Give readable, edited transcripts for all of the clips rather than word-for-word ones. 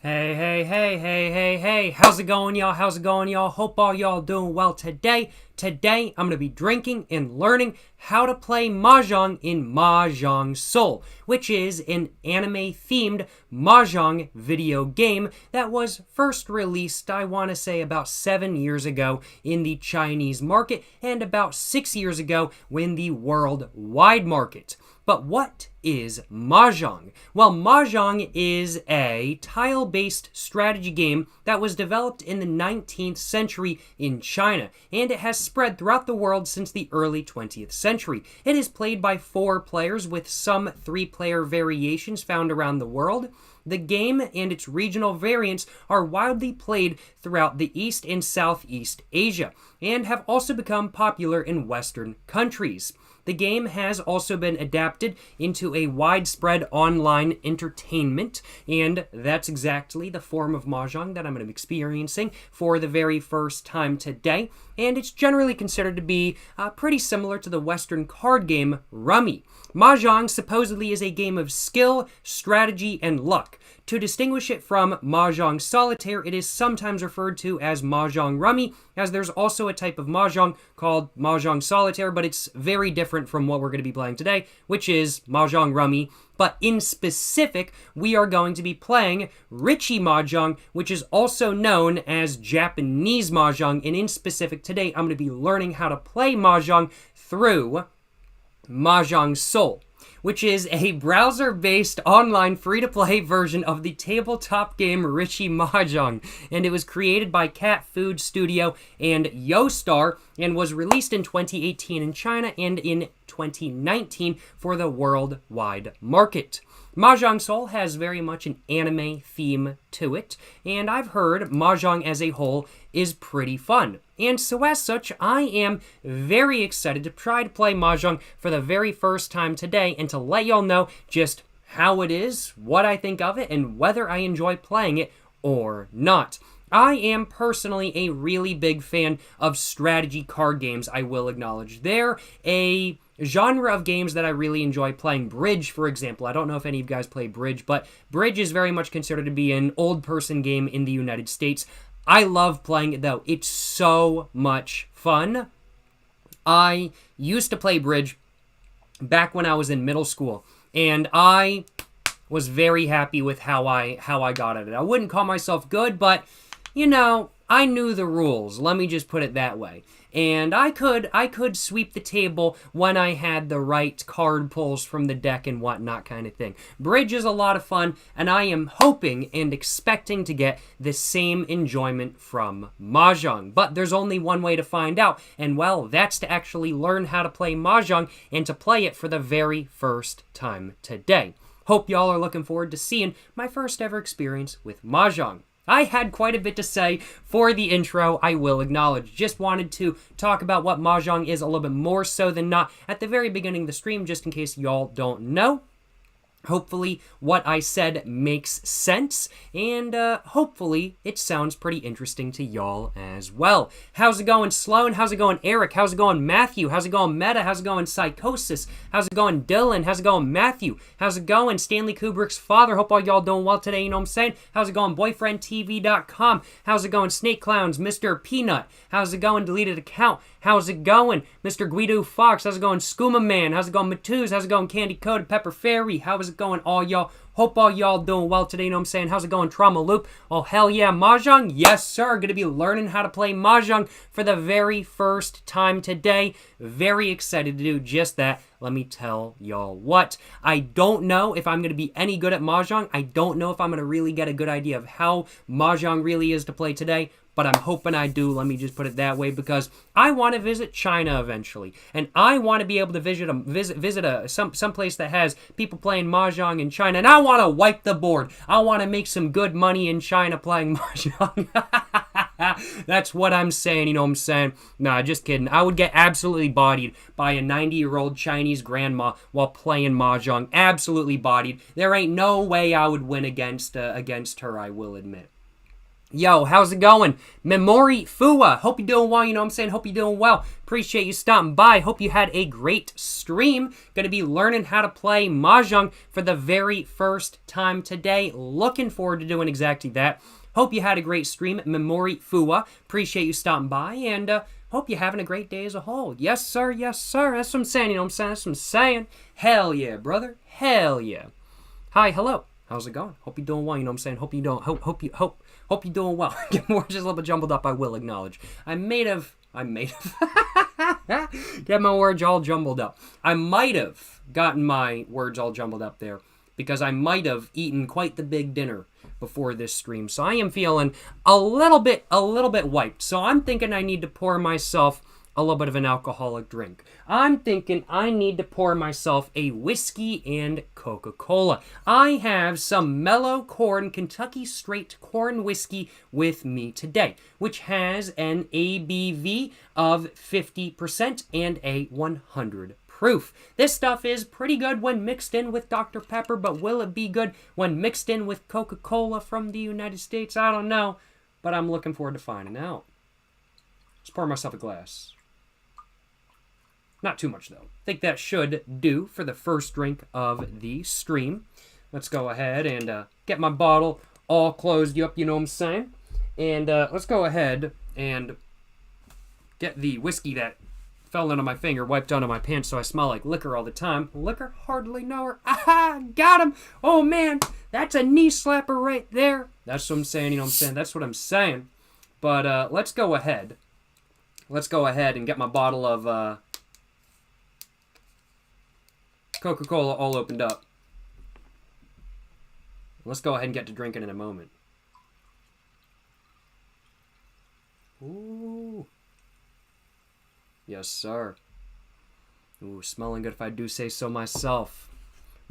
Hey, how's it going, y'all? Hope all y'all doing well today. Today, I'm going to be drinking and learning how to play Mahjong in Mahjong Soul, which is an anime-themed Mahjong video game that was first released, I want to say, about 7 years ago in the Chinese market and about 6 years ago in the worldwide market. But what is Mahjong? Well, Mahjong is a tile-based strategy game that was developed in the 19th century in China, and it has spread throughout the world since the early 20th century. It is played by 4 players with some 3-player variations found around the world. The game and its regional variants are widely played throughout the East and Southeast Asia, and have also become popular in Western countries. The game has also been adapted into a widespread online entertainment, and that's exactly the form of Mahjong that I'm going to be experiencing for the very first time today, and it's generally considered to be pretty similar to the Western card game Rummy. Mahjong supposedly is a game of skill, strategy, and luck. To distinguish it from Mahjong Solitaire, it is sometimes referred to as Mahjong Rummy, as there's also a type of Mahjong called Mahjong Solitaire, but it's very different from what we're going to be playing today, which is Mahjong Rummy. But in specific, we are going to be playing Richie Mahjong, which is also known as Japanese Mahjong, and in specific today, I'm going to be learning how to play Mahjong through Mahjong Soul, which is a browser-based online free-to-play version of the tabletop game Richie Mahjong, and it was created by Cat Food Studio and YoStar, and was released in 2018 in China and in 2019 for the worldwide market. Mahjong Soul has very much an anime theme to it, and I've heard Mahjong as a whole is pretty fun. And so as such, I am very excited to try to play Mahjong for the very first time today and to let y'all know just how it is, what I think of it, and whether I enjoy playing it or not. I am personally a really big fan of strategy card games, I will acknowledge. They're a genre of games that I really enjoy playing. Bridge, for example. I don't know if any of you guys play Bridge, but Bridge is very much considered to be an old-person game in the United States. I love playing it, though. It's so much fun. I used to play Bridge back when I was in middle school, and I was very happy with how I got at it. I wouldn't call myself good, but, you know, I knew the rules. Let me just put it that way. And I could sweep the table when I had the right card pulls from the deck and whatnot kind of thing. Bridge is a lot of fun, and I am hoping and expecting to get the same enjoyment from Mahjong. But there's only one way to find out, and well, that's to actually learn how to play Mahjong and to play it for the very first time today. Hope y'all are looking forward to seeing my first ever experience with Mahjong. I had quite a bit to say for the intro, I will acknowledge. Just wanted to talk about what Mahjong is a little bit more so than not at the very beginning of the stream, just in case y'all don't know. Hopefully what I said makes sense, and hopefully it sounds pretty interesting to y'all as well. How's it going, Sloan? How's it going, Eric? How's it going, Matthew? How's it going, Meta? How's it going, Psychosis? How's it going, Dylan? How's it going, Matthew? How's it going, Stanley Kubrick's father? Hope all y'all doing well today, you know what I'm saying? How's it going, BoyfriendTV.com? How's it going, Snake Clowns? Mr. Peanut? How's it going, Deleted Account? How's it going, Mr. Guido Fox? How's it going, Skooma Man? How's it going, Matuz? How's it going, Candy Coated Pepper Fairy? How is it going, all y'all? Hope all y'all doing well today, you know what I'm saying? How's it going, Trauma Loop? Oh, hell yeah, Mahjong? Yes, sir. Gonna be learning how to play Mahjong for the very first time today. Very excited to do just that. Let me tell y'all what. I don't know if I'm going to be any good at Mahjong. I don't know if I'm going to really get a good idea of how Mahjong really is to play today, but I'm hoping I do. Let me just put it that way, because I want to visit China eventually, and I want to be able to visit some place that has people playing Mahjong in China, and I want to wipe the board. I want to make some good money in China playing Mahjong. That's what I'm saying, you know what I'm saying? Nah, just kidding. I would get absolutely bodied by a 90-year-old Chinese grandma while playing Mahjong. Absolutely bodied. There ain't no way I would win against her, I will admit. Yo, how's it going? Memori Fua. Hope you're doing well, you know what I'm saying? Hope you're doing well. Appreciate you stopping by. Hope you had a great stream. Gonna be learning how to play Mahjong for the very first time today. Looking forward to doing exactly that. Hope you had a great stream. Memori Fua. Appreciate you stopping by, and hope you're having a great day as a whole. Yes, sir. Yes, sir. That's what I'm saying, you know what I'm saying? That's what I'm saying. Hell yeah, brother. Hell yeah. Hi, hello. How's it going? Hope you're doing well, you know what I'm saying? Hope you're doing well. Get more just a little bit jumbled up, I will acknowledge. I may have get my words all jumbled up. I might have gotten my words all jumbled up there because I might have eaten quite the big dinner before this stream. So I am feeling a little bit wiped. So I'm thinking I need to pour myself a little bit of an alcoholic drink. I'm thinking I need to pour myself a whiskey and Coca-Cola. I have some mellow corn, Kentucky straight corn whiskey with me today, which has an ABV of 50% and a 100 proof. This stuff is pretty good when mixed in with Dr. Pepper, but will it be good when mixed in with Coca-Cola from the United States? I don't know, but I'm looking forward to finding out. Let's pour myself a glass. Not too much, though. I think that should do for the first drink of the stream. Let's go ahead and get my bottle all closed up, you know what I'm saying? And let's go ahead and get the whiskey that fell into my finger wiped onto my pants so I smell like liquor all the time. Liquor? Hardly know her. Aha! Got him! Oh, man! That's a knee slapper right there. That's what I'm saying, you know what I'm saying? That's what I'm saying. But let's go ahead. Let's go ahead and get my bottle of Coca-Cola all opened up. Let's go ahead and get to drinking in a moment. Ooh. Yes, sir. Ooh, smelling good if I do say so myself.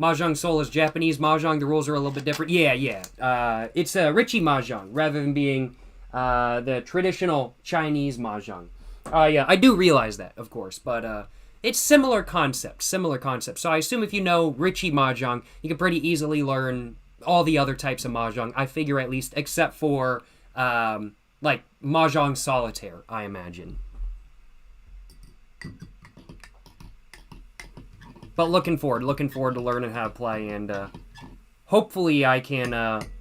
Mahjong Soul is Japanese Mahjong. The rules are a little bit different. Yeah. It's a Richie Mahjong rather than being the traditional Chinese Mahjong. Yeah, I do realize that, of course, but it's similar concept. So I assume if you know Richie Mahjong, you can pretty easily learn all the other types of Mahjong. I figure at least, except for like Mahjong Solitaire, I imagine. But looking forward to learning how to play, and hopefully I can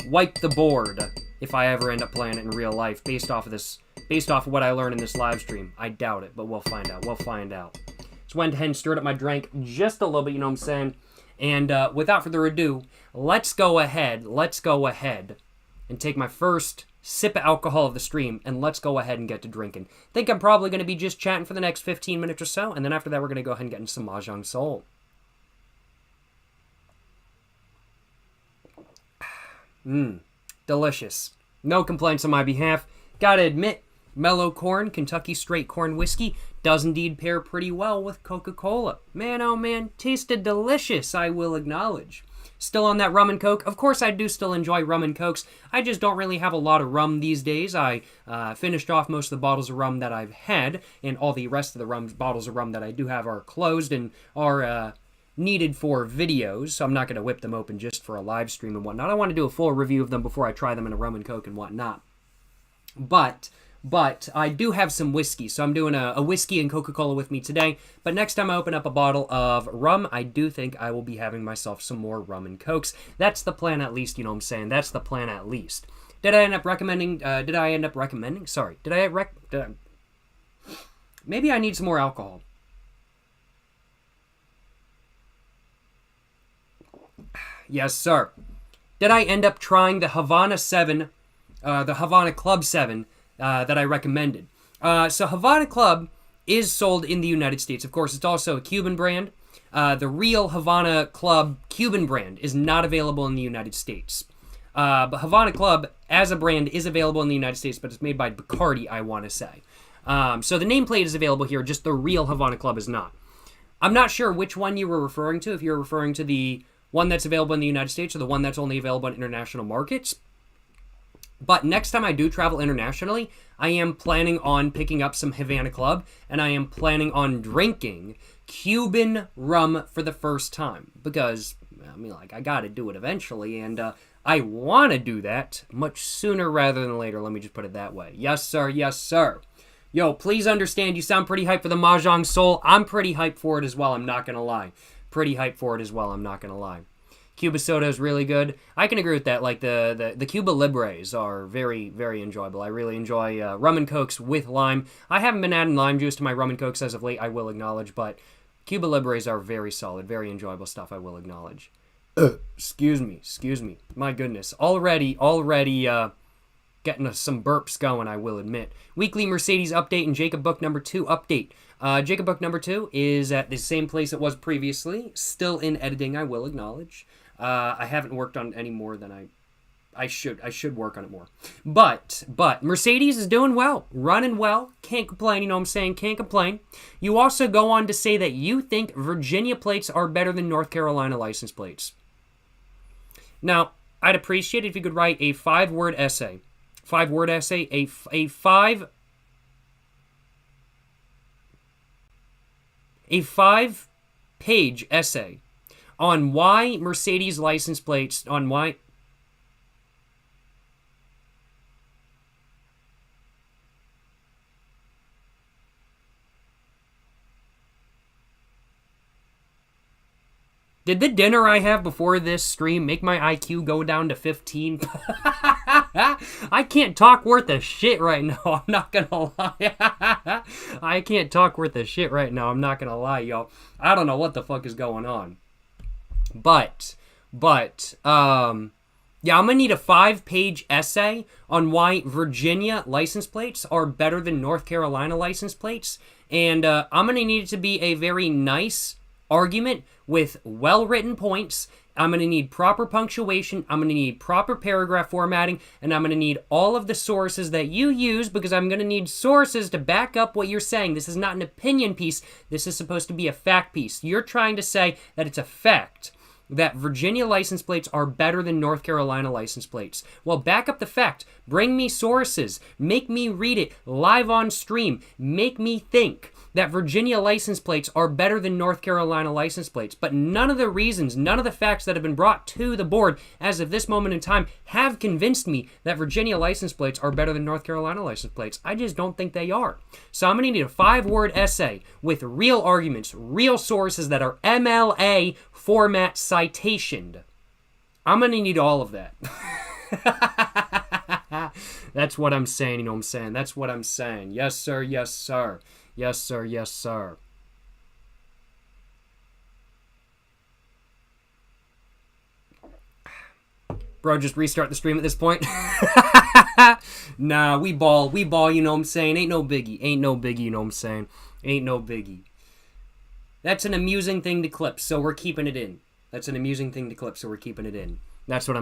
wipe the board if I ever end up playing it in real life based off of what I learned in this live stream. I doubt it, but we'll find out. So went ahead and stirred up my drink just a little bit, you know what I'm saying? And without further ado, let's go ahead and take my first sip of alcohol of the stream, and let's go ahead and get to drinking. Think I'm probably going to be just chatting for the next 15 minutes or so, and then after that we're going to go ahead and get into some Mahjong Soul. Delicious. No complaints on my behalf. Gotta admit, mellow corn, Kentucky straight corn whiskey does indeed pair pretty well with Coca-Cola. Man, oh man, tasted delicious, I will acknowledge. Still on that rum and coke? Of course I do still enjoy rum and cokes. I just don't really have a lot of rum these days. I finished off most of the bottles of rum that I've had, and all the rest of the bottles of rum that I do have are closed and are needed for videos, so I'm not going to whip them open just for a live stream and whatnot. I want to do a full review of them before I try them in a rum and coke and whatnot. But I do have some whiskey, so I'm doing a whiskey and Coca-Cola with me today. But next time I open up a bottle of rum, I do think I will be having myself some more rum and cokes. That's the plan at least, you know what I'm saying? That's the plan at least. Did I end up recommending? Sorry. Maybe I need some more alcohol. Yes, sir. Did I end up trying the Havana 7, the Havana Club 7, that I recommended? So Havana Club is sold in the United States. Of course, it's also a Cuban brand. The real Havana Club Cuban brand is not available in the United States. But Havana Club, as a brand, is available in the United States, but it's made by Bacardi, I want to say. So the nameplate is available here, just the real Havana Club is not. I'm not sure which one you were referring to, if you're referring to the one that's available in the United States or the one that's only available in international markets. But next time I do travel internationally, I am planning on picking up some Havana Club, and I am planning on drinking Cuban rum for the first time. Because, I mean, like, I gotta do it eventually, and I want to do that much sooner rather than later. Let me just put it that way. Yes, sir. Yes, sir. Yo, please understand you sound pretty hyped for the Mahjong Soul. I'm pretty hyped for it as well. I'm not going to lie. Pretty hyped for it as well. I'm not going to lie. Cuba soda is really good. I can agree with that. Like the Cuba Libres are very, very enjoyable. I really enjoy rum and cokes with lime. I haven't been adding lime juice to my rum and cokes as of late, I will acknowledge, but Cuba Libres are very solid, very enjoyable stuff, I will acknowledge. Excuse me. My goodness. Already getting us some burps going, I will admit. Weekly Mercedes update and Jacob Book number 2 update. Jacob Book number 2 is at the same place it was previously. Still in editing, I will acknowledge. I haven't worked on any more than I should. I should work on it more. But Mercedes is doing well, running well. Can't complain, you know what I'm saying? Can't complain. You also go on to say that you think Virginia plates are better than North Carolina license plates. Now, I'd appreciate it if you could write a 5-word essay. 5-word essay, a 5-page essay on why Mercedes license plates, on why... Did the dinner I have before this stream make my IQ go down to 15? I can't talk worth a shit right now. I'm not gonna lie. I can't talk worth a shit right now. I'm not gonna lie, yo. I don't know what the fuck is going on. But, yeah, I'm gonna need a 5-page essay on why Virginia license plates are better than North Carolina license plates. And I'm gonna need it to be a very nice argument with well-written points. I'm going to need proper punctuation, I'm going to need proper paragraph formatting, and I'm going to need all of the sources that you use, because I'm going to need sources to back up what you're saying. This is not an opinion piece. This is supposed to be a fact piece. You're trying to say that it's a fact that Virginia license plates are better than North Carolina license plates. Well, back up the fact. Bring me sources. Make me read it live on stream. Make me think that Virginia license plates are better than North Carolina license plates. But none of the reasons, none of the facts that have been brought to the board as of this moment in time have convinced me that Virginia license plates are better than North Carolina license plates. I just don't think they are. So I'm going to need a 5-word essay with real arguments, real sources that are MLA format citationed. I'm going to need all of that. That's what I'm saying, you know what I'm saying? That's what I'm saying. Yes, sir, yes, sir. Yes, sir, yes, sir. Bro, just restart the stream at this point. Nah, we ball, you know what I'm saying? Ain't no biggie, you know what I'm saying? Ain't no biggie. That's an amusing thing to clip, so we're keeping it in. That's what I'm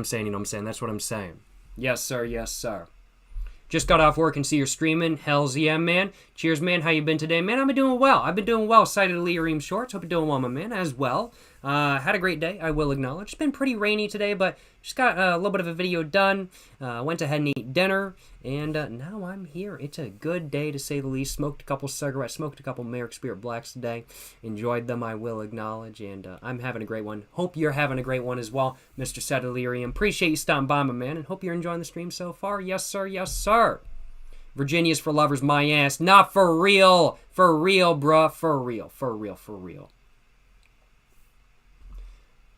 saying, you know what I'm saying? That's what I'm saying. Yes, sir, yes, sir. Just got off work and see you're streaming. Hells yeah, man. Cheers, man. How you been today, man? I've been doing well. Cited Leareem Shorts. Hope you're doing well, my man, as well. Had a great day, I will acknowledge. It's been pretty rainy today, but just got a little bit of a video done. Went ahead and ate dinner, and now I'm here. It's a good day, to say the least. Smoked a couple cigarettes, smoked a couple Merrick Spirit Blacks today. Enjoyed them, I will acknowledge, and I'm having a great one. Hope you're having a great one as well, Mr. Sedilirium. Appreciate you stopping by, my man, and hope you're enjoying the stream so far. Yes, sir, yes, sir. Virginia's for lovers, my ass. Not for real. For real, bruh. For real.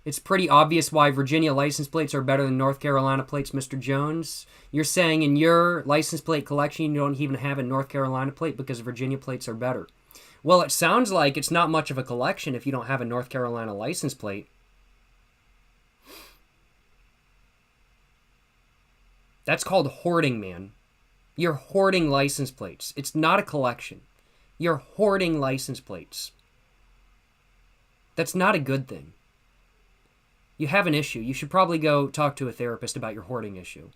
It's pretty obvious why Virginia license plates are better than North Carolina plates, Mr. Jones. You're saying in your license plate collection you don't even have a North Carolina plate because Virginia plates are better. Well, it sounds like it's not much of a collection if you don't have a North Carolina license plate. That's called hoarding, man. You're hoarding license plates. It's not a collection. You're hoarding license plates. That's not a good thing. You have an issue. You should probably go talk to a therapist about your hoarding issue.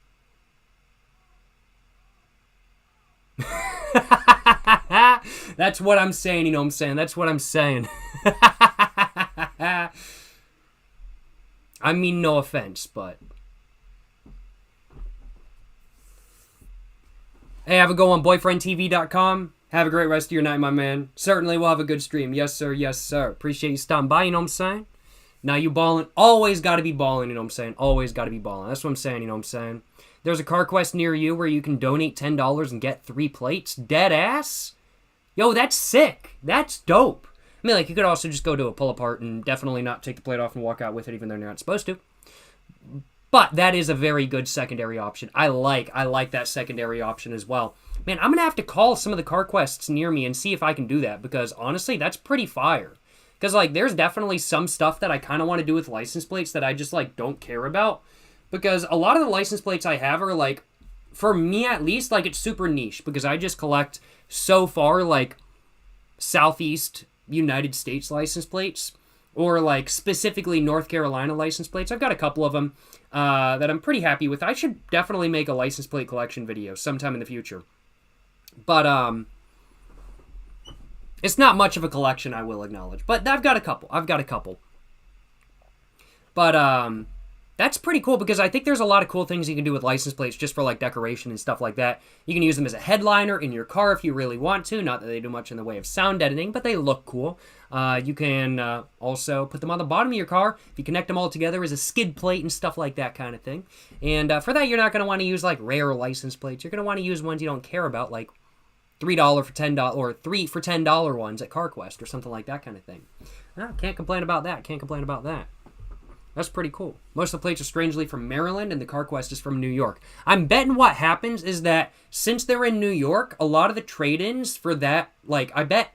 That's what I'm saying, you know what I'm saying? That's what I'm saying. I mean, no offense, but... Hey, have a go on boyfriendtv.com. Have a great rest of your night, my man. Certainly we'll have a good stream. Yes, sir. Yes, sir. Appreciate you stopping by, you know what I'm saying? Now you ballin', always got to be balling, you know what I'm saying? Always got to be balling. That's what I'm saying, you know what I'm saying? There's a car quest near you where you can donate $10 and get 3 plates. Dead ass? Yo, that's sick. That's dope. I mean, like, you could also just go to a pull apart and definitely not take the plate off and walk out with it, even though you're not supposed to. But that is a very good secondary option. I like that secondary option as well. Man, I'm going to have to call some of the car quests near me and see if I can do that, because honestly, that's pretty fire. Because, like, there's definitely some stuff that I kind of want to do with license plates that I just, like, don't care about. Because a lot of the license plates I have are, like, for me at least, like, it's super niche. Because I just collect so far, like, Southeast United States license plates. Or, like, specifically North Carolina license plates. I've got a couple of them that I'm pretty happy with. I should definitely make a license plate collection video sometime in the future. But, it's not much of a collection, I will acknowledge. But I've got a couple. But, that's pretty cool, because I think there's a lot of cool things you can do with license plates just for, like, decoration and stuff like that. You can use them as a headliner in your car if you really want to. Not that they do much in the way of sound editing, but they look cool. You can also put them on the bottom of your car if you connect them all together as a skid plate and stuff like that kind of thing. And for that, you're not going to want to use, like, rare license plates. You're going to want to use ones you don't care about, like $3 for $10, or 3 for $10 ones at CarQuest or something like that kind of thing. Can't complain about that. That's pretty cool. Most of the plates are strangely from Maryland, and the CarQuest is from New York. I'm betting what happens is that since they're in New York, a lot of the trade-ins for that, like, I bet...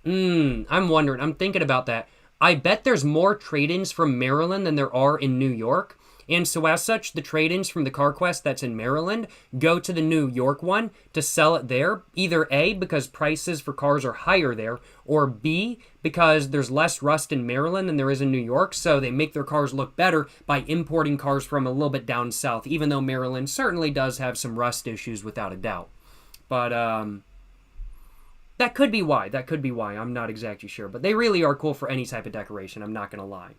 I'm wondering. I'm thinking about that. I bet there's more trade-ins from Maryland than there are in New York. And so as such, the trade-ins from the CarQuest that's in Maryland go to the New York one to sell it there. Either A, because prices for cars are higher there, or B, because there's less rust in Maryland than there is in New York, so they make their cars look better by importing cars from a little bit down south, even though Maryland certainly does have some rust issues without a doubt. But, that could be why. I'm not exactly sure. But they really are cool for any type of decoration, I'm not going to lie.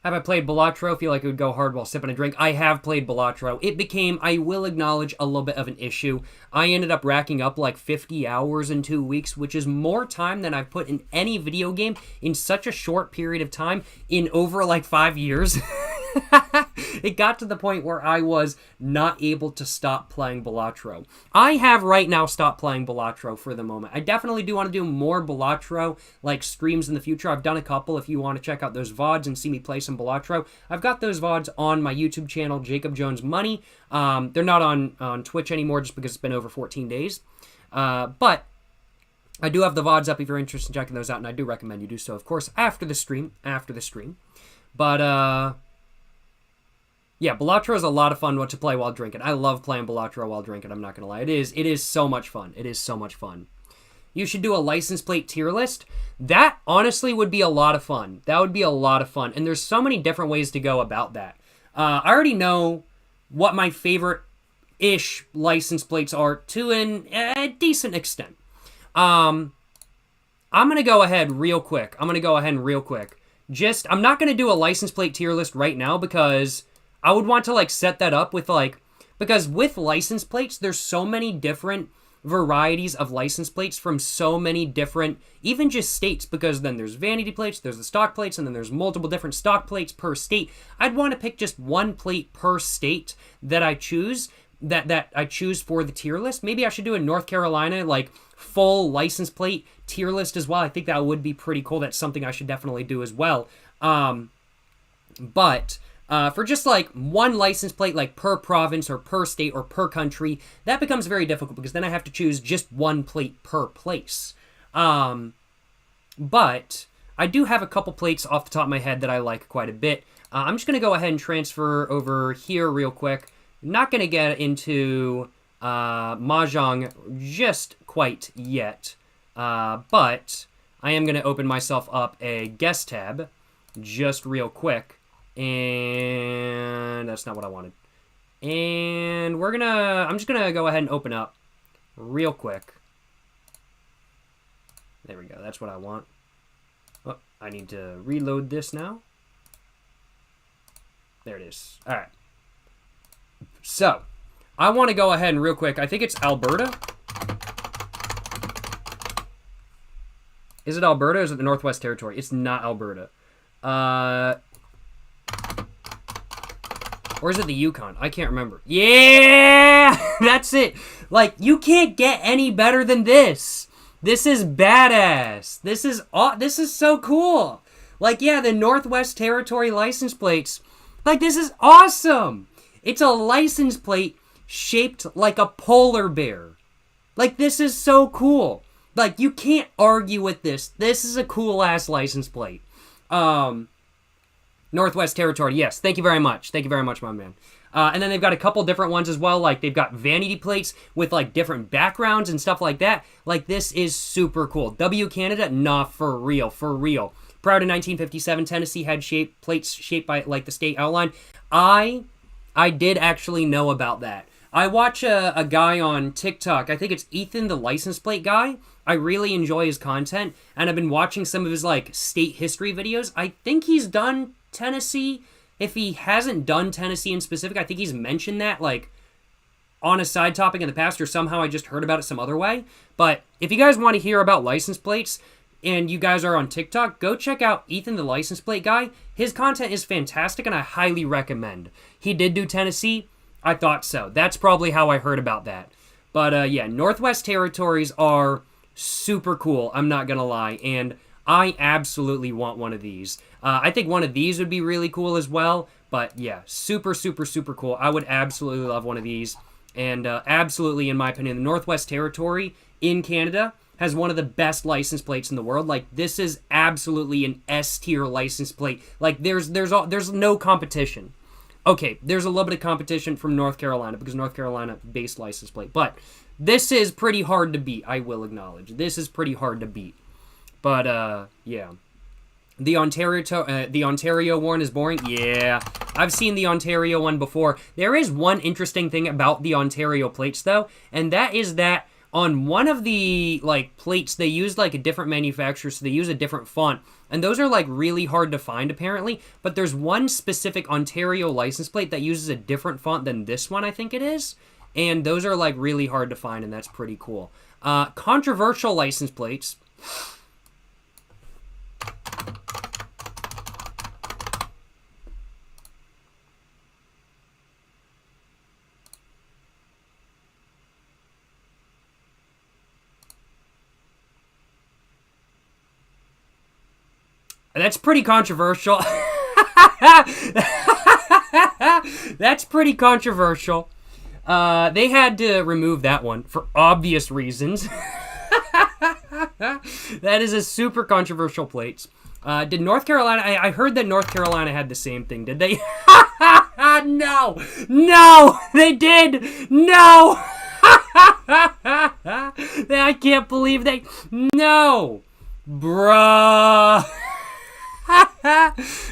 Have I played Balatro? Feel like it would go hard while sipping a drink. I have played Balatro. It became, I will acknowledge, a little bit of an issue. I ended up racking up like 50 hours in 2 weeks, which is more time than I've put in any video game in such a short period of time in over like 5 years. It got to the point where I was not able to stop playing Balatro. I have right now stopped playing Balatro for the moment. I definitely do want to do more Balatro like streams in the future. I've done a couple. If you want to check out those VODs and see me play some Balatro, I've got those VODs on my YouTube channel, Jacob Jones Money. They're not on Twitch anymore just because it's been over 14 days. But I do have the VODs up if you're interested in checking those out, and I do recommend you do so, of course, after the stream. But, yeah, Balatro is a lot of fun to play while drinking. I love playing Balatro while drinking, I'm not going to lie. It is so much fun. You should do a license plate tier list. That, honestly, would be a lot of fun. And there's so many different ways to go about that. I already know what my favorite-ish license plates are to a decent extent. I'm going to go ahead real quick. I'm not going to do a license plate tier list right now because I would want to, like, set that up with, like... Because with license plates, there's so many different varieties of license plates from so many different... Even just states, because then there's vanity plates, there's the stock plates, and then there's multiple different stock plates per state. I'd want to pick just one plate per state that I choose... That I choose for the tier list. Maybe I should do a North Carolina, like, full license plate tier list as well. I think that would be pretty cool. That's something I should definitely do as well. But... for just, like, one license plate, like, per province or per state or per country, that becomes very difficult because then I have to choose just one plate per place. But I do have a couple plates off the top of my head that I like quite a bit. I'm just going to go ahead and transfer over here real quick. Not going to get into Mahjong just quite yet. But I am going to open myself up a guest tab just real quick. And that's not what I wanted. And I'm just gonna go ahead and open up real quick. There we go, that's what I want. Oh, I need to reload this now. There it is. All right. So, I want to go ahead and real quick, I think it's Alberta. Is it Alberta or is it the Northwest Territory? It's not Alberta. Or is it the Yukon? I can't remember. Yeah! That's it. Like, you can't get any better than this. This is badass. This is so cool. Like, yeah, the Northwest Territory license plates. Like, this is awesome. It's a license plate shaped like a polar bear. Like, this is so cool. Like, you can't argue with this. This is a cool-ass license plate. Northwest Territory, yes. Thank you very much. Thank you very much, my man. And then they've got a couple different ones as well. Like, they've got vanity plates with, like, different backgrounds and stuff like that. Like, this is super cool. W Canada? Nah, for real. For real. Prior to 1957, Tennessee had plates shaped by, like, the state outline. I did actually know about that. I watch a guy on TikTok. I think it's Ethan, the license plate guy. I really enjoy his content. And I've been watching some of his, like, state history videos. I think he's done Tennessee. If he hasn't done Tennessee in specific, I think he's mentioned that, like, on a side topic in the past, or somehow I just heard about it some other way. But if you guys want to hear about license plates, and you guys are on TikTok, go check out Ethan, the license plate guy. His content is fantastic, and I highly recommend. He did do Tennessee. I thought so. That's probably how I heard about that. But, yeah, Northwest Territories are super cool, I'm not gonna lie, and I absolutely want one of these. I think one of these would be really cool as well, but yeah, super, super, super cool. I would absolutely love one of these, and absolutely, in my opinion, the Northwest Territory in Canada has one of the best license plates in the world. Like, this is absolutely an S-tier license plate. Like, there's no competition. Okay, there's a little bit of competition from North Carolina, because North Carolina-based license plate, but this is pretty hard to beat, I will acknowledge. This is pretty hard to beat. But, yeah. The Ontario one is boring? Yeah. I've seen the Ontario one before. There is one interesting thing about the Ontario plates, though, and that is that on one of the, like, plates, they use, like, a different manufacturer, so they use a different font. And those are, like, really hard to find, apparently. But there's one specific Ontario license plate that uses a different font than this one, I think it is. And those are, like, really hard to find, and that's pretty cool. Controversial license plates. That's pretty controversial. That's pretty controversial. They had to remove that one for obvious reasons. That is a super controversial plate. Did North Carolina... I heard that North Carolina had the same thing. Did they? No! No! They did! No! I can't believe they... No! Bruh!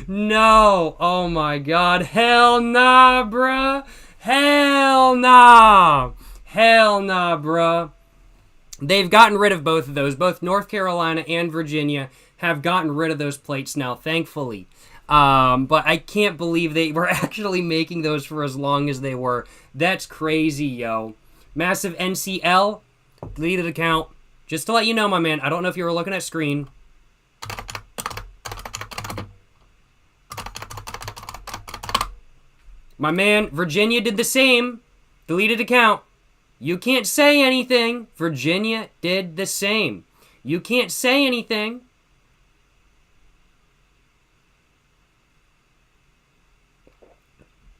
No! Oh my god. Hell nah, bruh! Hell nah! Hell nah, bruh. They've gotten rid of both of those. Both North Carolina and Virginia have gotten rid of those plates now, thankfully. But I can't believe they were actually making those for as long as they were. That's crazy, yo. Massive NCL. Deleted account. Just to let you know, my man, I don't know if you were looking at screen. My man, Virginia did the same. Deleted account. You can't say anything. Virginia did the same. You can't say anything.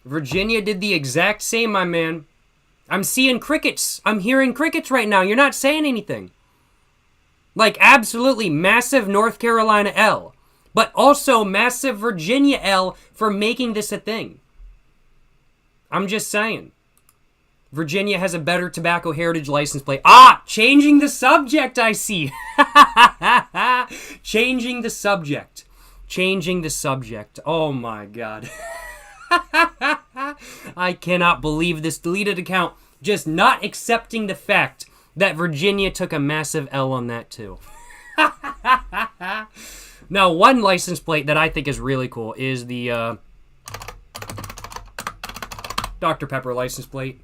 Virginia did the exact same, my man. I'm seeing crickets. I'm hearing crickets right now. You're not saying anything. Like, absolutely massive North Carolina L. But also massive Virginia L for making this a thing. I'm just saying. Virginia has a better tobacco heritage license plate. Ah! Changing the subject, I see. Changing the subject. Changing the subject. Oh my god. I cannot believe this deleted account just not accepting the fact that Virginia took a massive L on that too. Now, one license plate that I think is really cool is the Dr. Pepper license plate.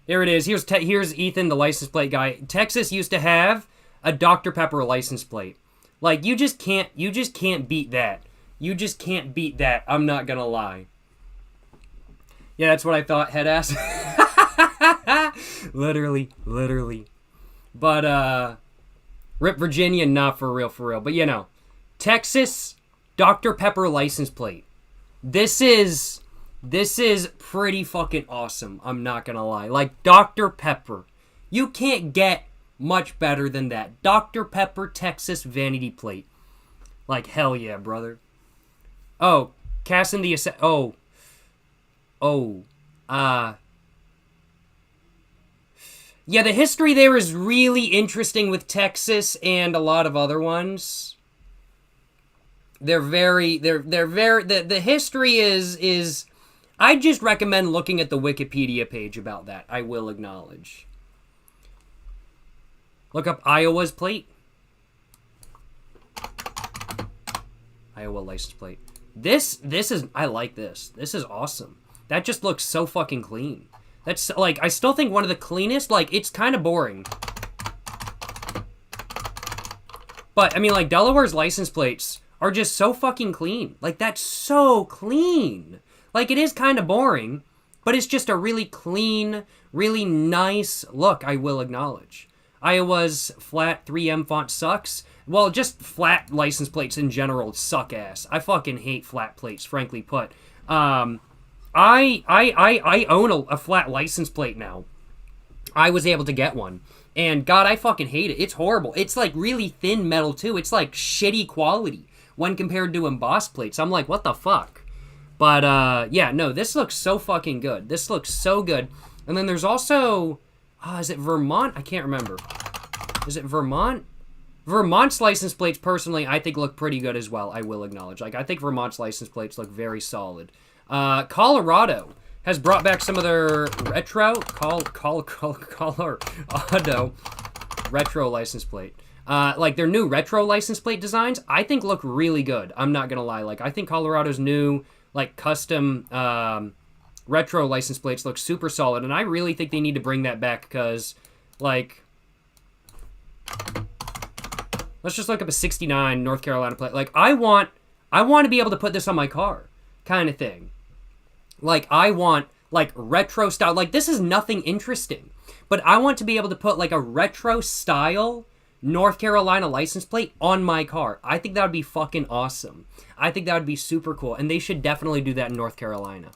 There it is. Here's Ethan, the license plate guy. Texas used to have a Dr. Pepper license plate. Like, you just can't beat that. You just can't beat that. I'm not gonna lie. Yeah, that's what I thought, head ass. literally. But, Rip Virginia, not for real. But, you know, Texas Dr. Pepper license plate. This is pretty fucking awesome. I'm not gonna lie. Like, Dr. Pepper. You can't get much better than that. Dr. Pepper Texas vanity plate. Like, hell yeah, brother. Oh, casting the... Yeah, the history there is really interesting with Texas and a lot of other ones. The history is I just recommend looking at the Wikipedia page about that. I will acknowledge. Look up Iowa's plate. Iowa license plate. This is, I like this. This is awesome. That just looks so fucking clean. That's, like, I still think one of the cleanest, like, it's kind of boring. But, I mean, like, Delaware's license plates are just so fucking clean. Like, that's so clean. Like, it is kind of boring, but it's just a really clean, really nice look, I will acknowledge. Iowa's flat 3M font sucks. Well, just flat license plates in general suck ass. I fucking hate flat plates, frankly put. I own a flat license plate now. I was able to get one. And God, I fucking hate it. It's horrible. It's like really thin metal too. It's like shitty quality when compared to embossed plates. I'm like, what the fuck? But yeah, no, this looks so fucking good. This looks so good. And then there's also, is it Vermont? I can't remember. Is it Vermont? Vermont's license plates, personally, I think look pretty good as well, I will acknowledge. Like, I think Vermont's license plates look very solid. Colorado has brought back some of their retro, Colorado retro license plate. Like, their new retro license plate designs, I think look really good. I'm not gonna lie. Like, I think Colorado's new, like, custom, retro license plates look super solid, and I really think they need to bring that back, because, like... Let's just look up a 69 North Carolina plate. Like, I want to be able to put this on my car, kind of thing. Like, I want, like, retro style. Like, this is nothing interesting. But I want to be able to put, like, a retro style North Carolina license plate on my car. I think that would be fucking awesome. I think that would be super cool. And they should definitely do that in North Carolina.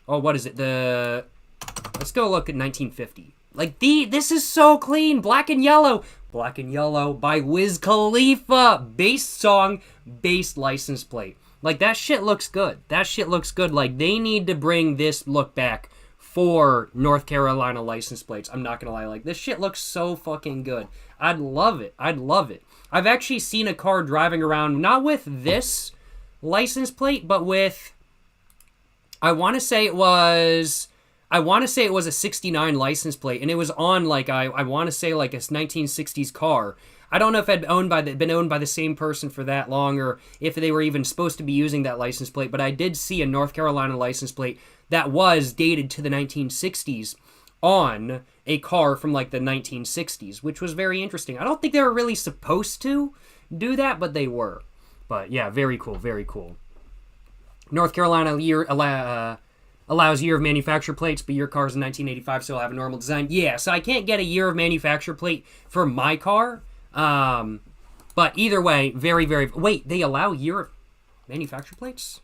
What is it? Let's go look at 1950. Like, this is so clean. Black and Yellow. Black and Yellow by Wiz Khalifa. Bass song, bass license plate. Like, that shit looks good. That shit looks good. Like, they need to bring this look back for North Carolina license plates. I'm not gonna lie. Like, this shit looks so fucking good. I'd love it. I'd love it. I've actually seen a car driving around, not with this license plate, but with... I want to say it was a 69 license plate, and it was on, like, I want to say, like, a 1960s car. I don't know if it had been owned by the same person for that long, or if they were even supposed to be using that license plate, but I did see a North Carolina license plate that was dated to the 1960s on a car from, like, the 1960s, which was very interesting. I don't think they were really supposed to do that, but they were. But, yeah, very cool, very cool. North Carolina allows year of manufacture plates, but your car's in 1985, so it'll have a normal design. Yeah, so I can't get a year of manufacture plate for my car. But either way, very, very... Wait, they allow year of manufacture plates?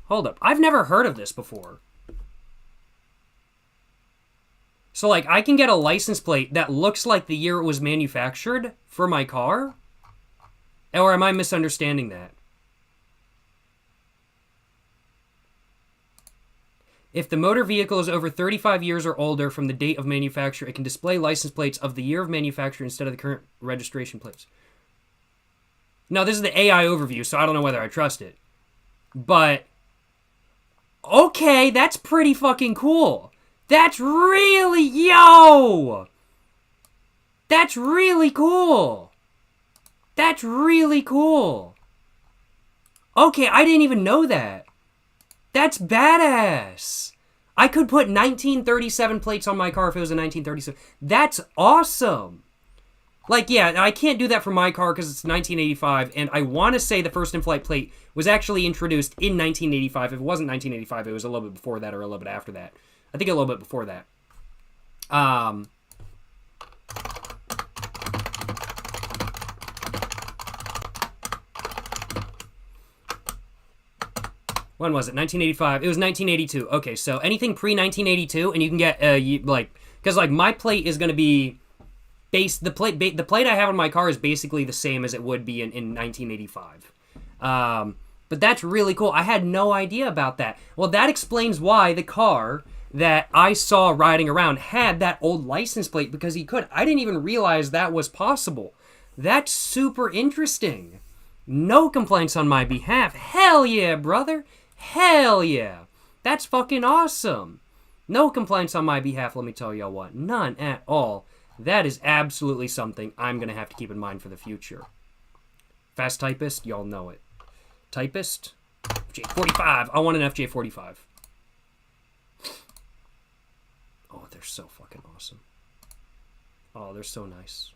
Hold up. I've never heard of this before. So, like, I can get a license plate that looks like the year it was manufactured for my car? Or am I misunderstanding that? If the motor vehicle is over 35 years or older from the date of manufacture, it can display license plates of the year of manufacture instead of the current registration plates. Now, this is the AI overview, so I don't know whether I trust it. But, okay, that's pretty fucking cool. That's really, that's really cool. That's really cool. Okay, I didn't even know that. That's badass. I could put 1937 plates on my car if it was a 1937. That's awesome. Like, yeah, I can't do that for my car because it's 1985, and I want to say the first in-flight plate was actually introduced in 1985. If it wasn't 1985, it was a little bit before that or a little bit after that. I think a little bit before that. When was it? 1985. It was 1982. Okay, so anything pre-1982, and you can get, because, like, my plate is going to be... The plate I have on my car is basically the same as it would be in 1985. But that's really cool. I had no idea about that. Well, that explains why the car that I saw riding around had that old license plate, because he could. I didn't even realize that was possible. That's super interesting. No complaints on my behalf. Hell yeah, brother. Hell yeah. That's fucking awesome. No complaints on my behalf, let me tell y'all what. None at all. That is absolutely something I'm going to have to keep in mind for the future. Fast typist, y'all know it. Typist, FJ45. I want an FJ45. Oh, they're so fucking awesome. Oh, they're so nice.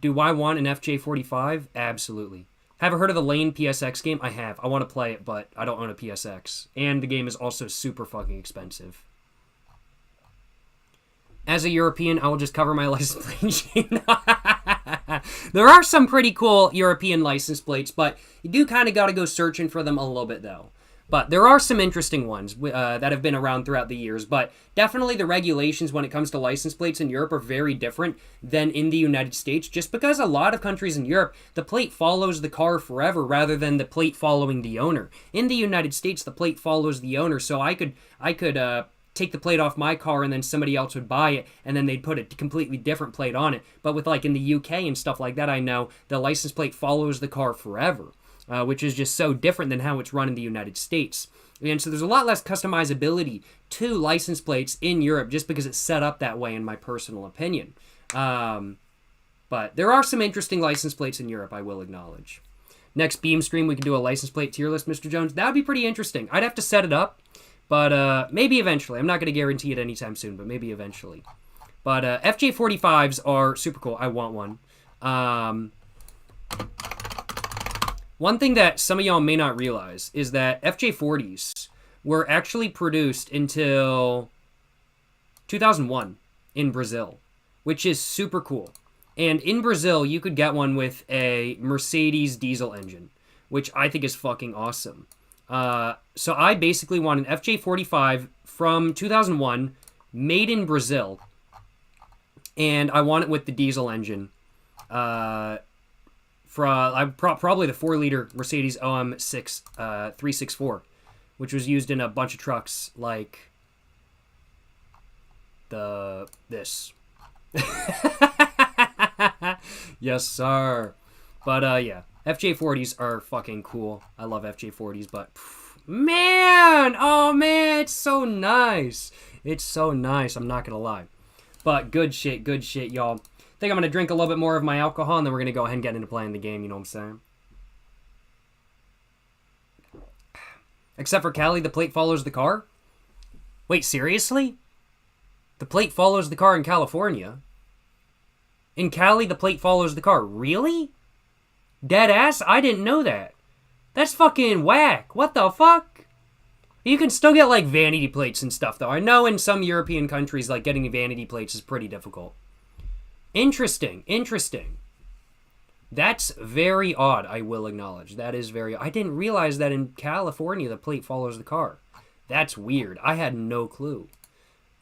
Do I want an FJ45? Absolutely. Have I heard of the Lane PSX game? I have. I want to play it, but I don't own a PSX. And the game is also super fucking expensive. As a European, I will just cover my license plate. There are some pretty cool European license plates, but you do kind of got to go searching for them a little bit, though. But there are some interesting ones that have been around throughout the years. But definitely the regulations when it comes to license plates in Europe are very different than in the United States, just because a lot of countries in Europe, the plate follows the car forever rather than the plate following the owner. In the United States, the plate follows the owner, so I could take the plate off my car and then somebody else would buy it and then they'd put a completely different plate on it. But with, like, in the UK and stuff like that, I know the license plate follows the car forever, which is just so different than how it's run in the United States. And so there's a lot less customizability to license plates in Europe just because it's set up that way, in my personal opinion. But there are some interesting license plates in Europe, I will acknowledge. Next beam stream, we can do a license plate tier list, Mr. Jones. That would be pretty interesting. I'd have to set it up. But maybe eventually. I'm not going to guarantee it anytime soon, but maybe eventually. But FJ45s are super cool. I want one. One thing that some of y'all may not realize is that FJ40s were actually produced until 2001 in Brazil, which is super cool. And in Brazil, you could get one with a Mercedes diesel engine, which I think is fucking awesome. So I basically want an FJ45 from 2001, made in Brazil, and I want it with the diesel engine. Probably the 4-liter Mercedes OM6 364, which was used in a bunch of trucks like this. Yes, sir. But yeah. FJ40s are fucking cool. I love FJ40s, but man, oh man, it's so nice. It's so nice, I'm not gonna lie. But good shit, y'all. I think I'm gonna drink a little bit more of my alcohol, and then we're gonna go ahead and get into playing the game, you know what I'm saying? Except for Cali, the plate follows the car? Wait, seriously? The plate follows the car in California? In Cali, the plate follows the car. Really? Dead ass? I didn't know that. That's fucking whack. What the fuck? You can still get, like, vanity plates and stuff, though. I know in some European countries, like, getting vanity plates is pretty difficult. Interesting. That's very odd, I will acknowledge. That is very... I didn't realize that in California, the plate follows the car. That's weird. I had no clue.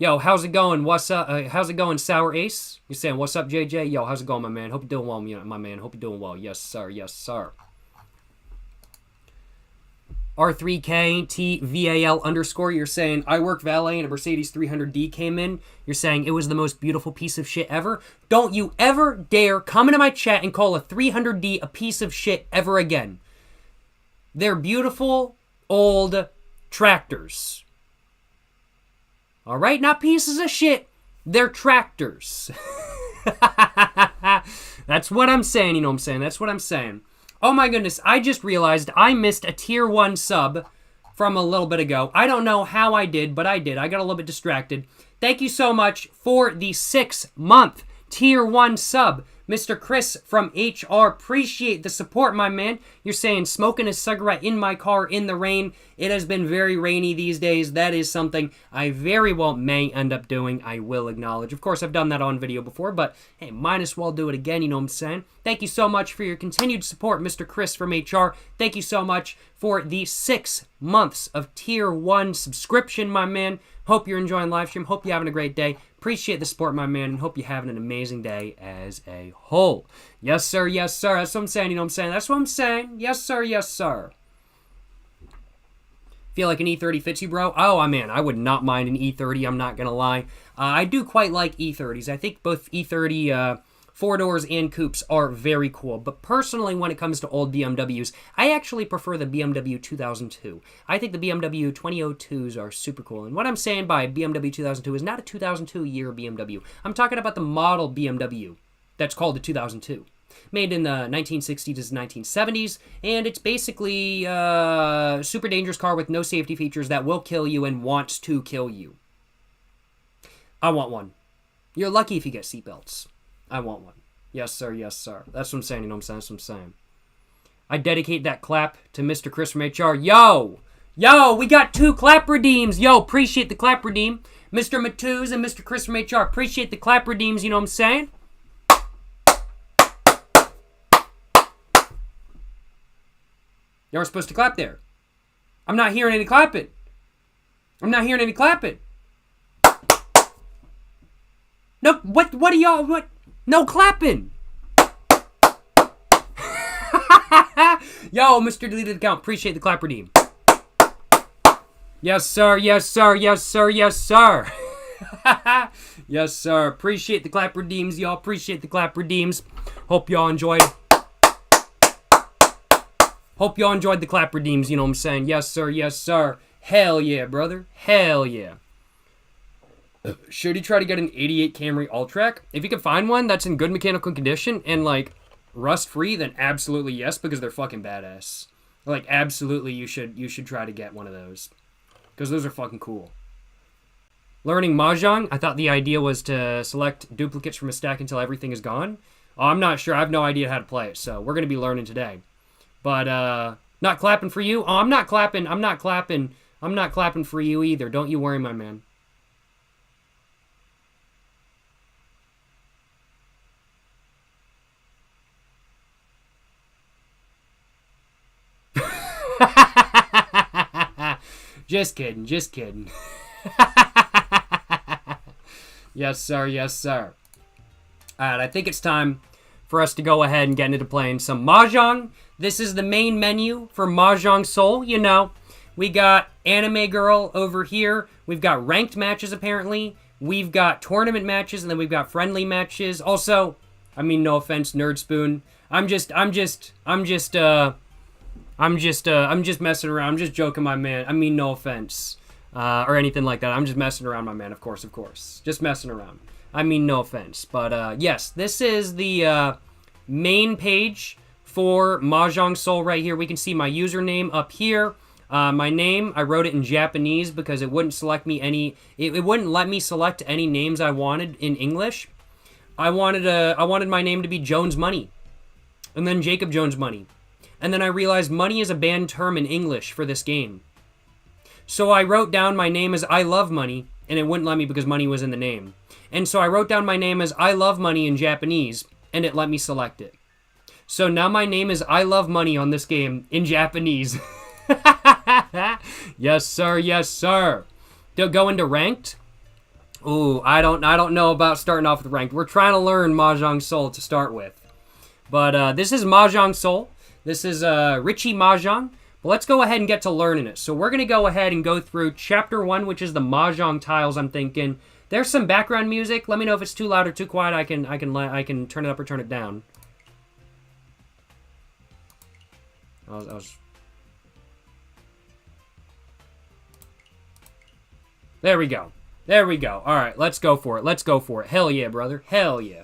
Yo, how's it going? What's up? How's it going, Sour Ace? You're saying, what's up, JJ? Yo, how's it going, my man? Hope you're doing well, my man. Hope you're doing well. Yes, sir. Yes, sir. R3KTVAL_. You're saying, I work valet and a Mercedes 300D came in. You're saying, it was the most beautiful piece of shit ever. Don't you ever dare come into my chat and call a 300D a piece of shit ever again. They're beautiful, old tractors. All right, not pieces of shit. They're tractors. That's what I'm saying, you know what I'm saying? That's what I'm saying. Oh my goodness, I just realized I missed a tier 1 sub from a little bit ago. I don't know how I did, but I did. I got a little bit distracted. Thank you so much for the 6-month tier 1 sub. Mr. Chris from HR, appreciate the support, my man. You're saying smoking a cigarette in my car in the rain. It has been very rainy these days. That is something I very well may end up doing. I will acknowledge. Of course, I've done that on video before, but hey, might as well do it again, you know what I'm saying? Thank you so much for your continued support, Mr. Chris from HR. Thank you so much for the 6 months of tier 1 subscription, my man. Hope you're enjoying live stream. Hope you're having a great day. Appreciate the support, my man, and hope you're having an amazing day as a whole. Yes, sir. Yes, sir. That's what I'm saying. You know what I'm saying? That's what I'm saying. Yes, sir. Yes, sir. Feel like an E30 fits you, bro? Oh, man, I would not mind an E30. I'm not going to lie. I do quite like E30s. I think both E30 four-doors and coupes are very cool. But personally, when it comes to old BMWs, I actually prefer the BMW 2002. I think the BMW 2002s are super cool. And what I'm saying by BMW 2002 is not a 2002 year BMW. I'm talking about the model BMW that's called the 2002. Made in the 1960s to 1970s. And it's basically a super dangerous car with no safety features that will kill you and wants to kill you. I want one. You're lucky if you get seatbelts. I want one. Yes, sir. Yes, sir. That's what I'm saying. You know what I'm saying? That's what I'm saying. I dedicate that clap to Mr. Chris from HR. Yo! Yo! We got 2 clap redeems. Yo, appreciate the clap redeem. Mr. Matuz and Mr. Chris from HR. Appreciate the clap redeems. You know what I'm saying? You weren't supposed to clap there. I'm not hearing any clapping. I'm not hearing any clapping. No, what are y'all, what? No clapping. Yo, Mr. Deleted Account, appreciate the clap redeem. Yes, sir, yes, sir, yes, sir, yes, sir. Yes, sir, appreciate the clap redeems, y'all, appreciate the clap redeems. Hope y'all enjoyed. Hope y'all enjoyed the clap redeems, you know what I'm saying? Yes, sir, yes, sir. Hell yeah, brother, hell yeah. Should he try to get an 88 Camry All-Track? If you can find one that's in good mechanical condition and, like, rust-free, then absolutely yes, because they're fucking badass. Like, absolutely you should try to get one of those. Because those are fucking cool. Learning Mahjong, I thought the idea was to select duplicates from a stack until everything is gone. Oh, I'm not sure. I have no idea how to play it, so we're going to be learning today. But, not clapping for you? Oh, I'm not clapping for you either. Don't you worry, my man. Just kidding, just kidding. Yes, sir, yes, sir. Alright, I think it's time for us to go ahead and get into playing some Mahjong. This is the main menu for Mahjong Soul, you know. We got Anime Girl over here. We've got ranked matches, apparently. We've got tournament matches, and then we've got friendly matches. Also, I mean, no offense, Nerd Spoon. I'm just messing around. I'm just joking, my man. I mean, no offense. Or anything like that. I'm just messing around, my man. Of course. Just messing around. I mean, no offense. But, yes, this is the main page for Mahjong Soul right here. We can see my username up here. My name, I wrote it in Japanese because it wouldn't select me any... It wouldn't let me select any names I wanted in English. I wanted my name to be Jones Money. And then Jacob Jones Money. And then I realized money is a banned term in English for this game. So I wrote down my name as I Love Money, and it wouldn't let me because money was in the name. And so I wrote down my name as I Love Money in Japanese, and it let me select it. So now my name is I Love Money on this game in Japanese. Yes, sir, yes, sir. They'll go into ranked. Ooh, I don't know about starting off with ranked. We're trying to learn Mahjong Soul to start with. But this is Mahjong Soul. This is Richie Mahjong. But let's go ahead and get to learning it. So we're going to go ahead and go through Chapter 1, which is the Mahjong tiles, I'm thinking. There's some background music. Let me know if it's too loud or too quiet. I can turn it up or turn it down. There we go. There we go. All right, let's go for it. Let's go for it. Hell yeah, brother. Hell yeah.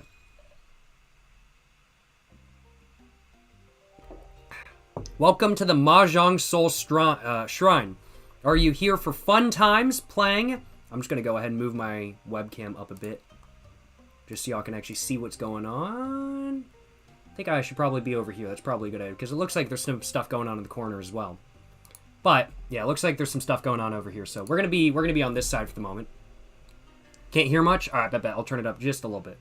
Welcome to the Mahjong Soul Shrine. Are you here for fun times playing? I'm just going to go ahead and move my webcam up a bit, just so y'all can actually see what's going on. I think I should probably be over here. That's probably a good idea, because it looks like there's some stuff going on in the corner as well. But yeah, it looks like there's some stuff going on over here. So we're gonna be on this side for the moment. Can't hear much. All right, I bet I'll turn it up just a little bit.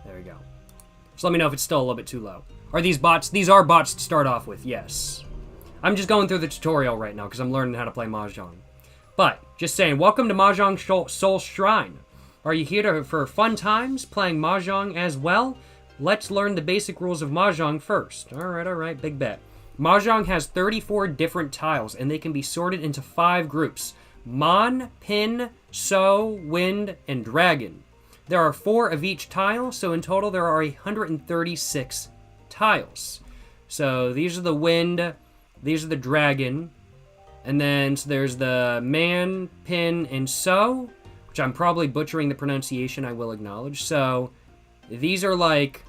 There we go. Just let me know if it's still a little bit too low. Are these bots? These are bots to start off with. Yes. I'm just going through the tutorial right now because I'm learning how to play Mahjong. But just saying, welcome to Mahjong Soul Shrine. Are you here for fun times playing Mahjong as well? Let's learn the basic rules of Mahjong first. All right, big bet. Mahjong has 34 different tiles, and they can be sorted into 5 groups. Mon, Pin, So, Wind, and Dragon. There are 4 of each tile, so in total there are 136 tiles. So these are the Wind, these are the Dragon, and then so there's the Man, Pin, and So, which I'm probably butchering the pronunciation, I will acknowledge. So these are like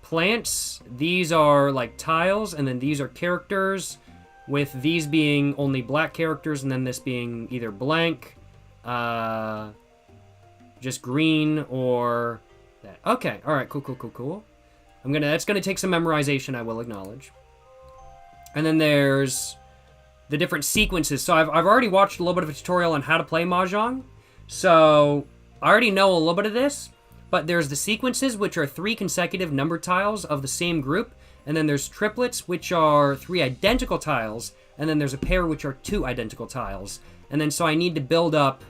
plants, these are like tiles, and then these are characters, with these being only black characters, and then this being either blank, just green, or that. Okay, alright, cool. That's gonna take some memorization, I will acknowledge. And then there's the different sequences. So I've already watched a little bit of a tutorial on how to play Mahjong, so I already know a little bit of this. But there's the sequences, which are 3 consecutive number tiles of the same group. And then there's triplets, which are 3 identical tiles. And then there's a pair, which are 2 identical tiles. And then so I need to build up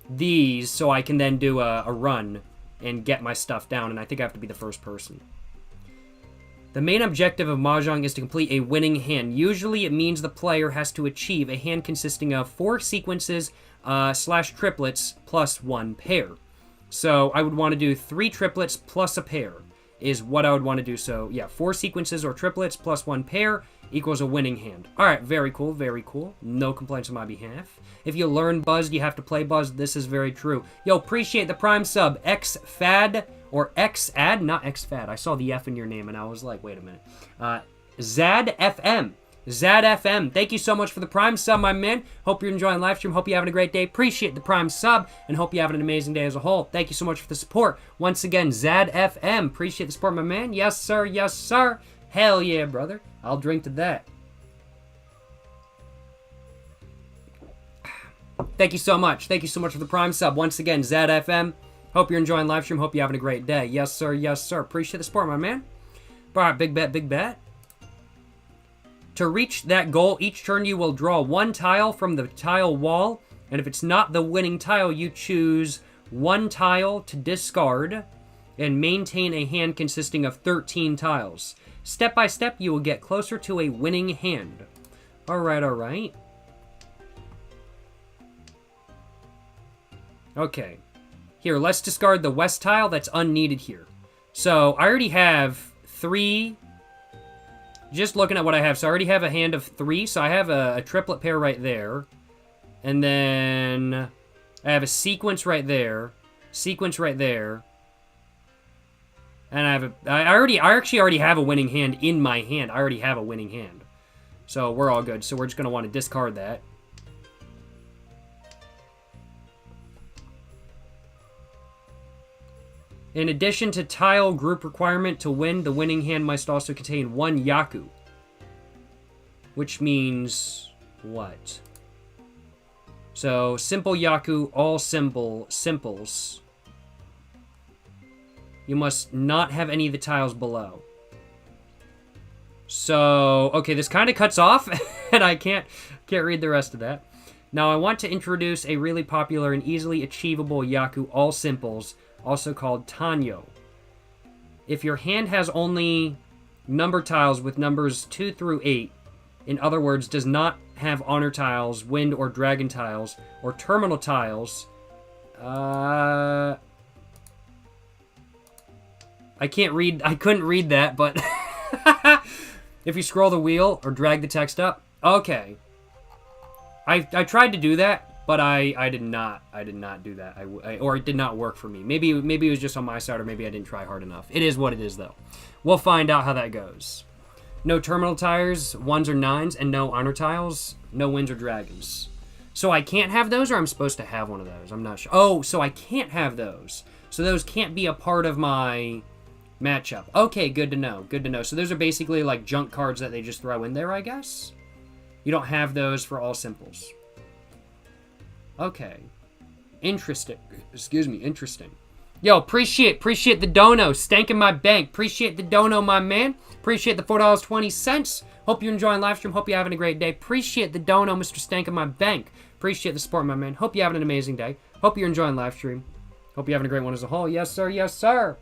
these so I can then do a run and get my stuff down. And I think I have to be the first person. The main objective of Mahjong is to complete a winning hand. Usually it means the player has to achieve a hand consisting of 4 sequences / triplets plus 1 pair. So I would want to do 3 triplets plus a pair is what I would want to do. So yeah, 4 sequences or triplets plus 1 pair equals a winning hand. All right, very cool. No complaints on my behalf. If you learn Buzzed, you have to play Buzzed. This is very true. Yo, appreciate the Prime sub. XFAD or XAD, not XFAD. I saw the F in your name and I was like, wait a minute. ZadFM. ZadFM, thank you so much for the Prime sub, my man. Hope you're enjoying live stream. Hope you're having a great day. Appreciate the Prime sub, and hope you're having an amazing day as a whole. Thank you so much for the support. Once again, ZadFM, appreciate the support, my man. Yes, sir. Hell yeah, brother. I'll drink to that. Thank you so much. Thank you so much for the Prime sub. Once again, ZadFM. Hope you're enjoying live stream. Hope you're having a great day. Yes, sir. Appreciate the support, my man. All right, big bet. To reach that goal, each turn you will draw 1 tile from the tile wall, and if it's not the winning tile, you choose 1 tile to discard and maintain a hand consisting of 13 tiles. Step by step, you will get closer to a winning hand. All right. Okay. Here, let's discard the west tile. That's unneeded here. So I already have 3... Just looking at what I have, so I already have a hand of 3, so I have a triplet pair right there. And then I have a sequence right there. And I actually already have a winning hand in my hand. I already have a winning hand. So we're all good. So we're just going to want to discard that. In addition to tile group requirement to win, the winning hand must also contain 1 Yaku. Which means what? So, simple Yaku, all simples. You must not have any of the tiles below. So, okay, this kind of cuts off, and I can't read the rest of that. Now, I want to introduce a really popular and easily achievable Yaku, all simples, also called Tanyo. If your hand has only number tiles with numbers 2 through 8, in other words, does not have honor tiles, wind or dragon tiles, or terminal tiles, I couldn't read that, but if you scroll the wheel or drag the text up, okay. I tried to do that, But I did not do that. Or it did not work for me. Maybe it was just on my side, or maybe I didn't try hard enough. It is what it is, though. We'll find out how that goes. No terminal tires, 1s or 9s, and no honor tiles, no wins or dragons. So I can't have those, or I'm supposed to have one of those? I'm not sure. Oh, so I can't have those. So those can't be a part of my matchup. Okay, good to know. Good to know. So those are basically like junk cards that they just throw in there, I guess? You don't have those for all simples. Okay. Interesting. Excuse me, interesting. Yo, appreciate the dono. Stanking my bank. Appreciate the dono, my man. Appreciate the $4.20. Hope you're enjoying live stream. Hope you're having a great day. Appreciate the dono, Mr. Stanking my bank. Appreciate the support, my man. Hope you're having an amazing day. Hope you're enjoying live stream. Hope you're having a great one as a whole. Yes, sir. Yes, sir.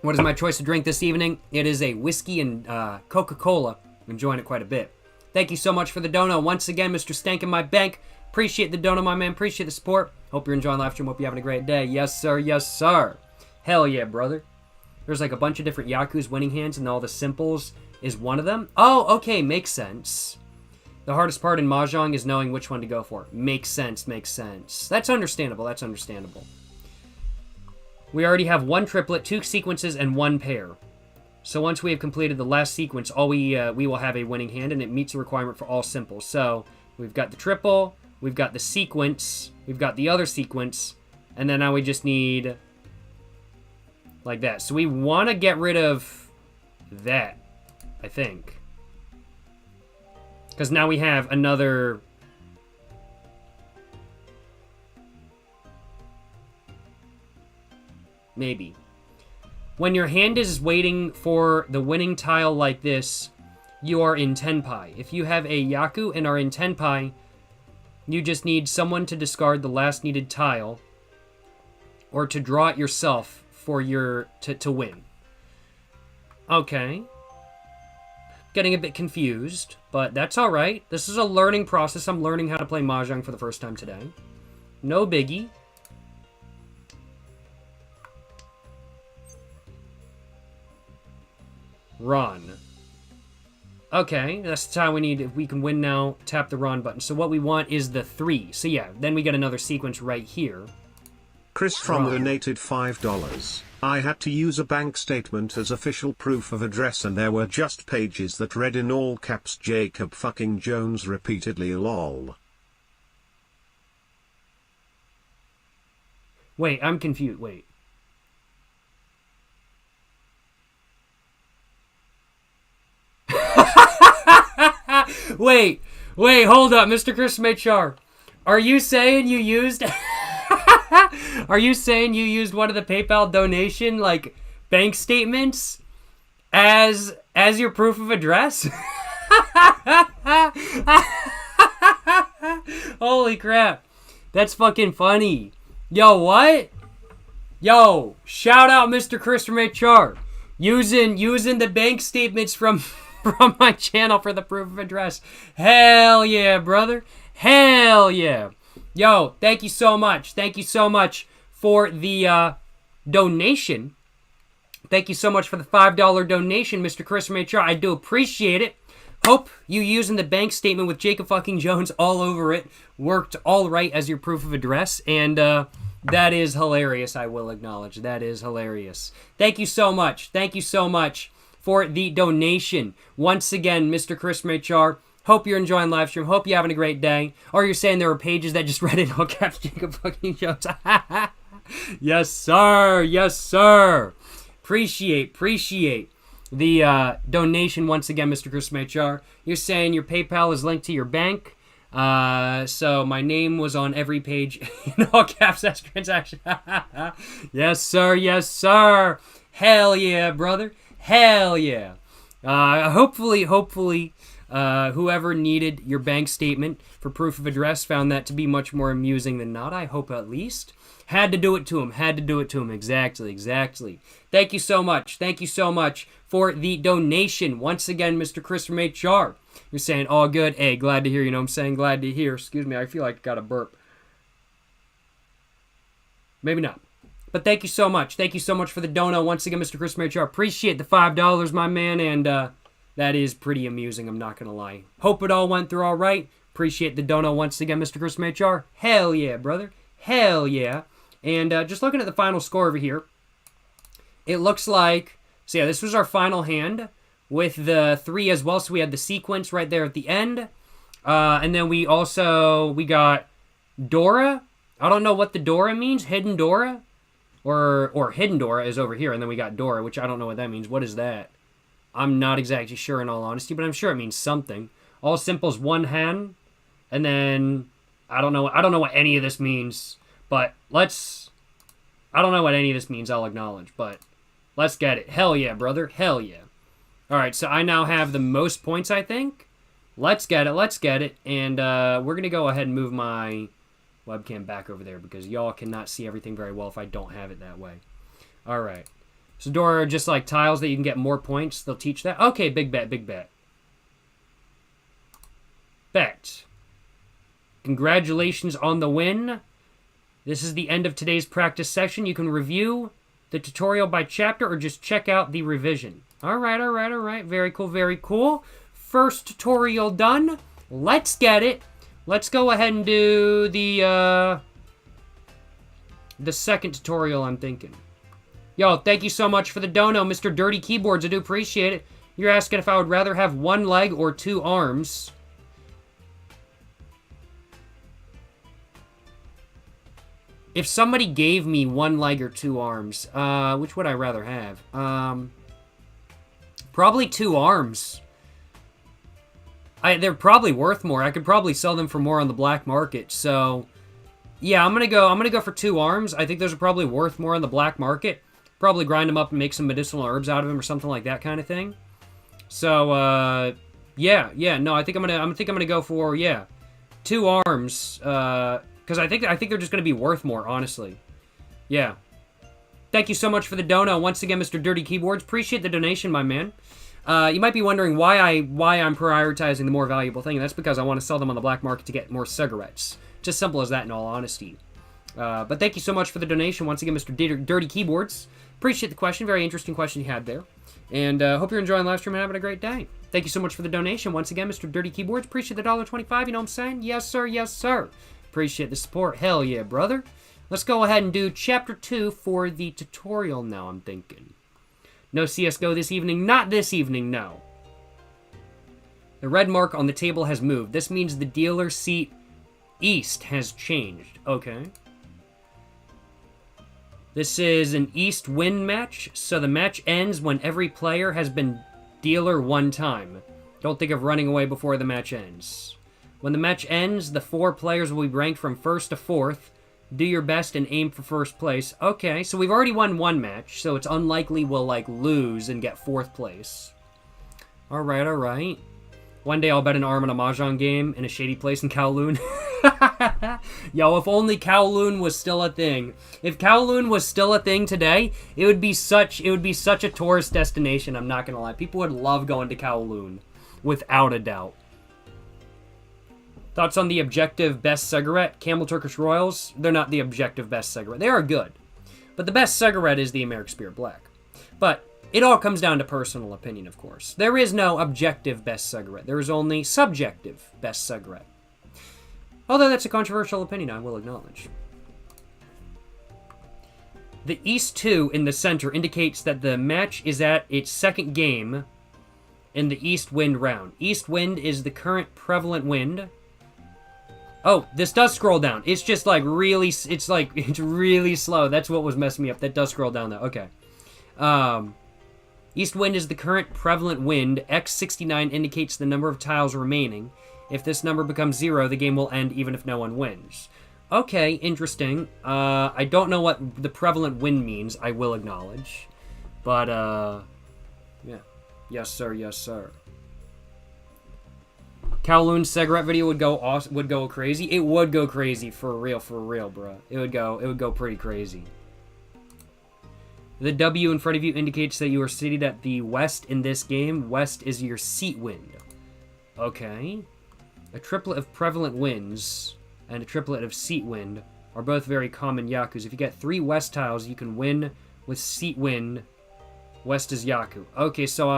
What is my choice to drink this evening? It is a whiskey and Coca-Cola. I'm enjoying it quite a bit. Thank you so much for the dono. Once again, Mr. Stankin' My Bank. Appreciate the dono, my man. Appreciate the support. Hope you're enjoying live stream. Hope you're having a great day. Yes, sir. Yes, sir. Hell yeah, brother. There's like a bunch of different Yaku's winning hands, and all the simples is one of them. Oh, okay. Makes sense. The hardest part in Mahjong is knowing which one to go for. Makes sense. Makes sense. That's understandable. That's understandable. We already have 1 triplet, 2 sequences, and 1 pair. So once we have completed the last sequence, we will have a winning hand, and it meets the requirement for all simples. So we've got the triple, we've got the sequence, we've got the other sequence, and then now we just need like that. So we want to get rid of that, I think. Because now we have another... Maybe. When your hand is waiting for the winning tile like this, you are in Tenpai. If you have a Yaku and are in Tenpai, you just need someone to discard the last needed tile or to draw it yourself for your to win. Okay. Getting a bit confused, but that's all right. This is a learning process. I'm learning how to play Mahjong for the first time today. No biggie. Run. Okay, that's the time we need. If we can win now, tap the run button. So what we want is the 3. So yeah, then we get another sequence right here. Chris from donated $5. I had to use a bank statement as official proof of address, and there were just pages that read in all caps Jacob fucking Jones repeatedly lol. Wait, I'm confused. Wait. Wait, hold up, Mr. Chris HR. Are you saying you used... Are you saying you used one of the PayPal donation, like, bank statements as your proof of address? Holy crap. That's fucking funny. Yo, what? Yo, shout out Mr. Chris from HR. Using the bank statements from my channel for the proof of address. Hell yeah, brother. Hell yeah. Yo, thank you so much. Thank you so much for the donation. Thank you so much for the $5 donation, Mr. Chris from HR. I do appreciate it. Hope you using the bank statement with Jacob fucking Jones all over it worked all right as your proof of address. And that is hilarious, I will acknowledge. That is hilarious. Thank you so much. Thank you so much for the donation. Once again, Mr. Chris from HR. Hope you're enjoying live stream. Hope you're having a great day. Or you're saying there were pages that just read in all caps Jacob fucking Jones. Yes, sir. Yes, sir. Appreciate the donation once again, Mr. Chris from HR. You're saying your PayPal is linked to your bank. So my name was on every page in all caps. That's transaction. Yes, sir. Yes, sir. Hell yeah, brother. Hell yeah. Hopefully, whoever needed your bank statement for proof of address found that to be much more amusing than not. I hope at least. Had to do it to him. Had to do it to him. Exactly. Thank you so much. Thank you so much for the donation. Once again, Mr. Chris from HR. You're saying all good. Hey, glad to hear. You know what I'm saying? Glad to hear. Excuse me. I feel like I got a burp. Maybe not. But thank you so much. Thank you so much for the dono. Once again, Mr. Chris from HR. Appreciate the $5, my man. And That is pretty amusing, I'm not gonna lie. Hope it all went through all right. Appreciate the dono once again, Mr. Chris HR. Hell yeah, brother. Hell yeah. And just looking at the final score over here, it looks like, so yeah, this was our final hand with the 3 as well. So we had the sequence right there at the end. And then we got Dora. I don't know what the Dora means. Hidden Dora? Or Hidden Dora is over here. And then we got Dora, which I don't know what that means. What is that? I'm not exactly sure in all honesty, but I'm sure it means something. All simples 1 hand. And then I don't know what any of this means. But I don't know what any of this means, I'll acknowledge. But let's get it. Hell yeah, brother. Hell yeah. Alright, so I now have the most points, I think. Let's get it. And we're going to go ahead and move my webcam back over there because y'all cannot see everything very well if I don't have it that way. Alright. So Dora are just like tiles that you can get more points. They'll teach that. Okay, big bet, big bet. Bet. Congratulations on the win. This is the end of today's practice session. You can review the tutorial by chapter or just check out the revision. Alright. Very cool, very cool. First tutorial done. Let's get it. Let's go ahead and do the second tutorial, I'm thinking. Yo, thank you so much for the dono, Mr. Dirty Keyboards. I do appreciate it. You're asking if I would rather have 1 leg or 2 arms. If somebody gave me 1 leg or 2 arms, which would I rather have? Probably 2 arms. They're probably worth more. I could probably sell them for more on the black market. So, yeah, I'm gonna go for 2 arms. I think those are probably worth more on the black market. Probably grind them up and make some medicinal herbs out of them or something like that kind of thing. So, yeah. No, I think I'm gonna go for 2 arms. Because I think they're just gonna be worth more, honestly. Yeah. Thank you so much for the dono once again, Mr. Dirty Keyboards. Appreciate the donation, my man. You might be wondering why I'm prioritizing the more valuable thing. That's because I want to sell them on the black market to get more cigarettes. Just simple as that, in all honesty. But thank you so much for the donation once again, Mr. Dirty Keyboards. Appreciate the question. Very interesting question you had there. And hope you're enjoying the live stream and having a great day. Thank you so much for the donation once again, Mr. Dirty Keyboards. Appreciate the $1.25. You know what I'm saying? Yes, sir. Yes, sir. Appreciate the support. Hell yeah, brother. Let's go ahead and do Chapter 2 for the tutorial now, I'm thinking. No CSGO this evening. Not this evening, no. The red mark on the table has moved. This means the dealer seat east has changed. Okay. This is an east-win match, so the match ends when every player has been dealer 1 time. Don't think of running away before the match ends. When the match ends, the 4 players will be ranked from 1st to 4th. Do your best and aim for 1st place. Okay, so we've already won 1 match, so it's unlikely we'll, lose and get 4th place. Alright. One day I'll bet an arm on a Mahjong game in a shady place in Kowloon. Yo, if only Kowloon was still a thing. If Kowloon was still a thing today, it would be such a tourist destination, I'm not gonna lie. People would love going to Kowloon. Without a doubt. Thoughts on the objective best cigarette? Camel Turkish Royals? They're not the objective best cigarette. They are good. But the best cigarette is the American Spirit Black. But it all comes down to personal opinion, of course. There is no objective best cigarette. There is only subjective best cigarette. Although that's a controversial opinion, I will acknowledge. The East 2 in the center indicates that the match is at its 2nd game in the East Wind round. East Wind is the current prevalent wind. Oh, this does scroll down. It's just really, it's really slow. That's what was messing me up. That does scroll down though. Okay. East wind is the current prevalent wind. X69 indicates the number of tiles remaining. If this number becomes 0, the game will end even if no one wins. Okay, interesting. I don't know what the prevalent wind means, I will acknowledge. But, yeah. Yes, sir, yes, sir. Kowloon's cigarette video would go crazy. It would go crazy for real, bro. It would go pretty crazy. The W in front of you indicates that you are seated at the west in this game. West is your seat wind. Okay. A triplet of prevalent winds and a triplet of seat wind are both very common Yakus. If you get 3 west tiles, you can win with seat wind. West is Yaku. Okay, so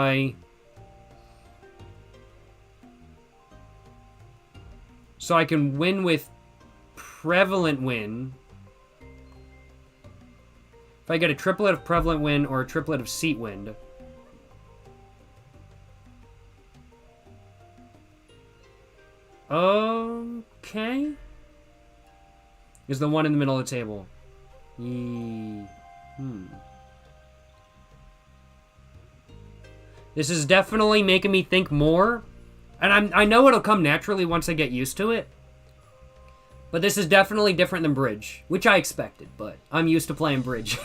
So I can win with prevalent win. If I get a triplet of prevalent win or a triplet of seat wind. Okay. Is the one in the middle of the table. This is definitely making me think more. And I know it'll come naturally once I get used to it. But this is definitely different than bridge, which I expected, but I'm used to playing bridge.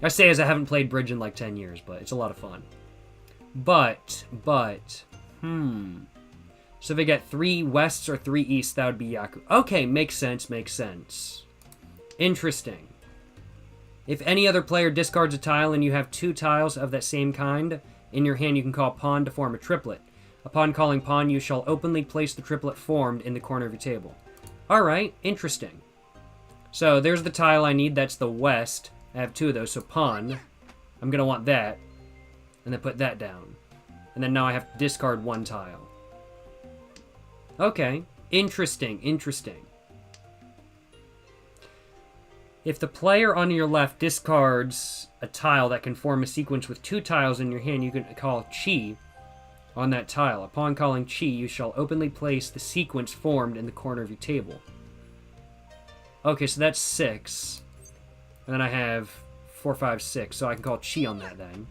I say as I haven't played bridge in like 10 years, but it's a lot of fun. So if I get 3 wests or 3 easts, that would be Yaku. Okay, makes sense, makes sense. Interesting. If any other player discards a tile and you have 2 tiles of that same kind in your hand, you can call pawn to form a triplet. Upon calling pawn, you shall openly place the triplet formed in the corner of your table. Alright, interesting. So there's the tile I need, that's the west. I have 2 of those, so pawn. I'm going to want that. And then put that down. And then now I have to discard 1 tile. Okay, interesting, interesting. If the player on your left discards a tile that can form a sequence with 2 tiles in your hand, you can call chi on that tile. Upon calling chi, you shall openly place the sequence formed in the corner of your table. Okay, so that's 6. And then I have 4, 5, 6, so I can call chi on that then.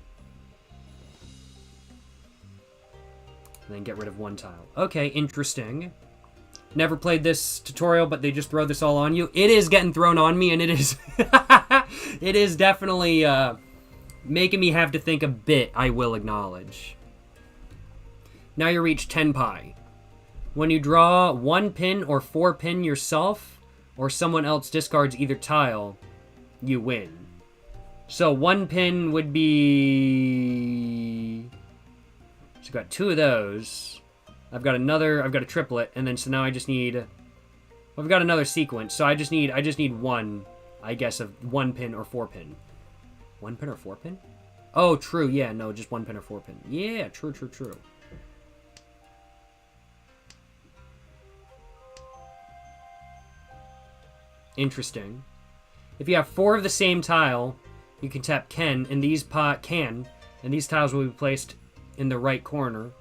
And then get rid of 1 tile. Okay, interesting. Never played this tutorial, but they just throw this all on you. It is getting thrown on me, and it is... it is definitely making me have to think a bit, I will acknowledge. Now you reach 10 pi. When you draw 1 pin or 4 pin yourself, or someone else discards either tile, you win. So 1 pin would be... So I've got 2 of those. I've got a triplet, and then so now I just need... Well, I've got another sequence, so I just need 1, I guess, of 1 pin or 4 pin. 1 pin or 4 pin? Oh, true, yeah, no, just 1 pin or 4 pin. Yeah, true. Interesting. If you have 4 of the same tile, you can tap can, and these tiles will be placed in the right corner,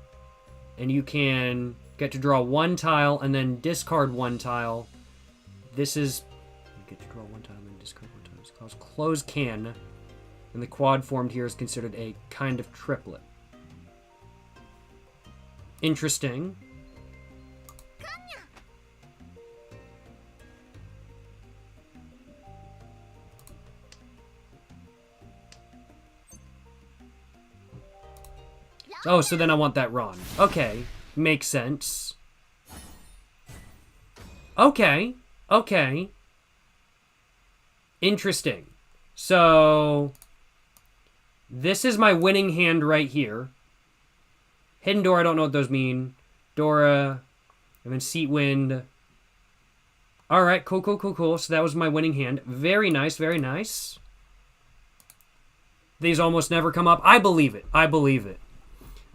and you can get to draw 1 tile and then discard 1 tile. This is... You get to draw 1 tile and then discard 1 tile. It's called close can, and the quad formed here is considered a kind of triplet. Interesting. Oh, so then I want that Ron. Okay. Makes sense. Okay. Interesting. So, this is my winning hand right here. Hidden Door, I don't know what those mean. Dora, and then Seat Wind. Alright, cool. So that was my winning hand. Very nice, very nice. These almost never come up. I believe it.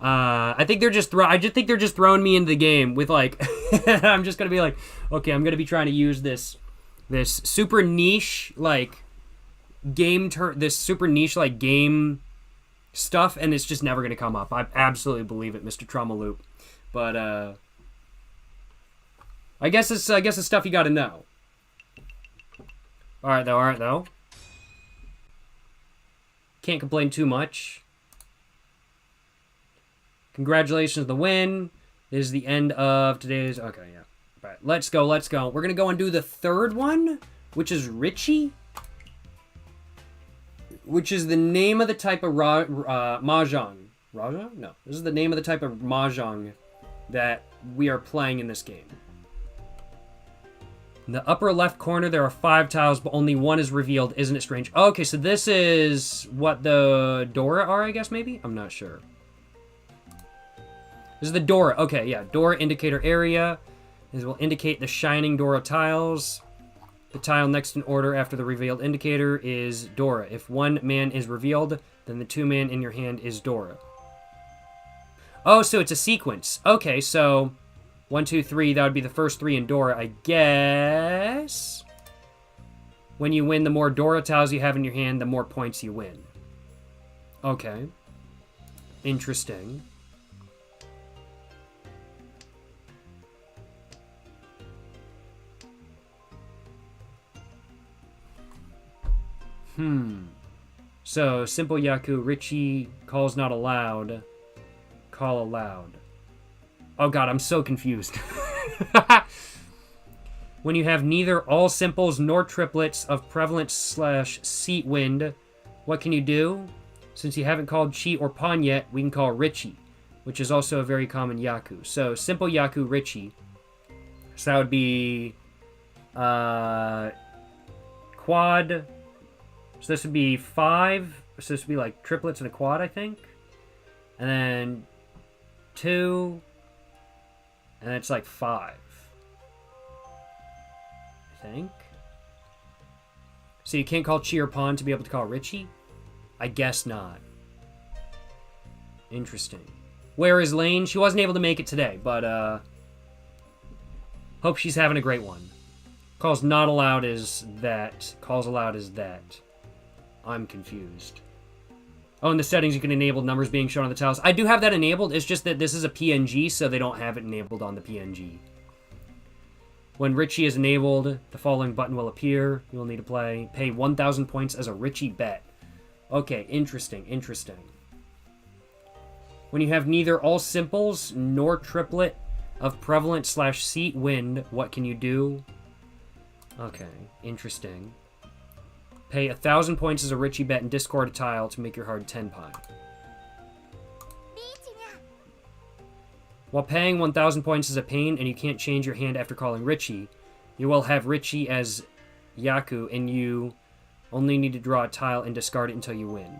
I think they're just throwing me into the game with like I'm just gonna be like, okay, I'm gonna be trying to use this super niche like game stuff, and it's just never gonna come up. I absolutely believe it, Mr. Trumaloop. But I guess it's stuff you gotta know. Alright though. Can't complain too much. Congratulations on the win. This is the end of today's... Okay, yeah. All right, let's go. We're going to go and do the third one, which is Richie. Which is the name of the type of Mahjong. Mahjong? No. This is the name of the type of Mahjong that we are playing in this game. In the upper left corner, there are 5 tiles, but only 1 is revealed. Isn't it strange? Okay, so this is what the Dora are, I guess, maybe? I'm not sure. This is the Dora. Okay, yeah. Dora indicator area. This will indicate the shining Dora tiles. The tile next in order after the revealed indicator is Dora. If 1 man is revealed, then the 2 man in your hand is Dora. Oh, so it's a sequence. Okay, so 1, 2, 3. That would be the first 3 in Dora, I guess. When you win, the more Dora tiles you have in your hand, the more points you win. Okay. Interesting. So, simple Yaku, Richie, calls not allowed. Call aloud. Oh god, I'm so confused. When you have neither all simples nor triplets of prevalence / seat wind, what can you do? Since you haven't called Chi or Pawn yet, we can call Richie, which is also a very common Yaku. So, simple Yaku, Richie. So that would be quad. So this would be 5. So this would be like triplets and a quad, I think. And then 2. And it's like 5. I think. So you can't call Chi or Pawn to be able to call Richie? I guess not. Interesting. Where is Lane? She wasn't able to make it today, but hope she's having a great one. Calls not allowed is that. Calls allowed is that. I'm confused. Oh, in the settings you can enable numbers being shown on the tiles. I do have that enabled. It's just that this is a PNG, so they don't have it enabled on the PNG. When Richie is enabled, the following button will appear. You will need to pay 1,000 points as a Richie bet. Okay, interesting, interesting. When you have neither all simples nor triplet of prevalent / seat wind, what can you do? Okay, interesting. Pay 1,000 points as a Richie bet and discard a tile to make your hard 10 pie. While paying 1,000 points is a pain and you can't change your hand after calling Richie, you will have Richie as Yaku and you only need to draw a tile and discard it until you win.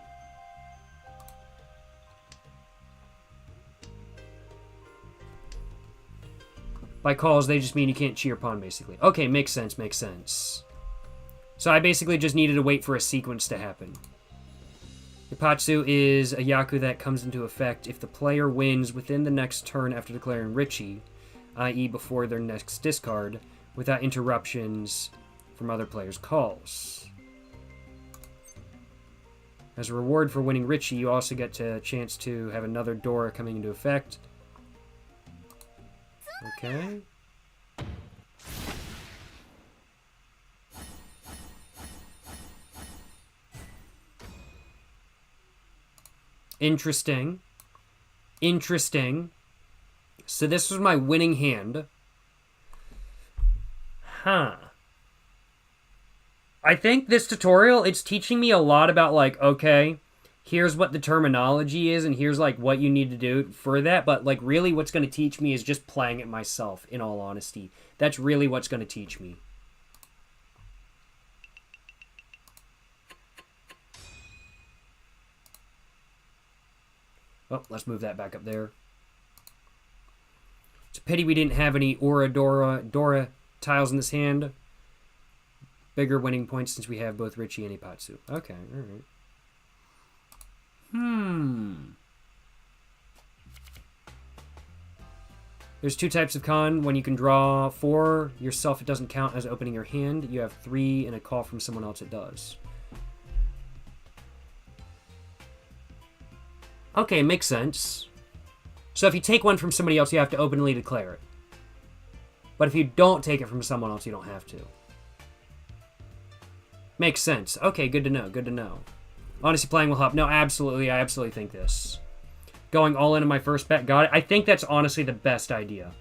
By calls, they just mean you can't cheer Pawn, basically. Okay, makes sense, makes sense. So I basically just needed to wait for a sequence to happen. Ipatsu is a Yaku that comes into effect if the player wins within the next turn after declaring Richie, i.e. before their next discard, without interruptions from other players' calls. As a reward for winning Richie, you also get a chance to have another Dora coming into effect. Okay. Interesting. Interesting. So this was my winning hand. Huh. I think this tutorial, it's teaching me a lot about, like, okay, here's what the terminology is, and here's, like, what you need to do for that, but, like, really what's going to teach me is just playing it myself, in all honesty. That's really what's going to teach me. Oh, let's move that back up there. It's a pity we didn't have any Dora tiles in this hand. Bigger winning points since we have both Richie and Ipatsu. Okay, alright. There's 2 types of con. When you can draw 4 yourself, it doesn't count as opening your hand. You have 3 and a call from someone else, it does. Okay, makes sense. So if you take one from somebody else, you have to openly declare it. But if you don't take it from someone else, you don't have to. Makes sense. Okay, good to know, good to know. Honestly, playing will help. No, absolutely, I absolutely think this. Going all in on my first bet, got it. I think that's honestly the best idea.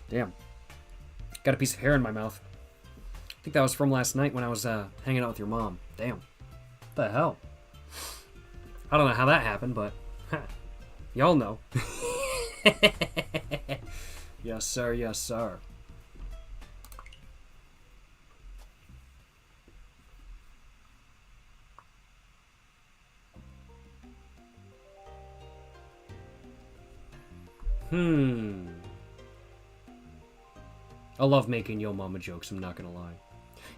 Damn. Got a piece of hair in my mouth. I think that was from last night when I was hanging out with your mom. Damn. What the hell? I don't know how that happened, but y'all know. Yes, sir. Yes, sir. I love making Yo Mama jokes, I'm not gonna lie.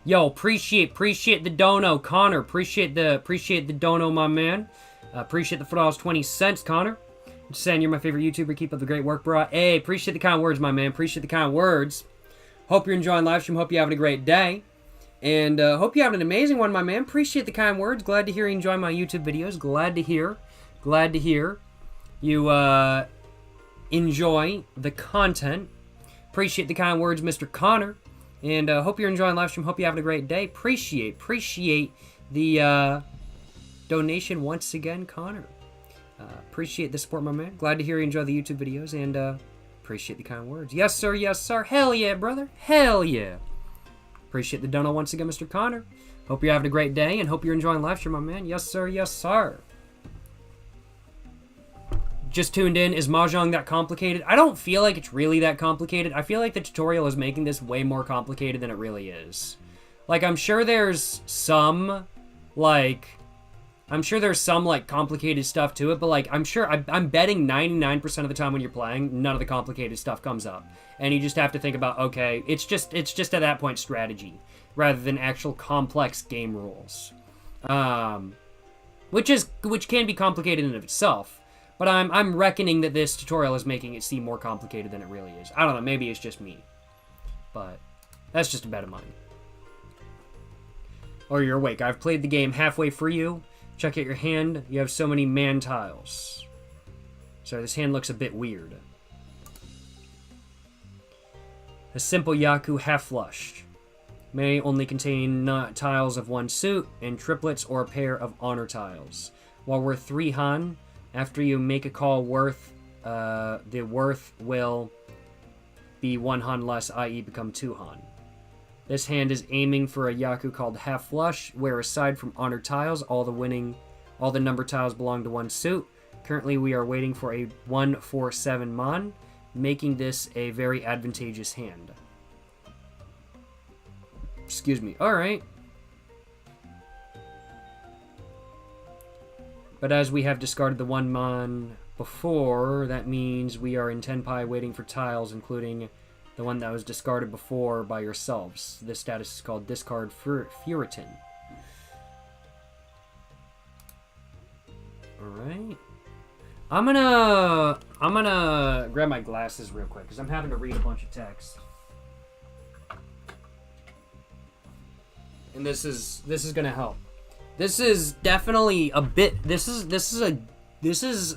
Yo, appreciate the dono, Connor. Appreciate the dono, my man. Appreciate the $4.20, Connor. Just saying, you're my favorite YouTuber. Keep up the great work, bro. Hey, appreciate the kind words, my man. Appreciate the kind words. Hope you're enjoying live stream. Hope you're having a great day. And hope you're having an amazing one, my man. Appreciate the kind words. Glad to hear you enjoy my YouTube videos. Glad to hear you enjoy the content. Appreciate the kind words, Mr. Connor. And hope you're enjoying live stream. Hope you're having a great day. Appreciate the donation once again, Connor. Appreciate the support, my man. Glad to hear you enjoy the YouTube videos. And appreciate the kind words. Yes, sir. Yes, sir. Hell yeah, brother. Hell yeah. Appreciate the dono once again, Mr. Connor. Hope you're having a great day. And hope you're enjoying live stream, my man. Yes, sir. Yes, sir. Just tuned in. Is Mahjong that complicated? I don't feel like it's really that complicated. I feel like the tutorial is making this way more complicated than it really is. Like, I'm sure there's some complicated stuff to it, but like, I'm betting 99% of the time when you're playing, none of the complicated stuff comes up. And you just have to think about, okay, it's just at that point strategy, rather than actual complex game rules. Which can be complicated in and of itself. But I'm reckoning that this tutorial is making it seem more complicated than it really is. I don't know, maybe it's just me. But that's just a bet of mine. Or you're awake. I've played the game halfway for you. Check out your hand. You have so many man tiles. Sorry, this hand looks a bit weird. A simple Yaku half flushed. May only contain tiles of one suit, and triplets or a pair of honor tiles. While worth 3 Han, after you make a call the worth will be 1 Han less, i.e. become 2 Han. This hand is aiming for a Yaku called Half Flush, where aside from honor tiles, all the number tiles belong to one suit. Currently we are waiting for a 147 Mon, making this a very advantageous hand. Excuse me. Alright. But as we have discarded the 1 Mon before, that means we are in Tenpai waiting for tiles, including the one that was discarded before by yourselves. This status is called Discard Furitin. Alright. I'm gonna grab my glasses real quick, because I'm having to read a bunch of text. And this is gonna help. This is definitely a bit. This is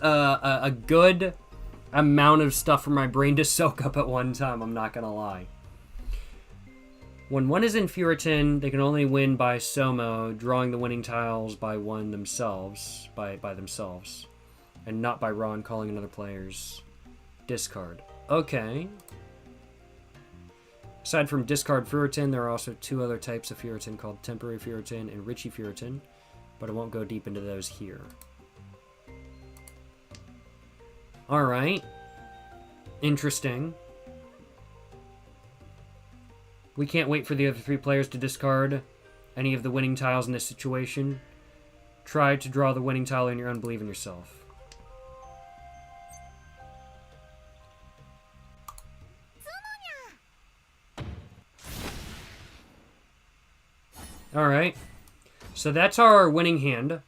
a good amount of stuff for my brain to soak up at one time. I'm not gonna lie. When one is in Furitin, they can only win by Somo, drawing the winning tiles by themselves, and not by Ron calling another player's discard. Okay. Aside from discard Furitin, there are also 2 other types of Furitin called temporary Furitin and Richie Furitin, but I won't go deep into those here. Alright. Interesting. We can't wait for the other 3 players to discard any of the winning tiles in this situation. Try to draw the winning tile in your own belief in yourself. Alright. So that's our winning hand.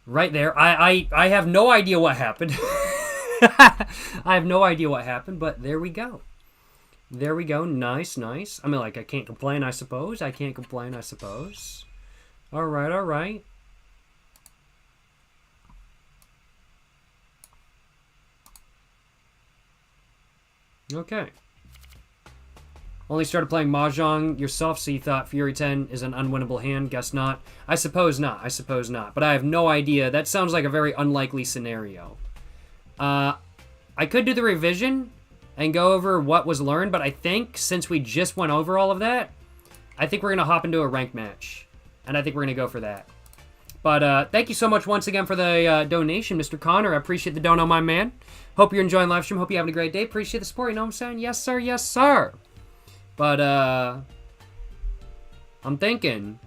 Right there. I have no idea what happened. I have no idea what happened, but there we go. There we go. Nice, nice. I mean, like, I can't complain, I suppose. I can't complain, I suppose. Alright, alright. Okay. Only started playing Mahjong yourself, so you thought Fury 10 is an unwinnable hand? Guess not. I suppose not. I suppose not. But I have no idea. That sounds like a very unlikely scenario. I could do the revision and go over what was learned, but I think since we just went over all of that, I think we're going to hop into a ranked match. And I think we're going to go for that. But thank you so much once again for the donation, Mr. Connor. I appreciate the dono, my man. Hope you're enjoying live stream. Hope you're having a great day. Appreciate the support. You know what I'm saying? Yes, sir. Yes, sir. But, I'm thinking.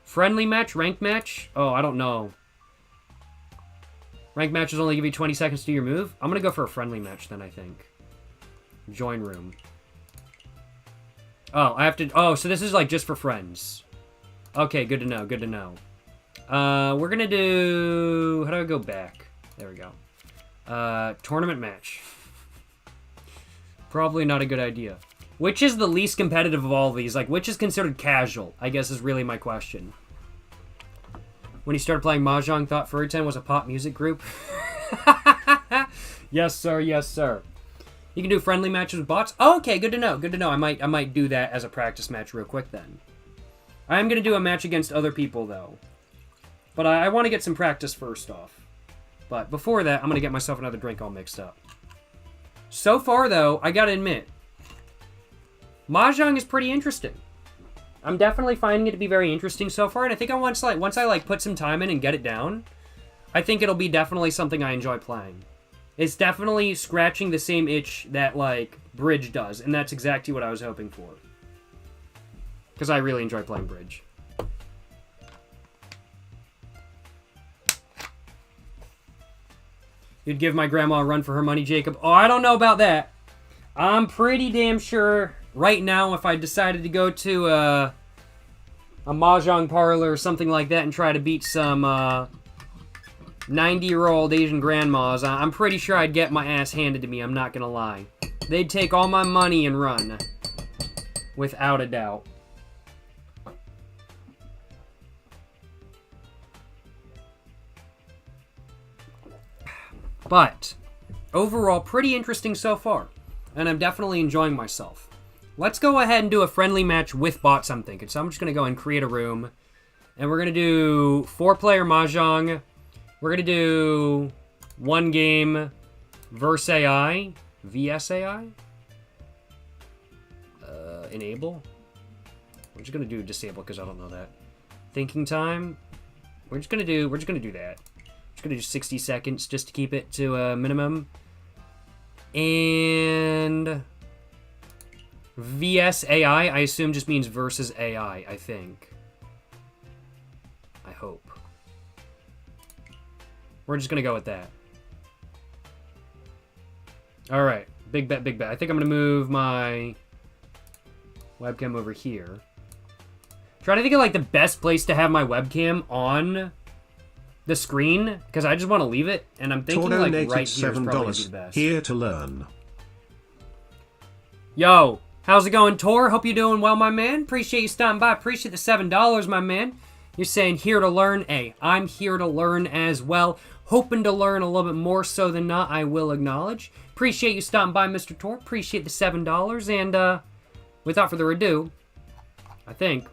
Friendly match? Ranked match? Oh, I don't know. Ranked matches only give you 20 seconds to do your move. I'm going to go for a friendly match then, I think. Join room. Oh, I have to... Oh, so this is, like, just for friends. Okay, good to know, good to know. We're gonna do... How do I go back? There we go. Tournament match. Probably not a good idea. Which is the least competitive of all of these? Like, which is considered casual, I guess is really my question. When he started playing Mahjong, thought Furry10 was a pop music group. Yes, sir, yes, sir. You can do friendly matches with bots? Oh, okay, good to know, good to know. I might do that as a practice match real quick then. I am going to do a match against other people, though. But I want to get some practice first off. But before that, I'm going to get myself another drink all mixed up. So far, though, I gotta admit, Mahjong is pretty interesting. I'm definitely finding it to be very interesting so far, and I think once I put some time in and get it down, I think it'll be definitely something I enjoy playing. It's definitely scratching the same itch that, like, Bridge does, and that's exactly what I was hoping for. Because I really enjoy playing Bridge. You'd give my grandma a run for her money, Jacob? Oh, I don't know about that. I'm pretty damn sure right now if I decided to go to a Mahjong parlor or something like that and try to beat some 90-year-old Asian grandmas, I'm pretty sure I'd get my ass handed to me, I'm not gonna lie. They'd take all my money and run. Without a doubt. But, overall, pretty interesting so far. And I'm definitely enjoying myself. Let's go ahead and do a friendly match with bots, I'm thinking. So I'm just going to go and create a room. And we're going to do 4-player Mahjong. We're going to do 1 game versus AI. VS AI. Enable. We're just going to do disable because I don't know that. Thinking time. We're just going to do that. Gonna do 60 seconds just to keep it to a minimum. And VS AI, I assume just means versus AI, I think. I hope. We're just gonna go with that. Alright, big bet, big bet. I think I'm gonna move my webcam over here. Trying to think of like the best place to have my webcam on the screen, because I just want to leave it, and I'm thinking like right here is probably the best. Here to learn. Yo, how's it going, Tor? Hope you're doing well, my man. Appreciate you stopping by. Appreciate the $7, my man. You're saying here to learn. Hey, I'm here to learn as well. Hoping to learn a little bit more so than not, I will acknowledge. Appreciate you stopping by, Mr. Tor. Appreciate the $7, and without further ado, I think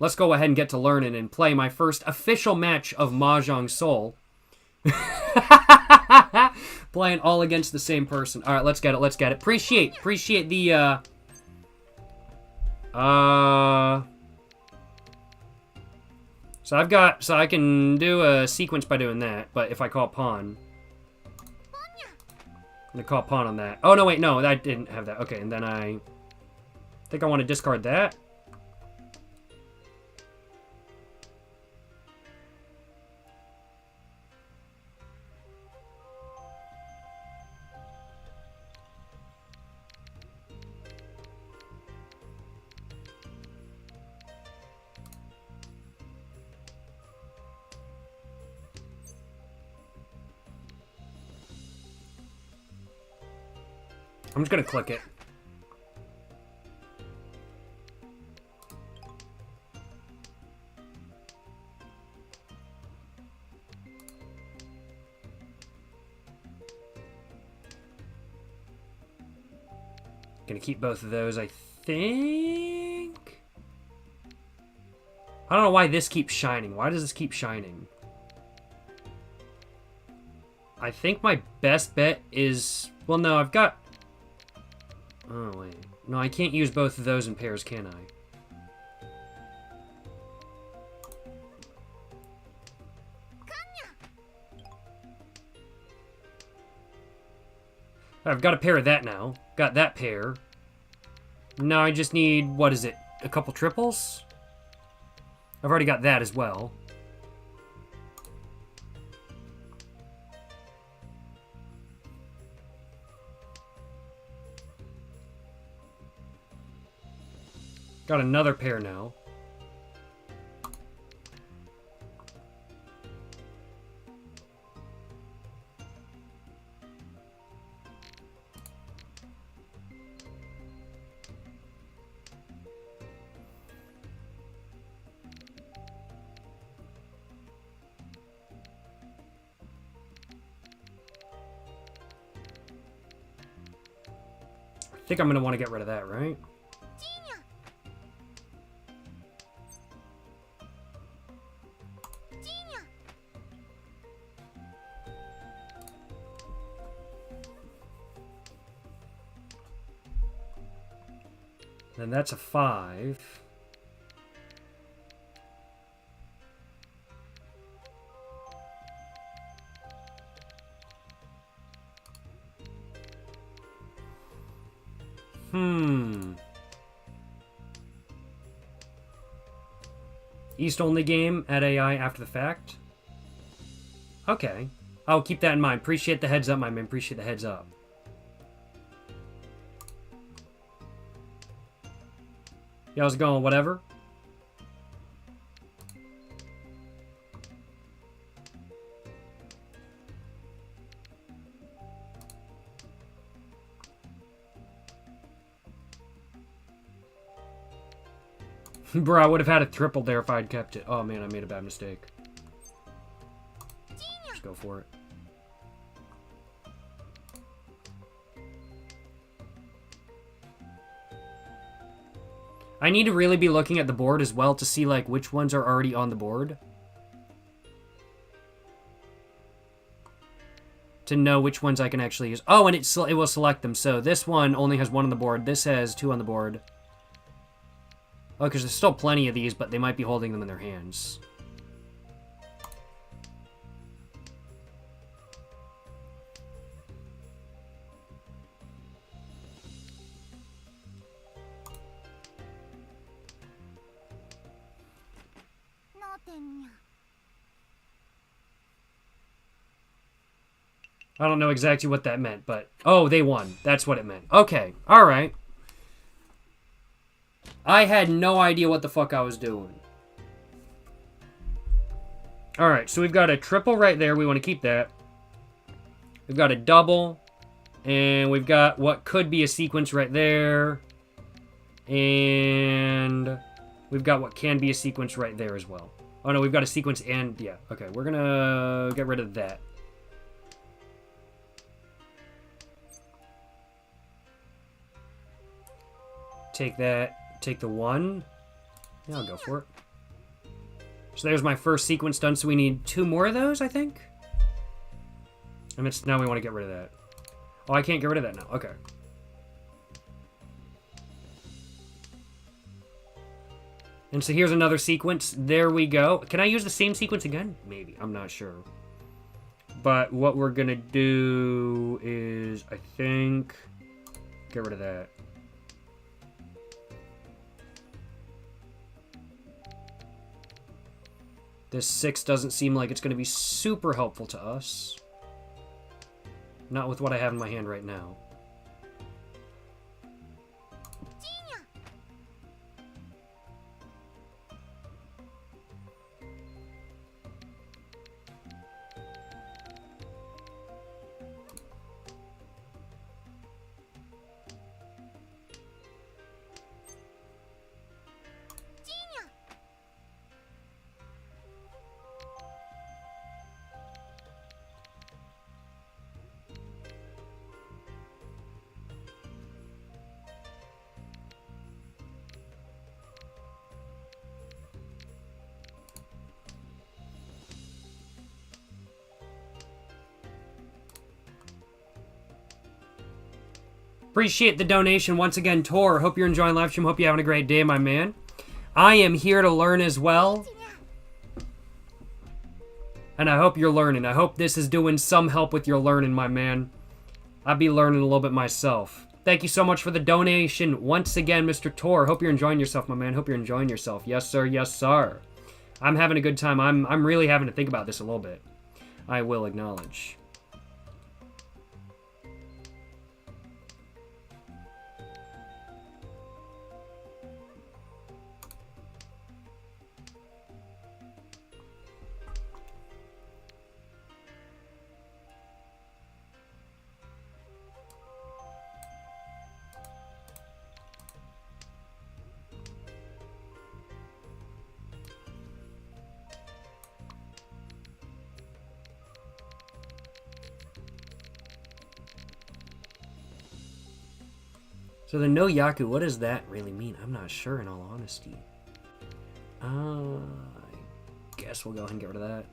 let's go ahead and get to learning and play my first official match of Mahjong Soul. Playing all against the same person. All right, let's get it. Let's get it. Appreciate the so I can do a sequence by doing that, but if I call pawn, I'm gonna call pawn on that. Oh no, wait, no, I didn't have that. Okay, and then I think I want to discard that. I'm just gonna click it. Gonna keep both of those, I think. I don't know why this keeps shining. Why does this keep shining? I think my best bet is... Well, no, I've got... Oh, wait. No, I can't use both of those in pairs, can I? I've got a pair of that now. Got that pair. Now I just need, what is it? A couple triples? I've already got that as well. Got another pair now. I think I'm going to want to get rid of that, right? Then that's a 5. East only game, add AI after the fact. Okay. I'll keep that in mind. Appreciate the heads up, my man. Appreciate the heads up. Yeah, how's it going? Whatever. Bro, I would have had a triple there if I'd kept it. Oh man, I made a bad mistake. Just go for it. I need to really be looking at the board as well to see like which ones are already on the board. To know which ones I can actually use. Oh, and it will select them. So this one only has 1 on the board. This has 2 on the board. Oh, because there's still plenty of these, but they might be holding them in their hands. I don't know exactly what that meant, but... Oh, they won. That's what it meant. Okay, alright. I had no idea what the fuck I was doing. Alright, so we've got a triple right there. We want to keep that. We've got a double. And we've got what could be a sequence right there. And we've got what can be a sequence right there as well. Oh no, we've got a sequence and... Yeah, okay. We're gonna get rid of that. Take that. Take the 1. Yeah, I'll go for it. So there's my first sequence done. So we need 2 more of those, I think. And it's, now we want to get rid of that. Oh, I can't get rid of that now. Okay. And so here's another sequence. There we go. Can I use the same sequence again? Maybe. I'm not sure. But what we're going to do is, I think, get rid of that. This 6 doesn't seem like it's going to be super helpful to us. Not with what I have in my hand right now. Appreciate the donation once again, Tor. Hope you're enjoying live stream. Hope you're having a great day, my man. I am here to learn as well. And I hope you're learning. I hope this is doing some help with your learning, my man. I'll be learning a little bit myself. Thank you so much for the donation once again, Mr. Tor. Hope you're enjoying yourself, my man. Hope you're enjoying yourself. Yes, sir. Yes, sir. I'm having a good time. I'm really having to think about this a little bit. I will acknowledge. So the no yaku, what does that really mean? I'm not sure, in all honesty. I guess we'll go ahead and get rid of that.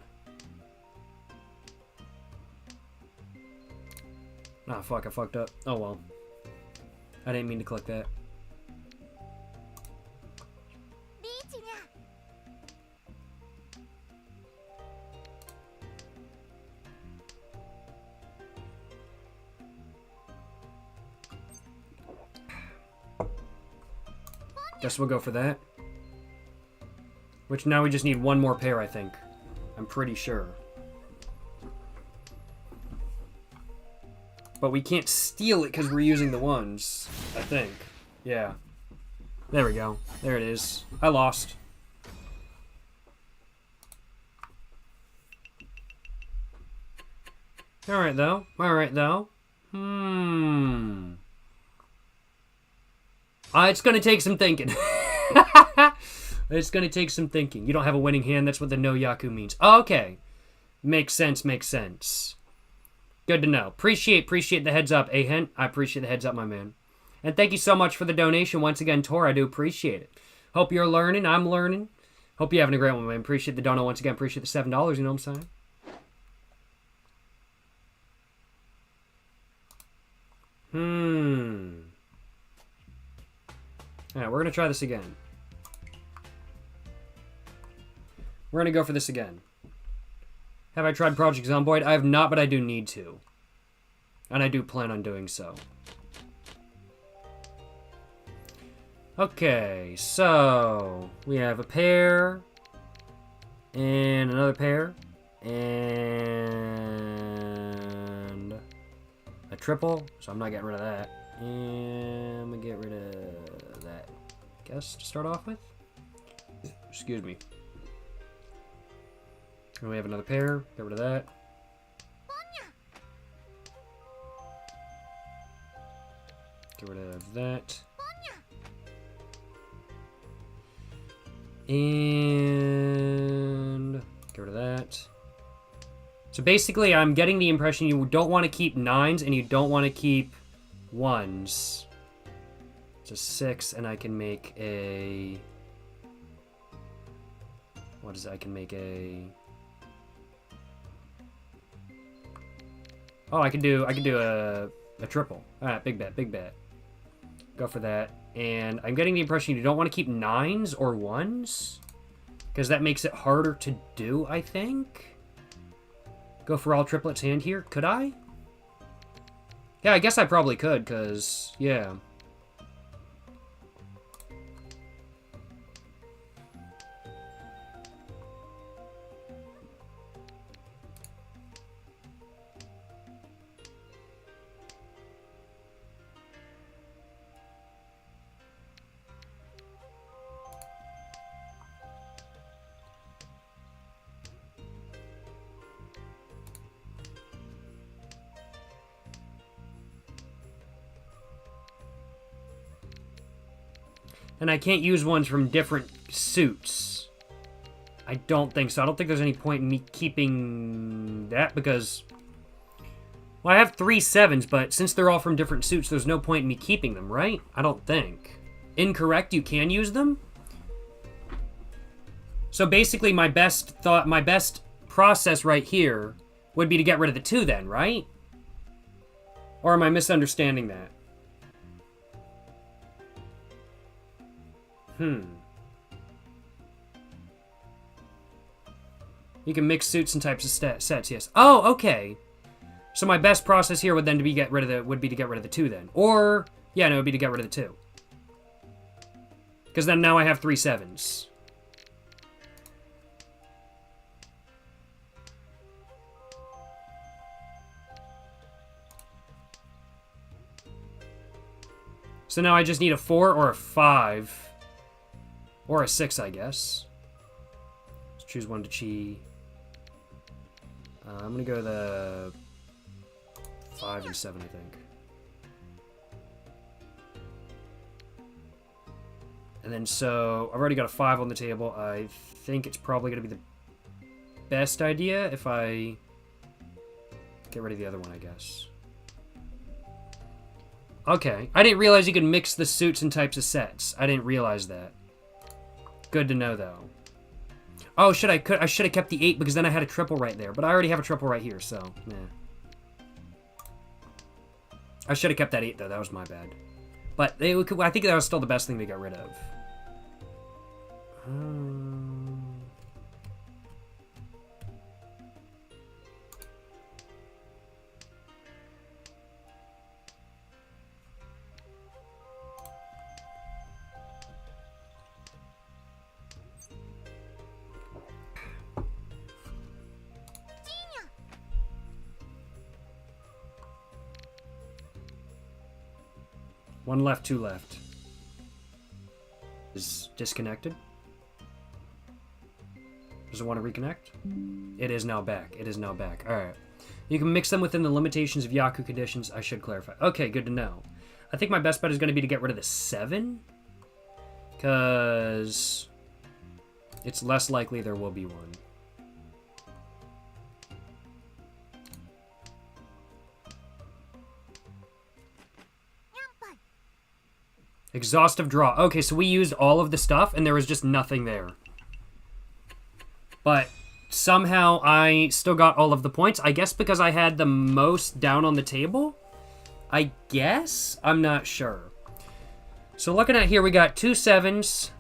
Ah, fuck, I fucked up. Oh well. I didn't mean to click that. Guess we'll go for that. Which now we just need one more pair, I think. I'm pretty sure. But we can't steal it because we're using the ones, I think. Yeah. There we go. There it is. I lost. Alright, though. Alright, though. It's gonna take some thinking. It's gonna take some thinking. You don't have a winning hand. That's what the no yaku means. Okay. Makes sense, makes sense. Good to know. Appreciate the heads up, Ahent. I appreciate the heads up, my man. And thank you so much for the donation once again, Tor. I do appreciate it. Hope you're learning. I'm learning. Hope you're having a great one, man. Appreciate the dono once again. Appreciate the $7, you know what I'm saying? Alright, we're going to try this again. We're going to go for this again. Have I tried Project Zomboid? I have not, but I do need to. And I do plan on doing so. Okay, so we have a pair. And another pair. And a triple. So I'm not getting rid of that. And I'm going to get rid of that. Guess to start off with. Excuse me. And we have another pair. Get rid of that. Get rid of that. And get rid of that. So basically, I'm getting the impression you don't want to keep 9s and you don't want to keep 1s. It's a 6, and I can make a... What is it? I can make a... Oh, I can do a triple. Alright, big bet, big bet. Go for that. And I'm getting the impression you don't want to keep 9s or 1s. Because that makes it harder to do, I think. Go for all triplets hand here. Could I? Yeah, I guess I probably could, because, yeah. And I can't use ones from different suits. I don't think so. I don't think there's any point in me keeping that because... Well, I have 3 7s, but since they're all from different suits, there's no point in me keeping them, right? I don't think. Incorrect, you can use them? So basically my best process right here would be to get rid of the 2 then, right? Or am I misunderstanding that? You can mix suits and types of sets, yes. Oh, okay. So my best process here would then be to get rid of the 2 then. Or, yeah, no, it would be to get rid of the 2. Because then now I have 3 7s. So now I just need a 4 or a 5. Or a 6, I guess. Let's choose one to chi. I'm going to go the 5 and 7, I think. And then so, I've already got a 5 on the table. I think it's probably going to be the best idea if I get rid of the other one, I guess. Okay. I didn't realize you could mix the suits and types of sets. I didn't realize that. Good to know, though. Oh, I should have kept the 8 because then I had a triple right there. But I already have a triple right here, so, nah. I should have kept that 8, though. That was my bad. But I think that was still the best thing to get rid of. One left, 2 left. Is disconnected? Does it want to reconnect? It is now back. It is now back. Alright. You can mix them within the limitations of Yaku conditions. I should clarify. Okay, good to know. I think my best bet is going to be to get rid of the 7. Because it's less likely there will be one. Exhaustive draw. Okay, so we used all of the stuff, and there was just nothing there. But somehow I still got all of the points. I guess because I had the most down on the table? I guess? I'm not sure. So looking at here, we got 2 7s.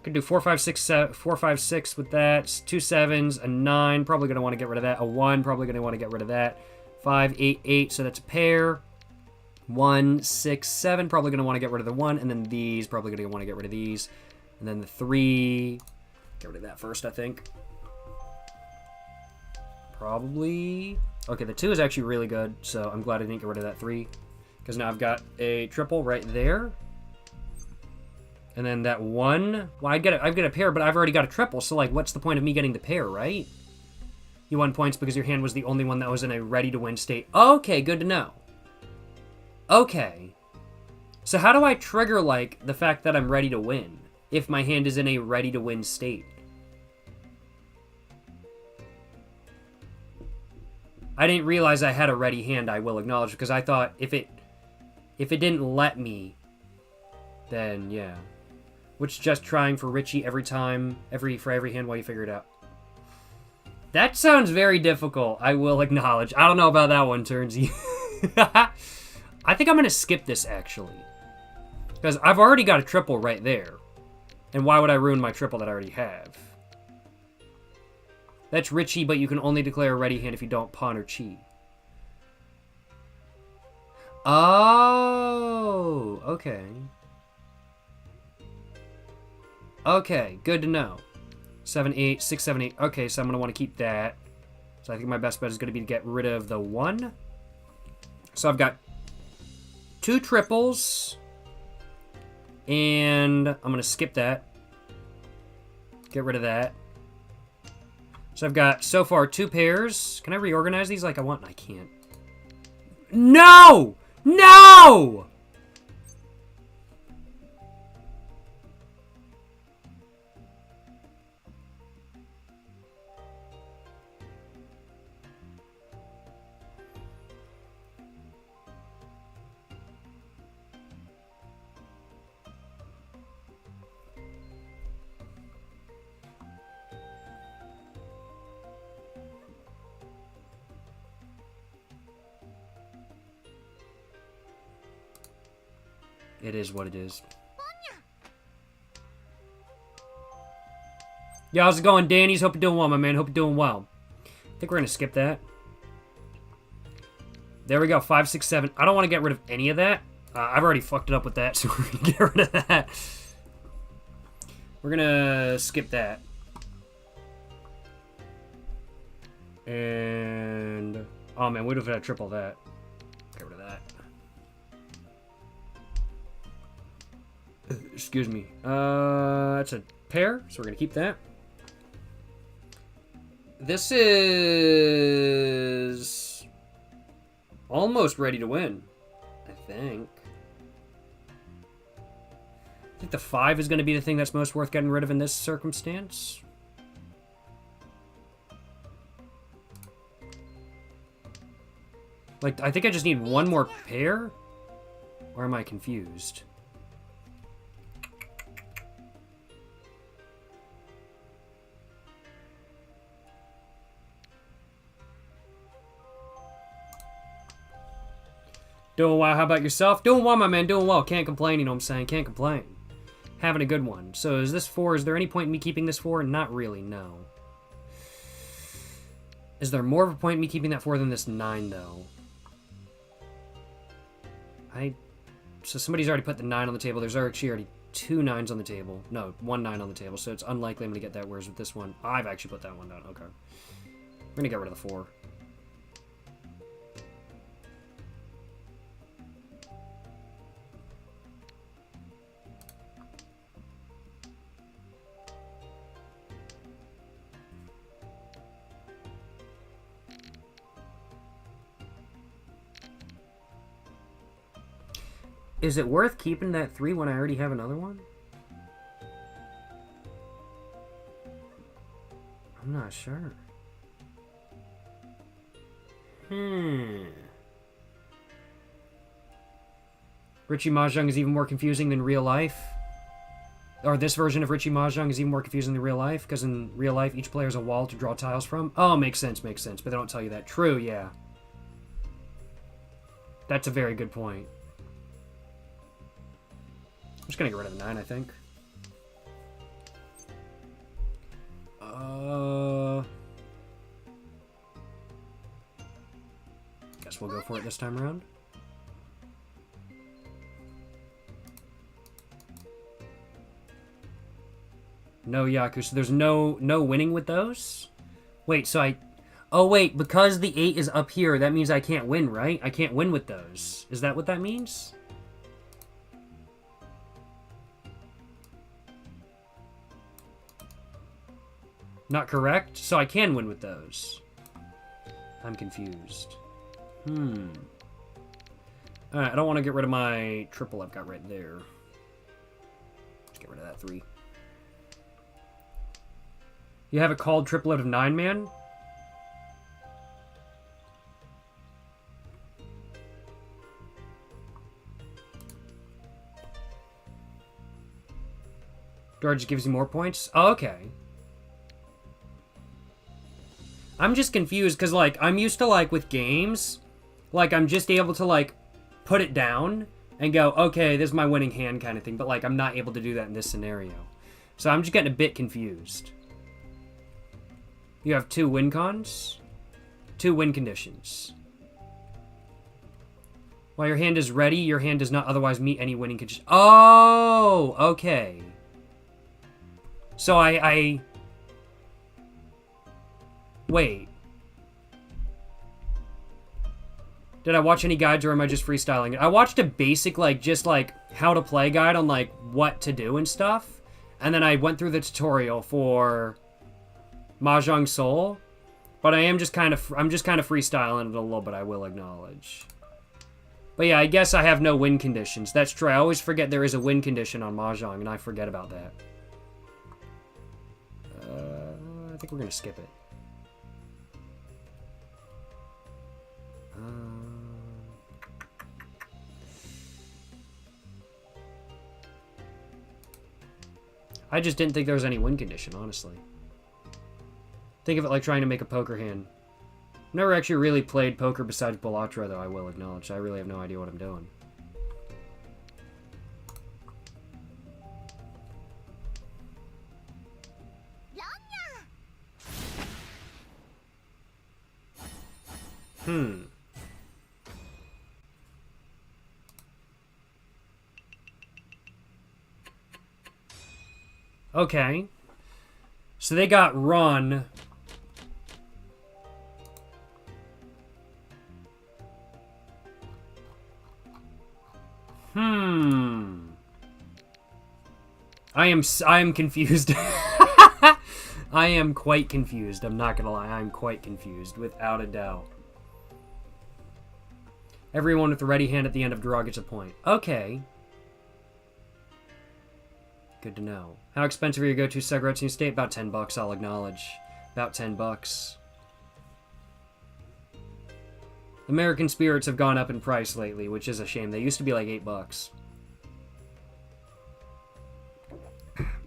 Could do 4, 5, 6, 7, 4, 5, 6 with that. 2 7s, a 9. Probably going to want to get rid of that. A 1. Probably going to want to get rid of that. 5, 8, 8. So that's a pair. 1, 6, 7, probably going to want to get rid of the 1, and then these, probably going to want to get rid of these. And then the 3, get rid of that first, I think. Probably. Okay, the 2 is actually really good, so I'm glad I didn't get rid of that 3. Because now I've got a triple right there. And then that 1, well, I've got a pair, but I've already got a triple, so, like, what's the point of me getting the pair, right? You won points because your hand was the only one that was in a ready-to-win state. Okay, good to know. Okay. So how do I trigger, like, the fact that I'm ready to win if my hand is in a ready-to-win state? I didn't realize I had a ready hand, I will acknowledge, because I thought if it didn't let me, then, yeah. Which just trying for Richie every time, for every hand while you figure it out. That sounds very difficult, I will acknowledge. I don't know about that one, Turnsy. I think I'm going to skip this, actually. Because I've already got a triple right there. And why would I ruin my triple that I already have? That's Richie, but you can only declare a ready hand if you don't pawn or cheat. Oh, okay. Okay, good to know. 7, 8, 6, 7, 8. Okay, so I'm going to want to keep that. So I think my best bet is going to be to get rid of the 1. So I've got 2 triples. And I'm going to skip that. Get rid of that. So I've got, so far, 2 pairs. Can I reorganize these like I want? I can't. No! No! It is what it is. Yo, how's it going, Danny's? Hope you're doing well, my man. Hope you're doing well. I think we're going to skip that. There we go. 5, 6, 7. I don't want to get rid of any of that. I've already fucked it up with that, so we're going to get rid of that. We're going to skip that. And... oh, man. We'd have had to triple that. Get rid of that. Excuse me. That's a pair, so we're going to keep that. This is almost ready to win, I think. I think the 5 is going to be the thing that's most worth getting rid of in this circumstance. Like, I think I just need one more pair? Or am I confused? Doing well, how about yourself? Doing well, my man, doing well. Can't complain, you know what I'm saying? Can't complain. Having a good one. So is this 4? Is there any point in me keeping this 4? Not really, no. Is there more of a point in me keeping that 4 than this 9, though? So somebody's already put the 9 on the table. There's actually already 2 9s on the table. No, 1 9 on the table, so it's unlikely I'm going to get that, whereas with this one, I've actually put that one down. Okay. We're going to get rid of the 4. Is it worth keeping that 3 when I already have another one? I'm not sure. Richie Mahjong is even more confusing than real life. Or this version of Richie Mahjong is even more confusing than real life, because in real life, each player has a wall to draw tiles from. Oh, makes sense, but they don't tell you that. True, yeah. That's a very good point. I'm just gonna get rid of the 9, I think. Guess we'll go for it this time around. No Yaku, so there's no winning with those? Wait, so oh wait, because the 8 is up here, that means I can't win, right? I can't win with those. Is that what that means? Not correct? So I can win with those. I'm confused. Alright, I don't want to get rid of my triple I've got right there. Let's get rid of that 3. You have a called triplet of 9-man? George gives you more points? Oh, okay. I'm just confused because, like, I'm used to, like, with games, like, I'm just able to, like, put it down and go, okay, this is my winning hand kind of thing, but, like, I'm not able to do that in this scenario. So I'm just getting a bit confused. You have 2 win cons, 2 win conditions. While your hand is ready, your hand does not otherwise meet any winning condition. Oh, okay. So wait. Did I watch any guides or am I just freestyling it? I watched a basic, like, just, like, how to play guide on, like, what to do and stuff. And then I went through the tutorial for Mahjong Soul. But I'm just kind of freestyling it a little bit, I will acknowledge. But yeah, I guess I have no win conditions. That's true. I always forget there is a win condition on Mahjong, and I forget about that. I think we're going to skip it. I just didn't think there was any win condition, honestly. Think of it like trying to make a poker hand. I've never actually really played poker besides Bellatra, though, I will acknowledge. I really have no idea what I'm doing. Okay. So they got run. I am confused. I am quite confused. I'm not gonna lie. I'm quite confused, without a doubt. Everyone with a ready hand at the end of draw gets a point. Okay. Good to know. How expensive are your go-to cigarettes in your state? About $10, I'll acknowledge. About $10. American spirits have gone up in price lately, which is a shame. They used to be like $8.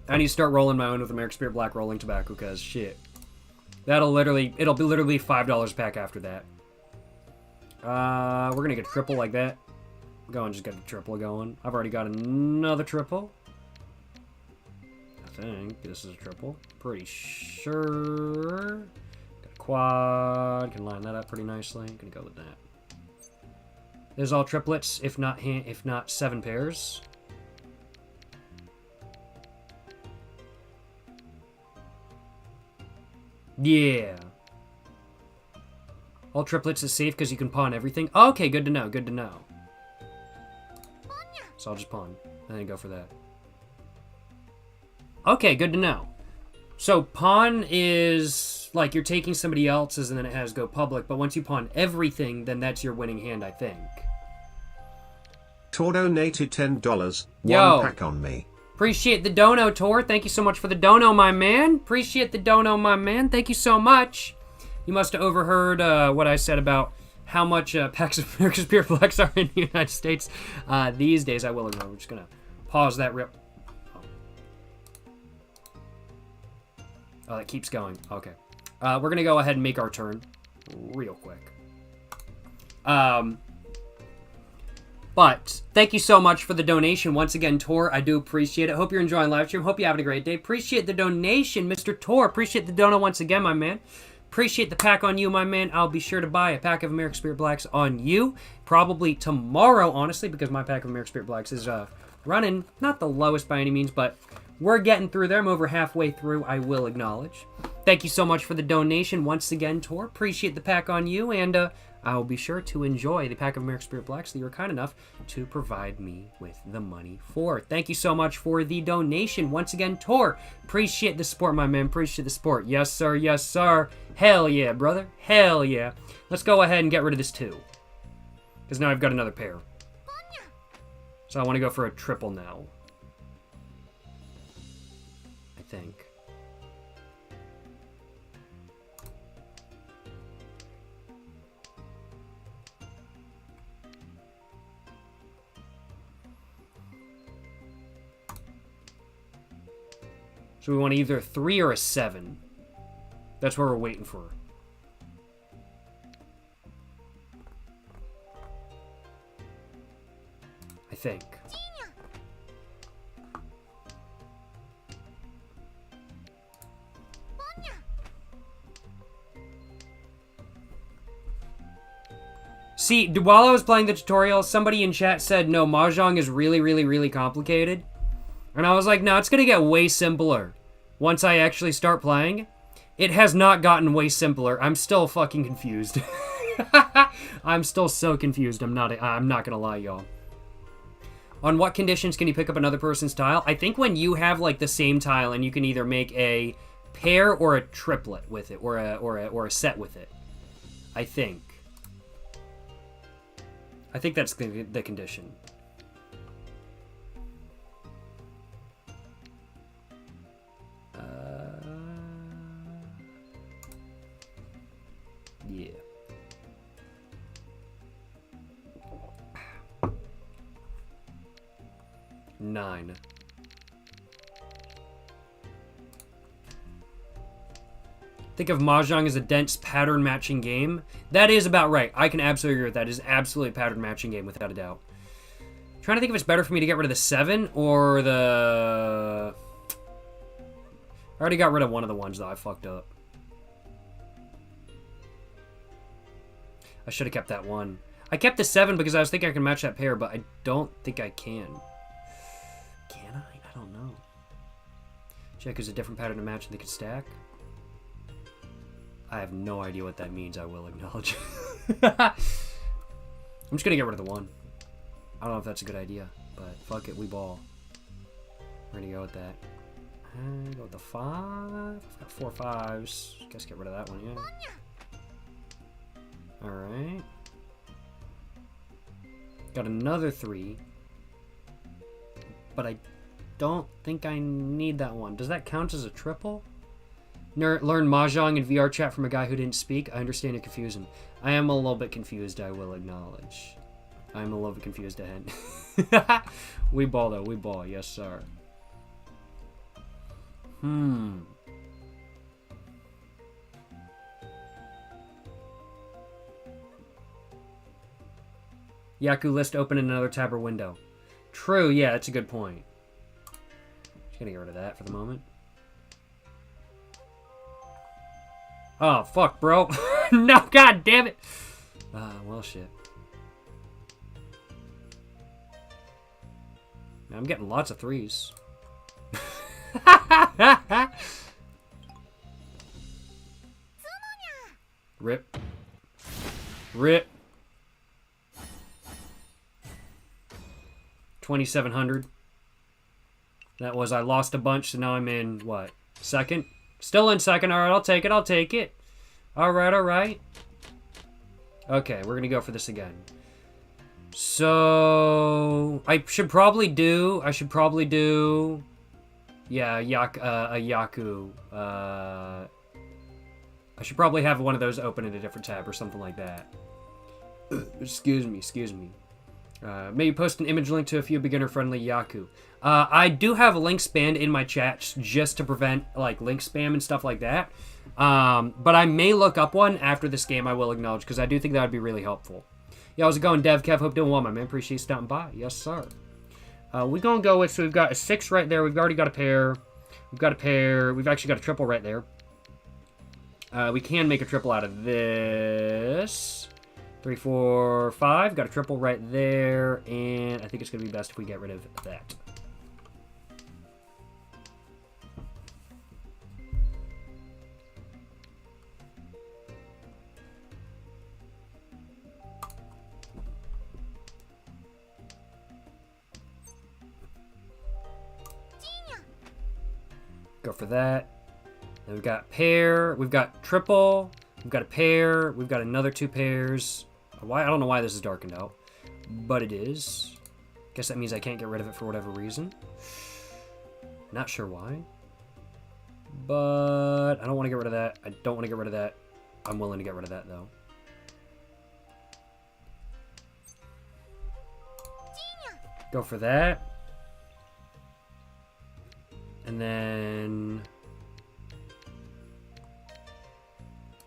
I need to start rolling my own with American Spirit Black rolling tobacco, because shit. It'll be literally $5 a pack after that. We're gonna get a triple like that. Go and just get a triple going. I've already got another triple. I think this is a triple. Pretty sure. Got a quad. Can line that up pretty nicely. Gonna go with that. There's all triplets, if not 7 pairs. Yeah. All triplets is safe because you can pawn everything. Oh, okay, good to know, good to know. So I'll just pawn and then go for that. Okay, good to know. So pawn is like you're taking somebody else's and then it has go public, but once you pawn everything, then that's your winning hand, I think. Tor donated $10. Yo. One pack on me. Appreciate the dono, Tor. Thank you so much for the dono, my man. Appreciate the dono, my man. Thank you so much. You must have overheard what I said about how much packs of American Spirit Blacks are in the United States these days. I will ignore. We're just going to pause that rip. Oh, that keeps going. Okay. We're going to go ahead and make our turn real quick. But thank you so much for the donation. Once again, Tor, I do appreciate it. Hope you're enjoying live stream. Hope you're having a great day. Appreciate the donation, Mr. Tor. Appreciate the dono once again, my man. Appreciate the pack on you, my man. I'll be sure to buy a pack of American Spirit Blacks on you. Probably tomorrow, honestly, because my pack of American Spirit Blacks is running. Not the lowest by any means, but we're getting through there. I'm over halfway through, I will acknowledge. Thank you so much for the donation once again, Tor. Appreciate the pack on you, and I will be sure to enjoy the pack of American Spirit Blacks that you were kind enough to provide me with the money for. Thank you so much for the donation. Once again, Tor, appreciate the support, my man. Appreciate the support. Yes, sir. Yes, sir. Hell yeah, brother. Hell yeah. Let's go ahead and get rid of this 2. Because now I've got another pair. So I want to go for a triple now. I think. So we want either a 3 or a 7. That's what we're waiting for. I think. See, while I was playing the tutorial, somebody in chat said, no, Mahjong is really, really, really complicated. And I was like, no, it's going to get way simpler once I actually start playing. It has not gotten way simpler. I'm still fucking confused. I'm still so confused. I'm not going to lie, y'all. On what conditions can you pick up another person's tile? I think when you have like the same tile and you can either make a pair or a triplet with it, or a set with it. I think that's the condition. Yeah. Nine. Think of Mahjong as a dense pattern matching game. That is about right. I can absolutely agree with that. It is absolutely a pattern matching game without a doubt. Trying to think if it's better for me to get rid of the 7 or the... I already got rid of one of the ones though. I fucked up. I should have kept that 1. I kept the 7 because I was thinking I can match that pair, but I don't think I can. Can I? I don't know. Check is a different pattern to match and they can stack. I have no idea what that means, I will acknowledge. I'm just gonna get rid of the 1. I don't know if that's a good idea, but fuck it, we ball. We're gonna go with that. And go with the 5. I've got 4 5s. Guess get rid of that one, yeah. Alright. Got another 3. But I don't think I need that one. Does that count as a triple? Learn Mahjong in VR chat from a guy who didn't speak. I understand your confusion. I am a little bit confused, I will acknowledge. I'm a little bit confused ahead. We ball, though. We ball. Yes, sir. Yaku list open in another tab or window. True, yeah, that's a good point. Just gonna get rid of that for the moment. Oh, fuck, bro. No, god damn it. Well, shit. Man, I'm getting lots of threes. Rip. Rip. 2,700. That was, I lost a bunch, so now I'm in, what, second? Still in second. All right, I'll take it. I'll take it. All right, all right. Okay, we're going to go for this again. So, I should probably do, yeah, a Yaku. I should probably have one of those open in a different tab or something like that. Excuse me. Maybe post an image link to a few beginner-friendly Yaku. I do have link spam in my chats just to prevent like link spam and stuff like that. But I may look up one after this game, I will acknowledge, because I do think that would be really helpful. Yeah, how's it going, Dev Kev? Hope doing well, my man. Appreciate you stopping by. Yes, sir. We're going to go with, so we've got a 6 right there. We've already got a pair. We've got a pair. We've actually got a triple right there. We can make a triple out of this. 3, 4, 5. Got a triple right there. And I think it's going to be best if we get rid of that. Go for that. Then we've got pair. We've got triple. We've got a pair. We've got another 2 pairs. Why? I don't know why this is darkened out, but it is. Guess that means I can't get rid of it for whatever reason. Not sure why. But I don't want to get rid of that. I don't want to get rid of that. I'm willing to get rid of that, though. Go for that. And then...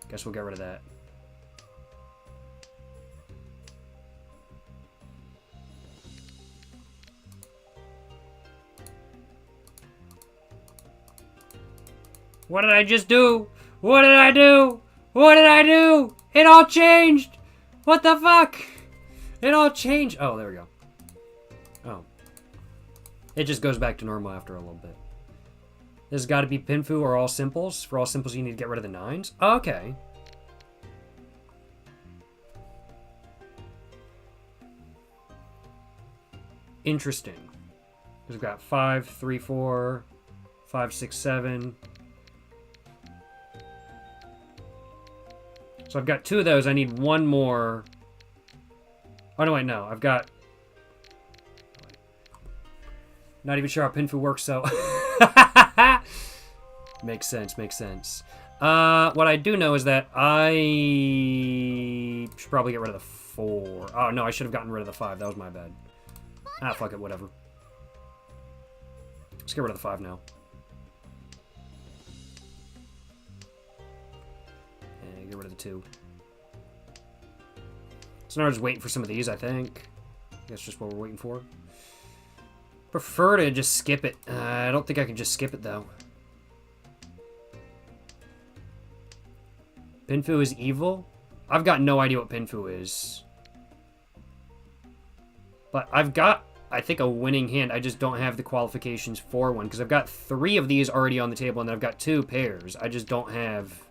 guess we'll get rid of that. What did I just do? What did I do? What did I do? It all changed! What the fuck? It all changed. Oh, there we go. Oh. It just goes back to normal after a little bit. This has got to be Pinfu or all simples. For all simples, you need to get rid of the 9s. Okay. Interesting. We've got 5, 3, 4, 5, 6, 7. So I've got 2 of those. I need 1 more. Oh, no, wait, no. I've got... not even sure how Pinfu works, so... Makes sense, makes sense. What I do know is that I should probably get rid of the 4. Oh, no, I should have gotten rid of the 5. That was my bad. Ah, fuck it, whatever. Let's get rid of the 5 now. And get rid of the 2. So now we're just waiting for some of these, I think. That's just what we're waiting for. Prefer to just skip it. I don't think I can just skip it, though. Pinfu is evil? I've got no idea what Pinfu is. But I've got, I think, a winning hand. I just don't have the qualifications for one. Because I've got 3 of these already on the table, and then I've got 2 pairs. I just don't have...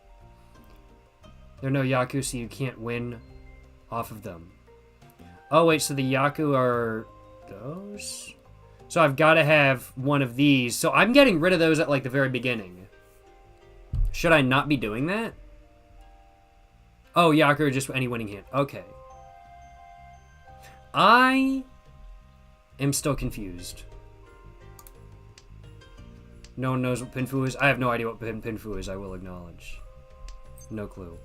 They're no Yaku, so you can't win off of them. Oh, wait, so the Yaku are those? So I've got to have one of these. So I'm getting rid of those at, like, the very beginning. Should I not be doing that? Oh, Yaku are just any winning hand. Okay. I am still confused. No one knows what Pinfu is. I have no idea what Pinfu is, I will acknowledge. No clue.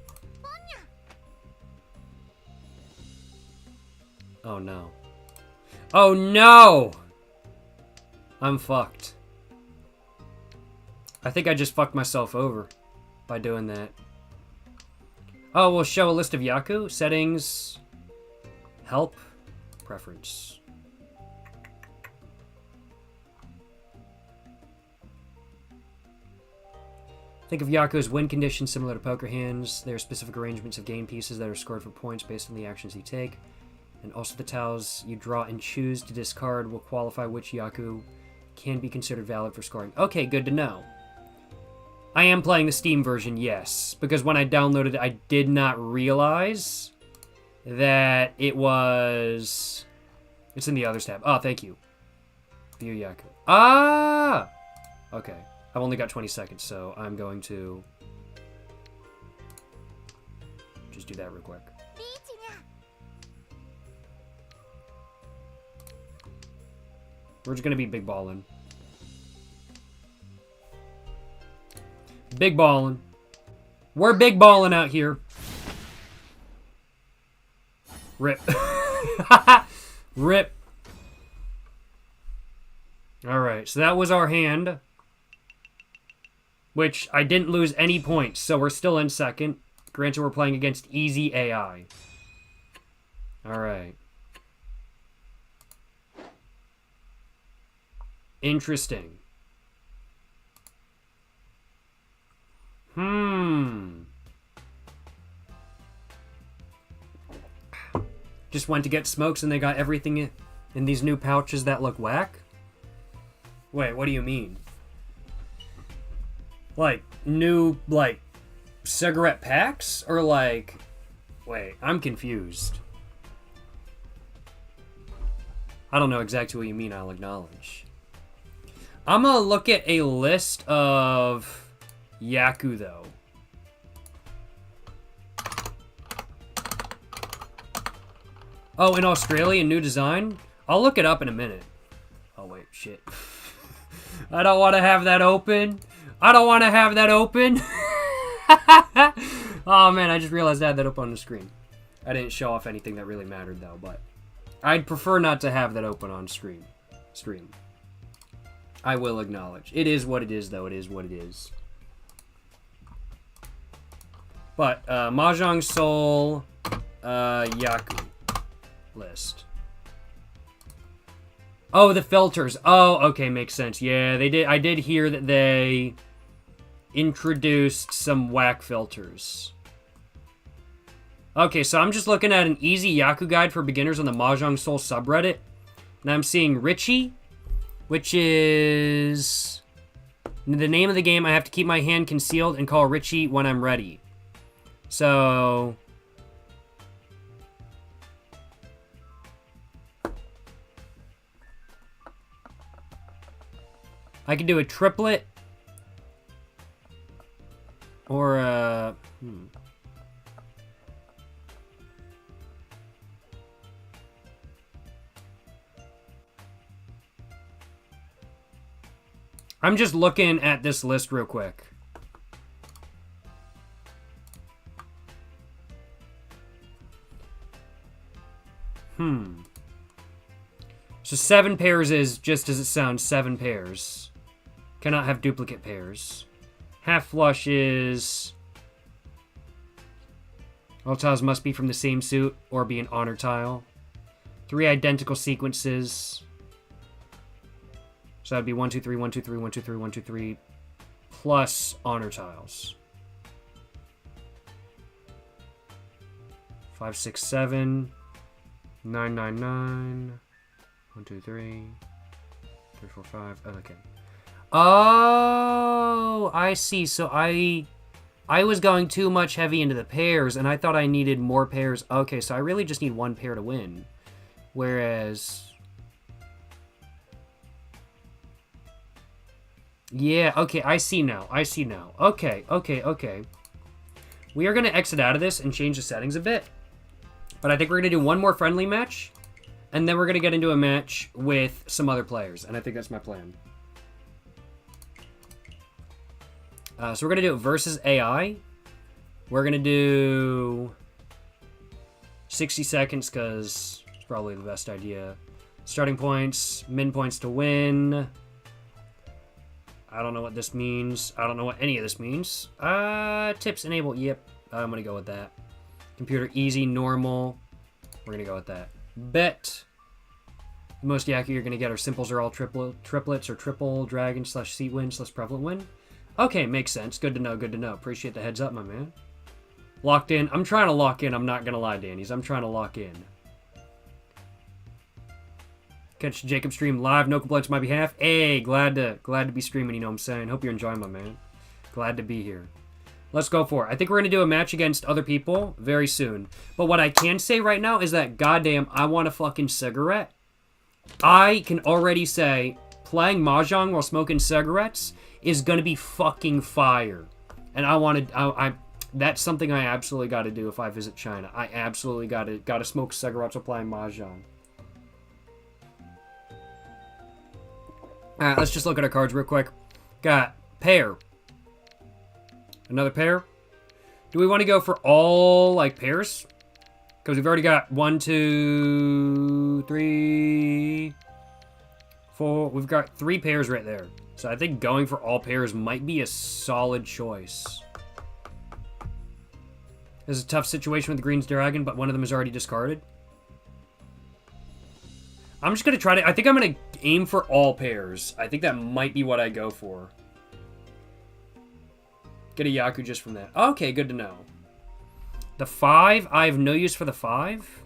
Oh no. Oh no! I'm fucked. I think I just fucked myself over by doing that. Oh, we'll show a list of Yaku. Settings. Help. Preference. Think of Yaku's win conditions similar to poker hands. There are specific arrangements of game pieces that are scored for points based on the actions you take. And also the tiles you draw and choose to discard will qualify which Yaku can be considered valid for scoring. Okay, good to know. I am playing the Steam version, yes. Because when I downloaded it, I did not realize that it was... It's in the others tab. Oh, thank you. View Yaku. Ah! Okay. I've only got 20 seconds, so I'm going to just do that real quick. We're just going to be big ballin'. Big ballin'. We're big ballin' out here. Rip. Rip. Alright, so that was our hand. Which, I didn't lose any points, so we're still in second. Granted, we're playing against easy AI. Alright. Interesting. Just went to get smokes and they got everything in these new pouches that look whack? Wait, what do you mean? Like, new, like, cigarette packs? Or like... Wait, I'm confused. I don't know exactly what you mean, I'll acknowledge. I'm gonna look at a list of Yaku, though. Oh, in Australia, new design? I'll look it up in a minute. Oh, wait, shit. I don't want to have that open. I don't want to have that open. Oh, man, I just realized I had that up on the screen. I didn't show off anything that really mattered, though, but I'd prefer not to have that open on stream. I will acknowledge. It is what it is, though. It is what it is. But, Mahjong Soul, Yaku list. Oh, the filters. Oh, okay, makes sense. Yeah, they did. I did hear that they introduced some whack filters. Okay, so I'm just looking at an easy Yaku guide for beginners on the Mahjong Soul subreddit. And I'm seeing Richie, which is the name of the game. I have to keep my hand concealed and call Richie when I'm ready. So... I could do a triplet. Or a... I'm just looking at this list real quick. So 7 pairs is, just as it sounds, 7 pairs. Cannot have duplicate pairs. Half flush is... All tiles must be from the same suit or be an honor tile. 3 identical sequences. So that'd be 1, 2, 3, 1, 2, 3, 1, 2, 3, 1, 2, 3, plus honor tiles. 5, 6, 7, 9, 9, 9, 1, 2, 3, 3, 4, 5. Oh, okay. Oh, I see. So I was going too much heavy into the pairs, and I thought I needed more pairs. Okay, so I really just need 1 pair to win. Whereas... Yeah, okay, I see now. I see now. Okay, okay, okay. We are going to exit out of this and change the settings a bit. But I think we're going to do 1 more friendly match. And then we're going to get into a match with some other players. And I think that's my plan. So we're going to do it versus AI. We're going to do 60 seconds because it's probably the best idea. Starting points, min points to win. I don't know what this means. I don't know what any of this means. Tips enable. Yep, I'm going to go with that. Computer easy, normal. We're going to go with that. Bet. The most yakky you're going to get are simples are all triplets or triple dragon slash seat win slash prevalent win. Okay, makes sense. Good to know, good to know. Appreciate the heads up, my man. Locked in. I'm trying to lock in. I'm not going to lie, Danny's. I'm trying to lock in. Catch Jacob stream live. No complaints on my behalf. Hey, glad to be streaming, you know what I'm saying. Hope you're enjoying, my man. Glad to be here. Let's go for it. I think we're going to do a match against other people very soon. But what I can say right now is that, goddamn, I want a fucking cigarette. I can already say playing Mahjong while smoking cigarettes is going to be fucking fire. And I wanted... That's something I absolutely got to do if I visit China. I absolutely got to smoke cigarettes while playing Mahjong. Alright, let's just look at our cards real quick. Got pair. Another pair. Do we want to go for all, like, pairs? Because we've already got 1, 2, 3, 4. We've got 3 pairs right there. So I think going for all pairs might be a solid choice. This is a tough situation with the Green's Dragon, but one of them is already discarded. I'm just going to try to... I think I'm going to aim for all pairs. I think that might be what I go for. Get a Yaku just from that. Okay, good to know. The 5, I have no use for the 5.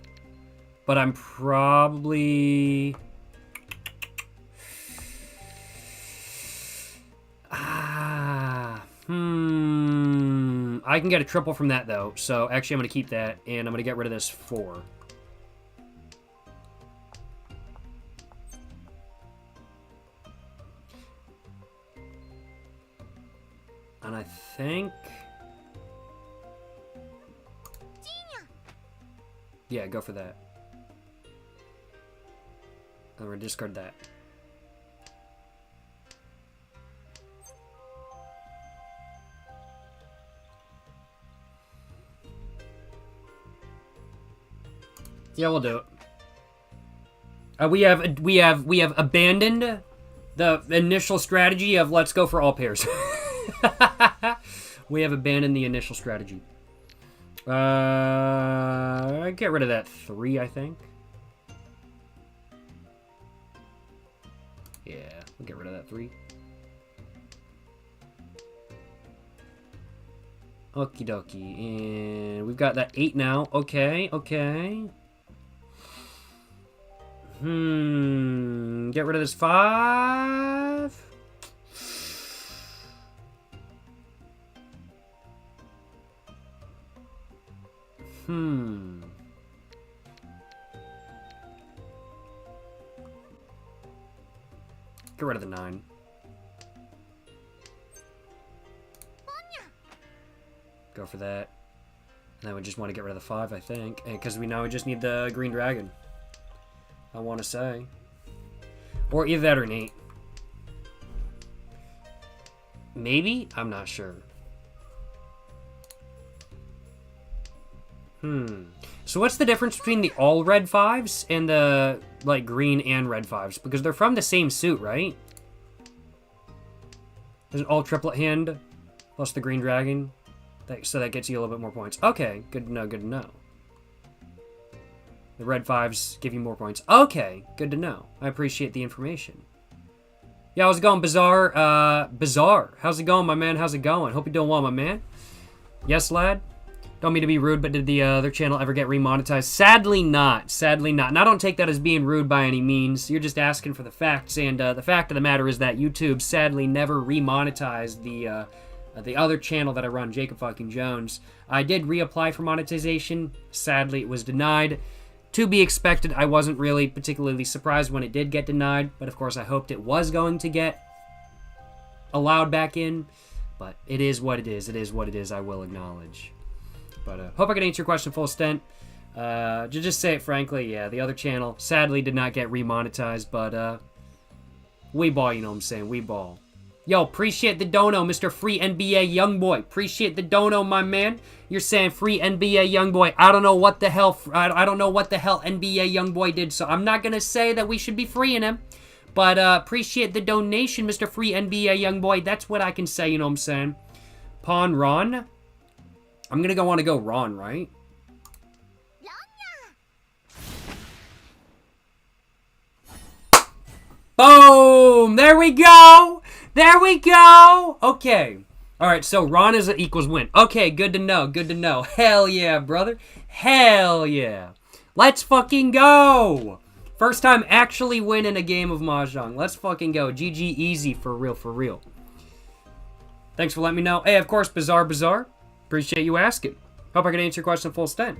But I'm probably... I can get a triple from that, though. So, actually, I'm going to keep that, and I'm going to get rid of this 4. And I think... Yeah, go for that. And we're going to discard that. Yeah, we'll do it. We have abandoned the initial strategy of let's go for all pairs. We have abandoned the initial strategy. Get rid of that 3, I think. Yeah, we'll get rid of that 3. Okie dokie. And we've got that 8 now. Okay, okay. Get rid of this 5. Get rid of the 9. Go for that. And then we just want to get rid of the 5, I think. Because we just need the Green Dragon. I want to say. Or either that or an 8. Maybe? I'm not sure. So what's the difference between the all red 5s and the, like, green and red 5s? Because they're from the same suit, right? There's an all triplet hand plus the Green Dragon. So that gets you a little bit more points. Okay, good to know, good to know. The red 5s give you more points. Okay, good to know. I appreciate the information. Yeah, how's it going, Bizarre? Bizarre. How's it going, my man? How's it going? Hope you're doing well, my man. Yes, lad? Don't mean to be rude, but did the other channel ever get remonetized? Sadly not. Sadly not. And I don't take that as being rude by any means. You're just asking for the facts. And the fact of the matter is that YouTube sadly never remonetized the other channel that I run, Jacob fucking Jones. I did reapply for monetization. Sadly, it was denied. To be expected, I wasn't really particularly surprised when it did get denied. But of course, I hoped it was going to get allowed back in. But it is what it is. It is what it is, I will acknowledge. But hope I can answer your question full extent. To just say it frankly, yeah, the other channel sadly did not get remonetized, but we ball, you know what I'm saying? We ball. Yo, appreciate the dono, Mr. Free NBA Youngboy. Appreciate the dono, my man. You're saying free NBA Youngboy. I don't know what the hell. I don't know what the hell NBA Youngboy did. So I'm not gonna say that we should be freeing him. But appreciate the donation, Mr. Free NBA Youngboy. That's what I can say. You know what I'm saying? Pawn Ron. I'm gonna want to go Ron, right? Boom! There we go! There we go! Okay. Alright, so Ron is equals win. Okay, good to know, good to know. Hell yeah, brother. Hell yeah. Let's fucking go! First time actually winning a game of Mahjong. Let's fucking go. GG easy, for real, for real. Thanks for letting me know. Hey, of course, Bazaar. Appreciate you asking. Hope I can answer your question full extent.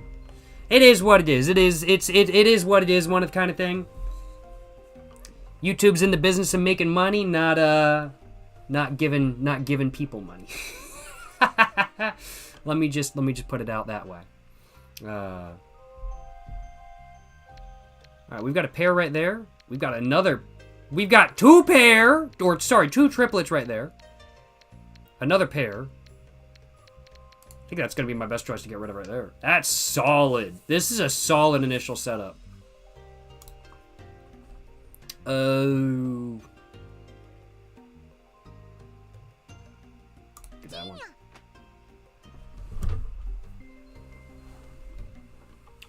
It is what it is. It is what it is, one of the kind of thing. YouTube's in the business of making money, not giving people money. let me just put it out that way. All right, we've got a pair right there. We've got another. We've got two triplets right there. Another pair. I think that's gonna be my best choice to get rid of right there. That's solid. This is a solid initial setup. Oh. Get that one.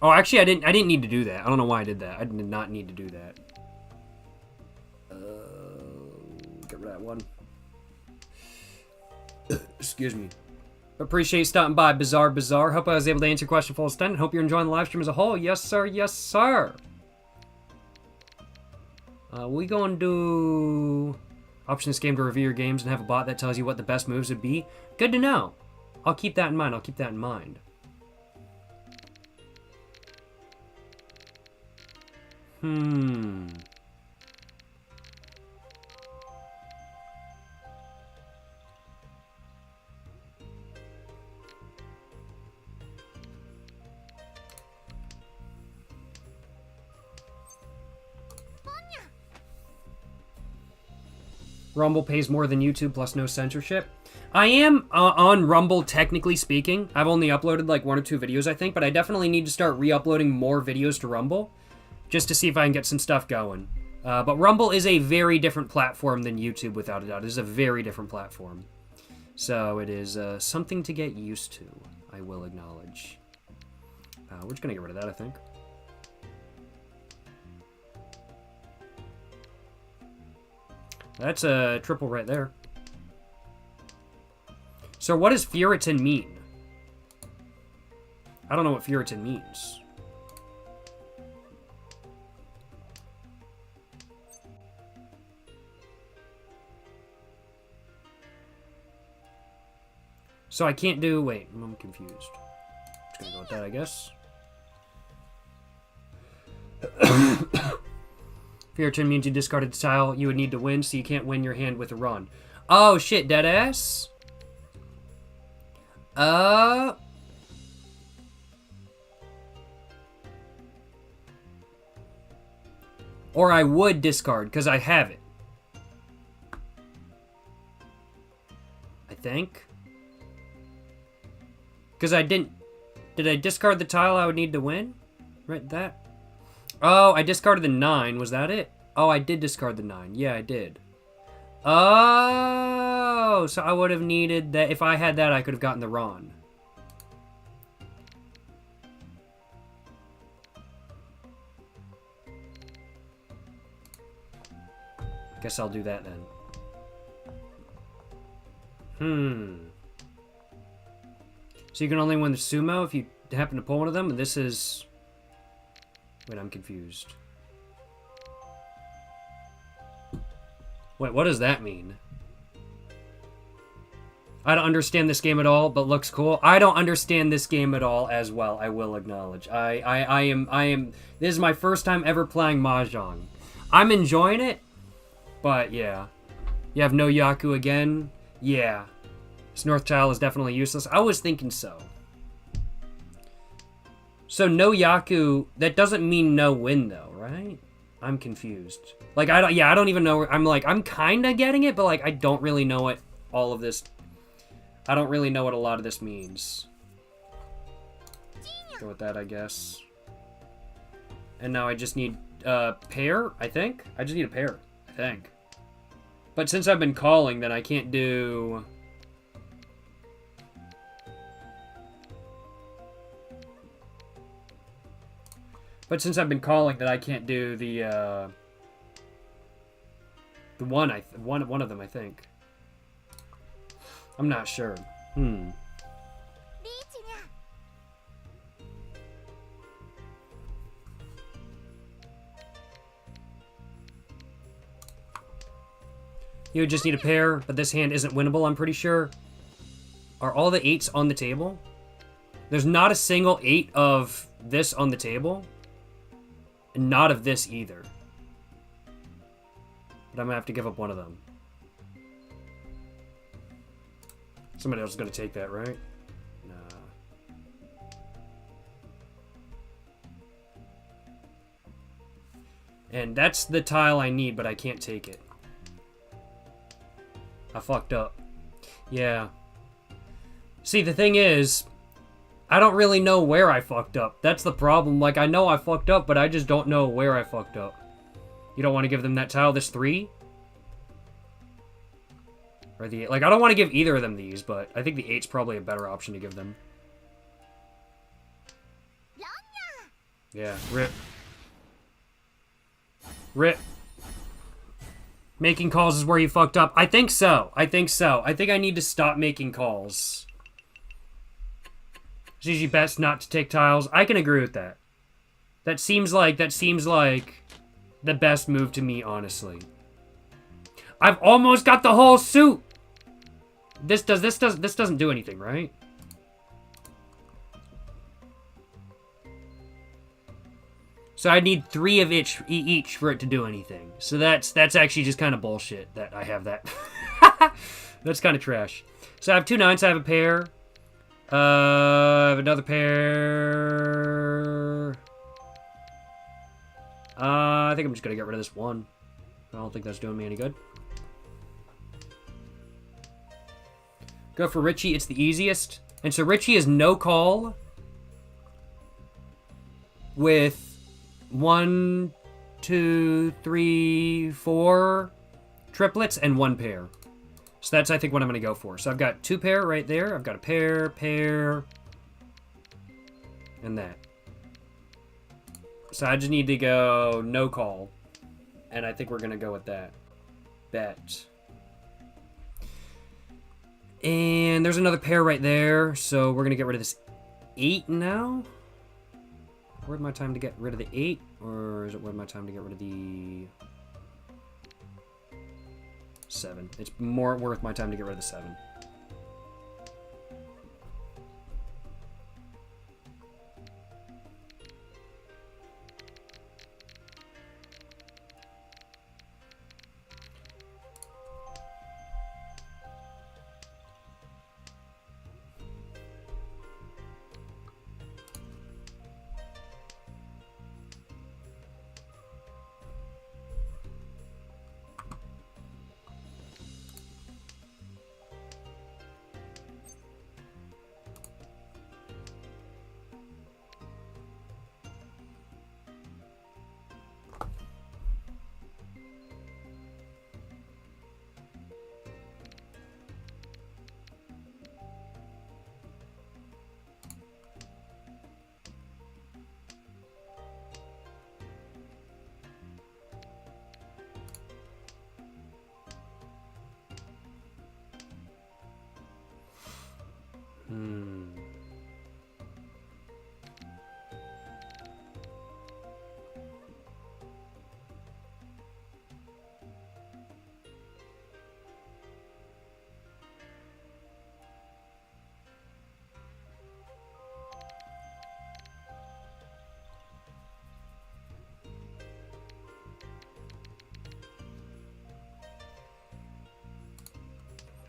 Oh, actually, I didn't need to do that. I don't know why I did that. I did not need to do that. Get rid of that one. Excuse me. Appreciate you stopping by, Bazaar. Hope I was able to answer your question full extent. Hope you're enjoying the live stream as a whole. Yes, sir. Yes, sir. We gonna do option this game to review your games and have a bot that tells you what the best moves would be. Good to know. I'll keep that in mind. Rumble pays more than YouTube plus no censorship. I am on Rumble, technically speaking. I've only uploaded like 1 or 2 videos, I think, but I definitely need to start re-uploading more videos to Rumble just to see if I can get some stuff going. But Rumble is a very different platform than YouTube, without a doubt. It is a very different platform. So it is something to get used to, I will acknowledge. We're just going to get rid of that, I think. That's a triple right there. So what does Furiton mean? I don't know what Furiton means. So I can't do... Wait, I'm confused. Just gonna go with that, I guess. Furiton means you discarded the tile you would need to win, so you can't win your hand with a run. Oh, shit, deadass? Or I would discard, because I have it. I think. Because I didn't... Did I discard the tile I would need to win? Right, that? Oh, I discarded the 9. Was that it? Oh, I did discard the 9. Yeah, I did. Oh, so I would have needed that. If I had that, I could have gotten the Ron. Guess I'll do that then. So you can only win the sumo if you happen to pull one of them, and this is... Wait, I'm confused. Wait, what does that mean? I don't understand this game at all, but looks cool. I don't understand this game at all as well, I will acknowledge. I am... This is my first time ever playing Mahjong. I'm enjoying it, but yeah. You have no Yaku again? Yeah. This North Tile is definitely useless. I was thinking so. So no Yaku, that doesn't mean no win though, right? I'm confused. Like, I don't even know. I'm like, I'm kind of getting it, but like, I don't really know what all of this. I don't really know what a lot of this means. Go with that, I guess. And now I just need a pair, I think. I just need a pair, I think. But since I've been calling, then I can't do... But since I've been calling, then I can't do the one of them, I think. I'm not sure. You would just need a pair, but this hand isn't winnable, I'm pretty sure. Are all the 8s on the table? There's not a single 8 of this on the table. And not of this either. But I'm gonna have to give up one of them. Somebody else is gonna take that, right? Nah. And that's the tile I need, but I can't take it. I fucked up. Yeah. See, the thing is, I don't really know where I fucked up. That's the problem. Like, I know I fucked up, but I just don't know where I fucked up. You don't want to give them that tile, this 3? Or the... Like, I don't want to give either of them these, but I think the 8's probably a better option to give them. Yeah, rip. Rip. Making calls is where you fucked up. I think so. I think so. I think I need to stop making calls. It's usually best not to take tiles. I can agree with that. That seems like the best move to me, honestly. I've almost got the whole suit. This doesn't do anything, right? So I need 3 of each for it to do anything. So that's actually just kind of bullshit that I have that. That's kind of trash. So I have 2 9s. I have a pair. I have another pair. I think I'm just gonna get rid of this 1. I don't think that's doing me any good. Go for Richie. It's the easiest. And so Richie is no call with 1, 2, 3, 4 triplets and 1 pair. So that's, I think, what I'm going to go for. So I've got 2 pair right there. I've got a pair, and that. So I just need to go no call. And I think we're going to go with that. Bet. And there's another pair right there. So we're going to get rid of this 8 now. Worth my time to get rid of the 8? Or is it worth my time to get rid of the 7? It's more worth my time to get rid of the 7.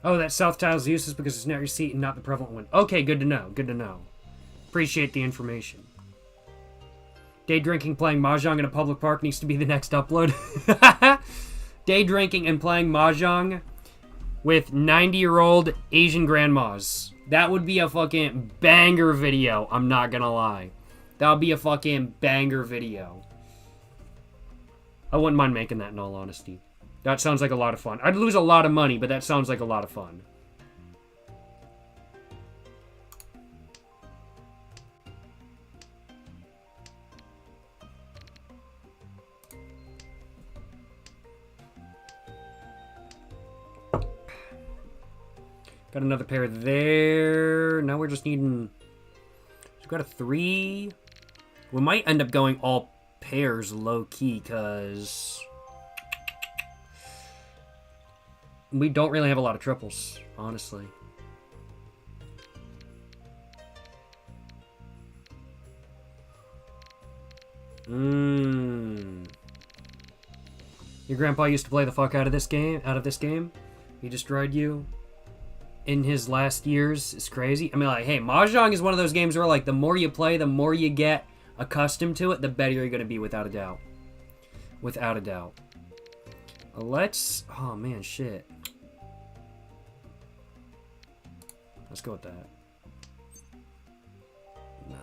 Oh, that south tile is useless because it's not your seat and not the prevalent one. Okay, good to know. Good to know. Appreciate the information. Day drinking, playing Mahjong in a public park needs to be the next upload. Day drinking and playing Mahjong with 90-year-old Asian grandmas. That would be a fucking banger video. I'm not gonna lie. That would be a fucking banger video. I wouldn't mind making that in all honesty. That sounds like a lot of fun. I'd lose a lot of money, but that sounds like a lot of fun. Got another pair there. Now we're just needing... We've got a 3. We might end up going all pairs low-key, because... we don't really have a lot of triples, honestly. Your grandpa used to play the fuck out of this game? He destroyed you in his last years. It's crazy. I mean, like, hey, Mahjong is one of those games where, like, the more you play, the more you get accustomed to it, the better you're going to be, without a doubt. Without a doubt. Let's... oh, man, shit. Let's go with that. Nah.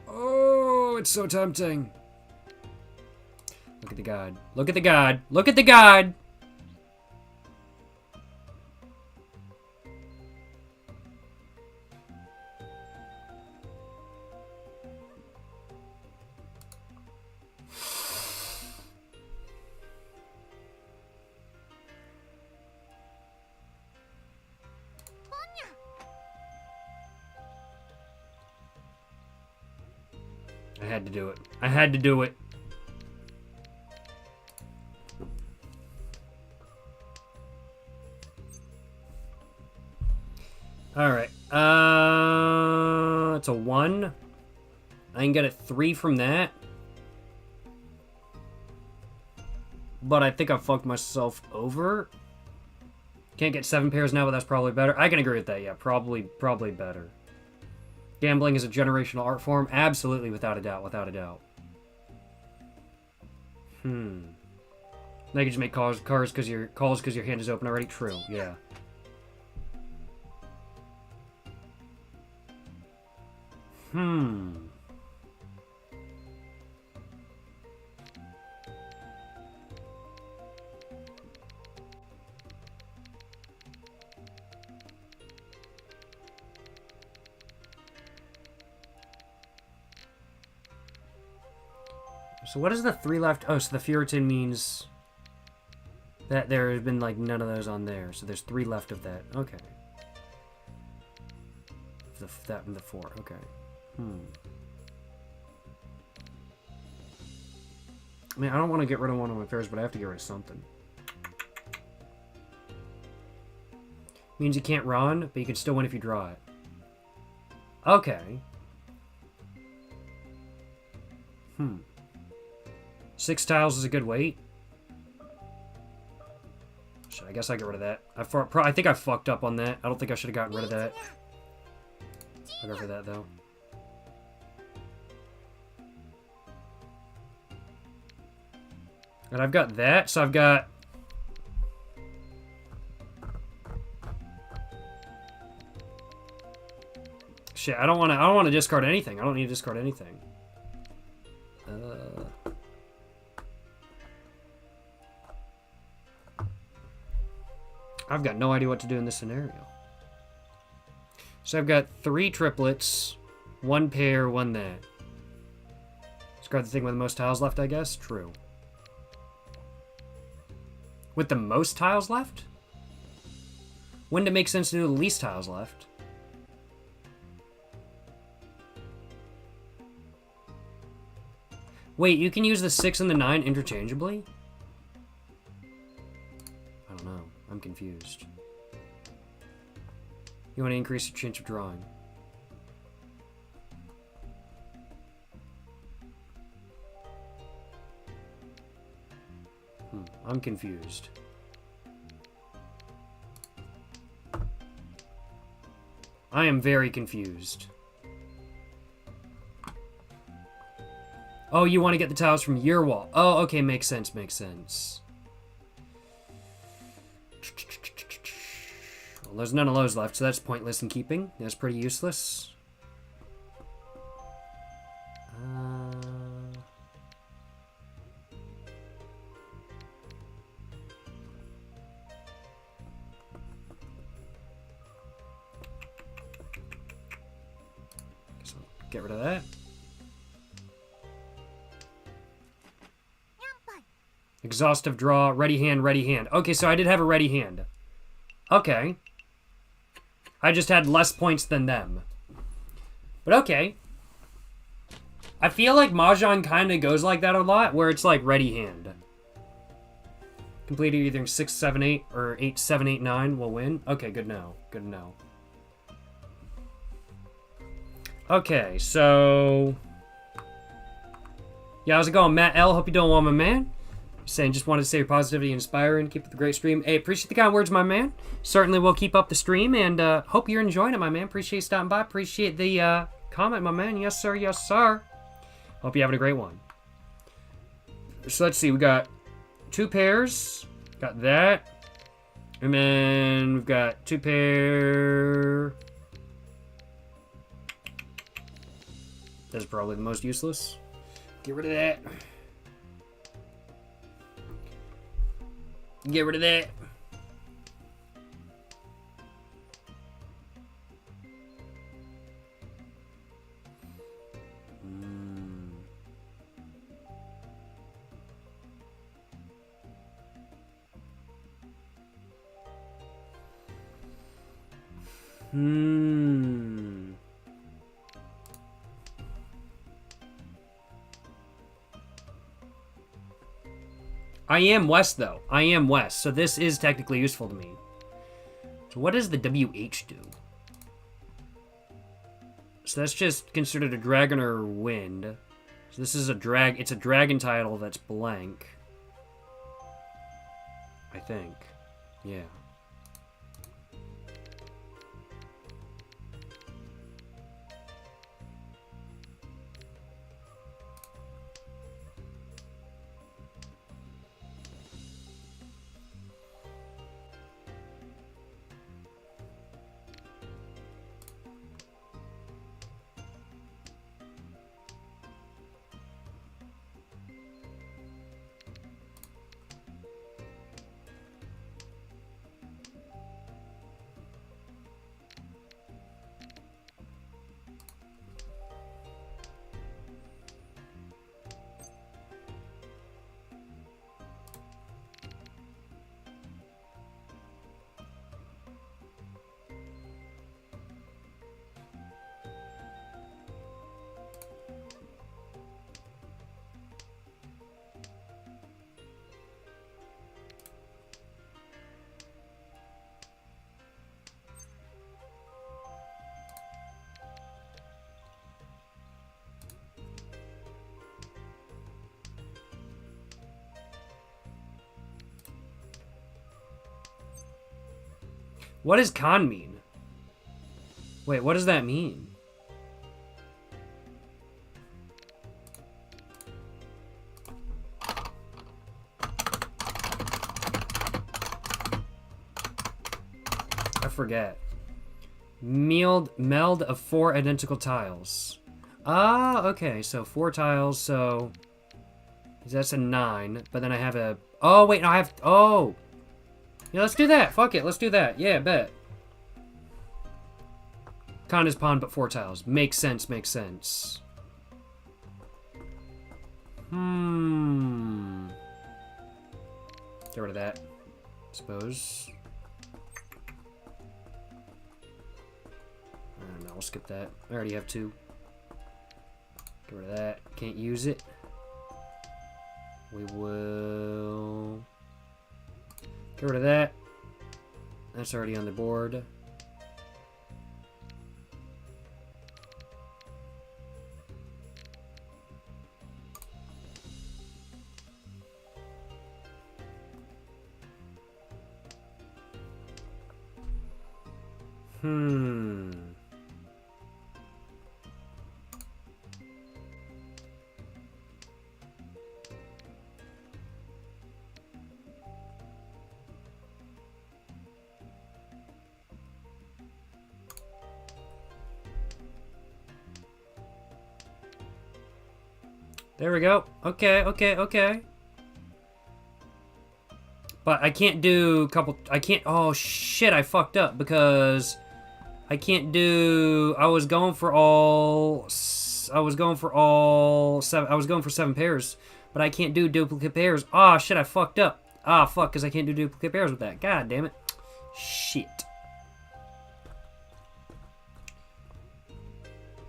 Oh, it's so tempting. Look at the god. Look at the god. Look at the god! I had to do it. I had to do it. Alright. It's a 1. I can get a 3 from that. But I think I fucked myself over. Can't get 7 pairs now, but that's probably better. I can agree with that, yeah. Probably better. Gambling is a generational art form? Absolutely, without a doubt, without a doubt. Now you can just make calls because your hand is open already? True, yeah. So what is the 3 left? Oh, so the Furitin means that there have been, like, none of those on there. So there's 3 left of that. Okay. That and the 4. Okay. I mean, I don't want to get rid of one of my pairs, but I have to get rid of something. Means you can't run, but you can still win if you draw it. Okay. 6 tiles is a good weight. Shit, I guess I get rid of that. I think I fucked up on that. I don't think I should have gotten rid of that. I'll go for that, though. And I've got that, so I've got... shit, I don't want to discard anything. I don't need to discard anything. I've got no idea what to do in this scenario. So I've got 3 triplets, 1 pair, 1 that. Discard the thing with the most tiles left, I guess? True. With the most tiles left? Wouldn't it make sense to do the least tiles left? Wait, you can use the 6 and the 9 interchangeably? I don't know. I'm confused. You want to increase your chance of drawing. I'm confused. I am very confused. Oh, you want to get the tiles from your wall. Oh, okay, makes sense, makes sense. Well, there's none of those left, so that's pointless in keeping. That's pretty useless. So get rid of that. Exhaustive draw, ready hand, ready hand. Okay, so I did have a ready hand. Okay. I just had less points than them. But okay. I feel like Mahjong kind of goes like that a lot, where it's like ready hand. Completed either 6, 7, 8, or 8, 7, 8, 9 will win. Okay, good to know. Good to know. Okay, so... Yeah, how's it going, Matt L? Hope you're doing well, my man. Saying just wanted to say your positivity and inspiring. Keep up the great stream. Hey, appreciate the kind words, my man. Certainly will keep up the stream, and hope you're enjoying it, my man. Appreciate you stopping by. Appreciate the comment, my man. Yes, sir. Yes, sir. Hope you're having a great one. So let's see. We got 2 pairs. Got that. And then we've got 2 pair. That's probably the most useless. Get rid of that. Get rid of that. I am West, though. I am West, so this is technically useful to me. So what does the WH do? So that's just considered a dragon or wind. So this is a it's a dragon title that's blank. I think. Yeah. What does con mean? Wait, what does that mean? I forget. Meld of 4 identical tiles. Ah, okay, so 4 tiles, so... That's a 9, but then I have a... Oh, wait, no, I have... Oh! Yeah, let's do that. Fuck it, let's do that. Yeah, bet. Con is pawn, but 4 tiles. Makes sense, makes sense. Get rid of that, I suppose. I don't know, we'll skip that. I already have 2. Get rid of that. Can't use it. We will... Get rid of that. That's already on the board. There we go. Okay, okay, okay. But I can't do a couple... I can't... Oh, shit, I fucked up because... I can't do... I was going for all 7 pairs. But I can't do duplicate pairs. Oh, shit, I fucked up. Ah, fuck, because I can't do duplicate pairs with that. God damn it. Shit.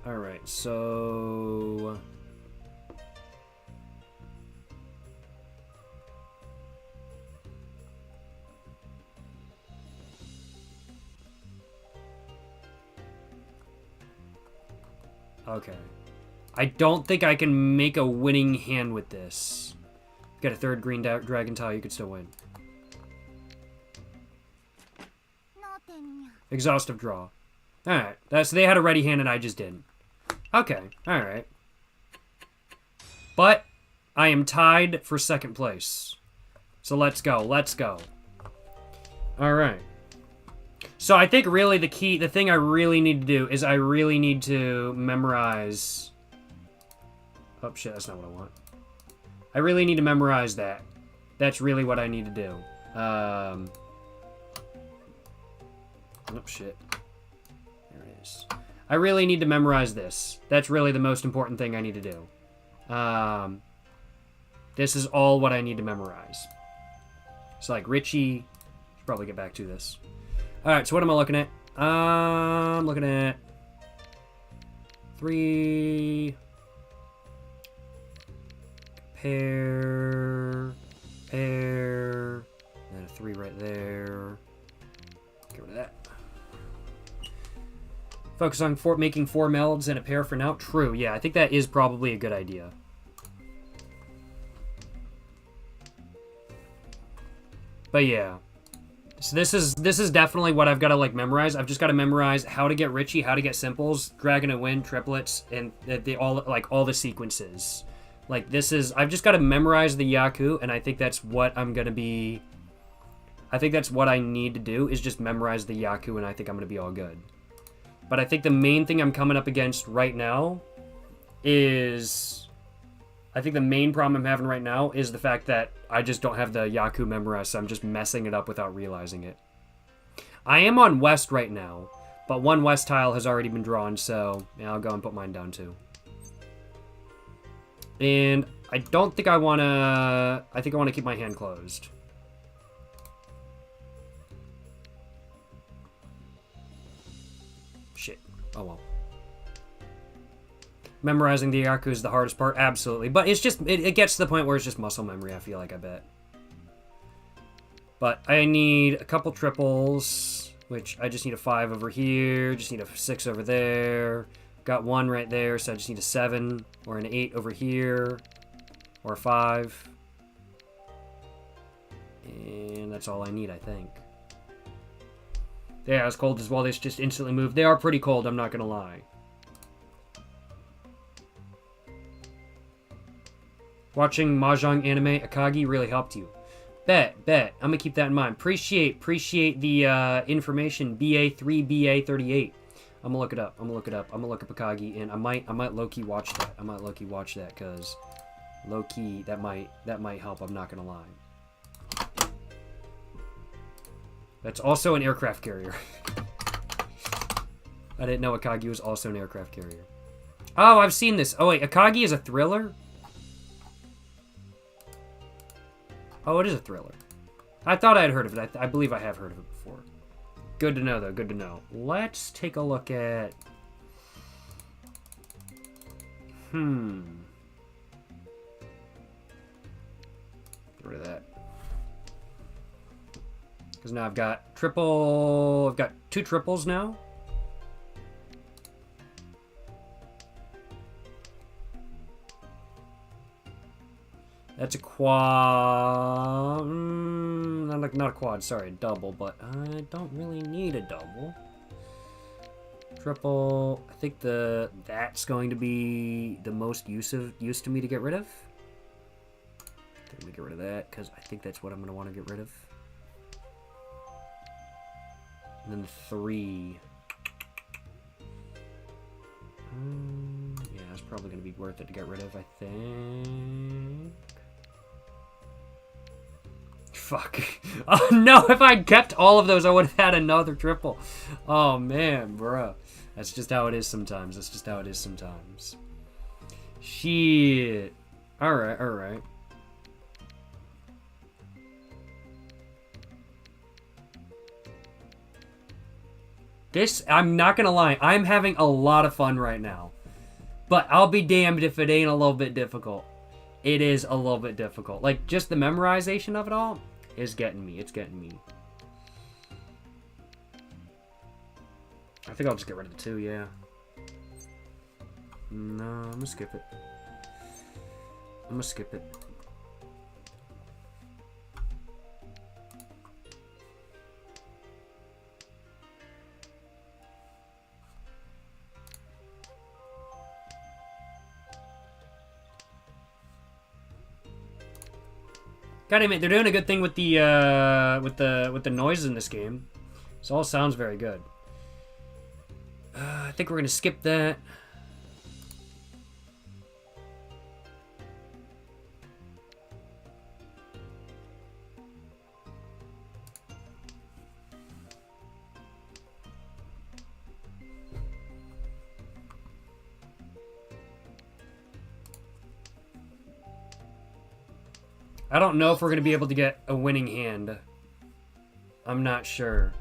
Alright, so... Okay. I don't think I can make a winning hand with this. Got a third green dragon tile, you could still win. Exhaustive draw. Alright. So they had a ready hand and I just didn't. Okay. Alright. But I am tied for second place. So let's go. Let's go. Alright. So I think really the thing I really need to do is I really need to memorize... Oh shit, that's not what I want. I really need to memorize that. That's really what I need to do. Oh shit. There it is. I really need to memorize this. That's really the most important thing I need to do. This is all what I need to memorize. So like Richie, should probably get back to this. Alright, so what am I looking at? I'm looking at 3 pair, and a 3 right there. Get rid of that. Focus on making 4 melds and a pair for now. True, yeah, I think that is probably a good idea. But yeah. So this is definitely what I've got to like memorize. I've just got to memorize how to get Richie, how to get simples, dragon and win, triplets, and all the sequences. Like this is I've just got to memorize the Yaku, and I think that's what I'm gonna be. I think that's what I need to do is just memorize the Yaku, and I think I'm gonna be all good. But I think the main thing I'm coming up against right now is. I think the main problem I'm having right now is the fact that I just don't have the Yaku memorized, so I'm just messing it up without realizing it. I am on West right now, but 1 West tile has already been drawn, so yeah, I'll go and put mine down too. And I don't think I want to... I think I want to keep my hand closed. Shit. Oh well. Memorizing the Yaku is the hardest part, absolutely. But it's just, it gets to the point where it's just muscle memory, I feel like, I bet. But I need a couple triples, which I just need a 5 over here, just need a 6 over there. Got 1 right there, so I just need a 7, or an 8 over here, or a 5. And that's all I need, I think. Yeah, as cold as well, they just instantly moved. They are pretty cold, I'm not gonna lie. Watching Mahjong anime Akagi really helped you. Bet. I'm gonna keep that in mind. Appreciate the information. BA3, BA38. I'm gonna look it up. I'm gonna look up Akagi, and I might low-key watch that. Cause low-key that might help. I'm not gonna lie. That's also an aircraft carrier. I didn't know Akagi was also an aircraft carrier. Oh, I've seen this. Oh wait, Akagi is a thriller. Oh, it is a thriller. I thought I had heard of it. I believe I have heard of it before. Good to know, though. Good to know. Let's take a look at... Get rid of that. Because now I've got triple... I've got 2 triples now. That's a quad... not a quad, sorry, a double, but I don't really need a double. Triple, I think that's going to be the most use to me to get rid of. Let me get rid of that, because I think that's what I'm going to want to get rid of. And then the 3. Yeah, That's probably going to be worth it to get rid of, I think. Fuck. Oh, no, if I'd kept all of those, I would have had another triple. Oh, man, bruh. That's just how it is sometimes. That's just how it is sometimes. Shit. Alright, alright. This, I'm not gonna lie, I'm having a lot of fun right now. But I'll be damned if it ain't a little bit difficult. It is a little bit difficult. Like, just the memorization of it all is getting me. It's getting me. I think I'll just get rid of the 2, yeah. No, I'm gonna skip it. I'm gonna skip it. God damn it, they're doing a good thing with the noise in this game. This all sounds very good. I think we're gonna skip that. I don't know if we're going to be able to get a winning hand. I'm not sure.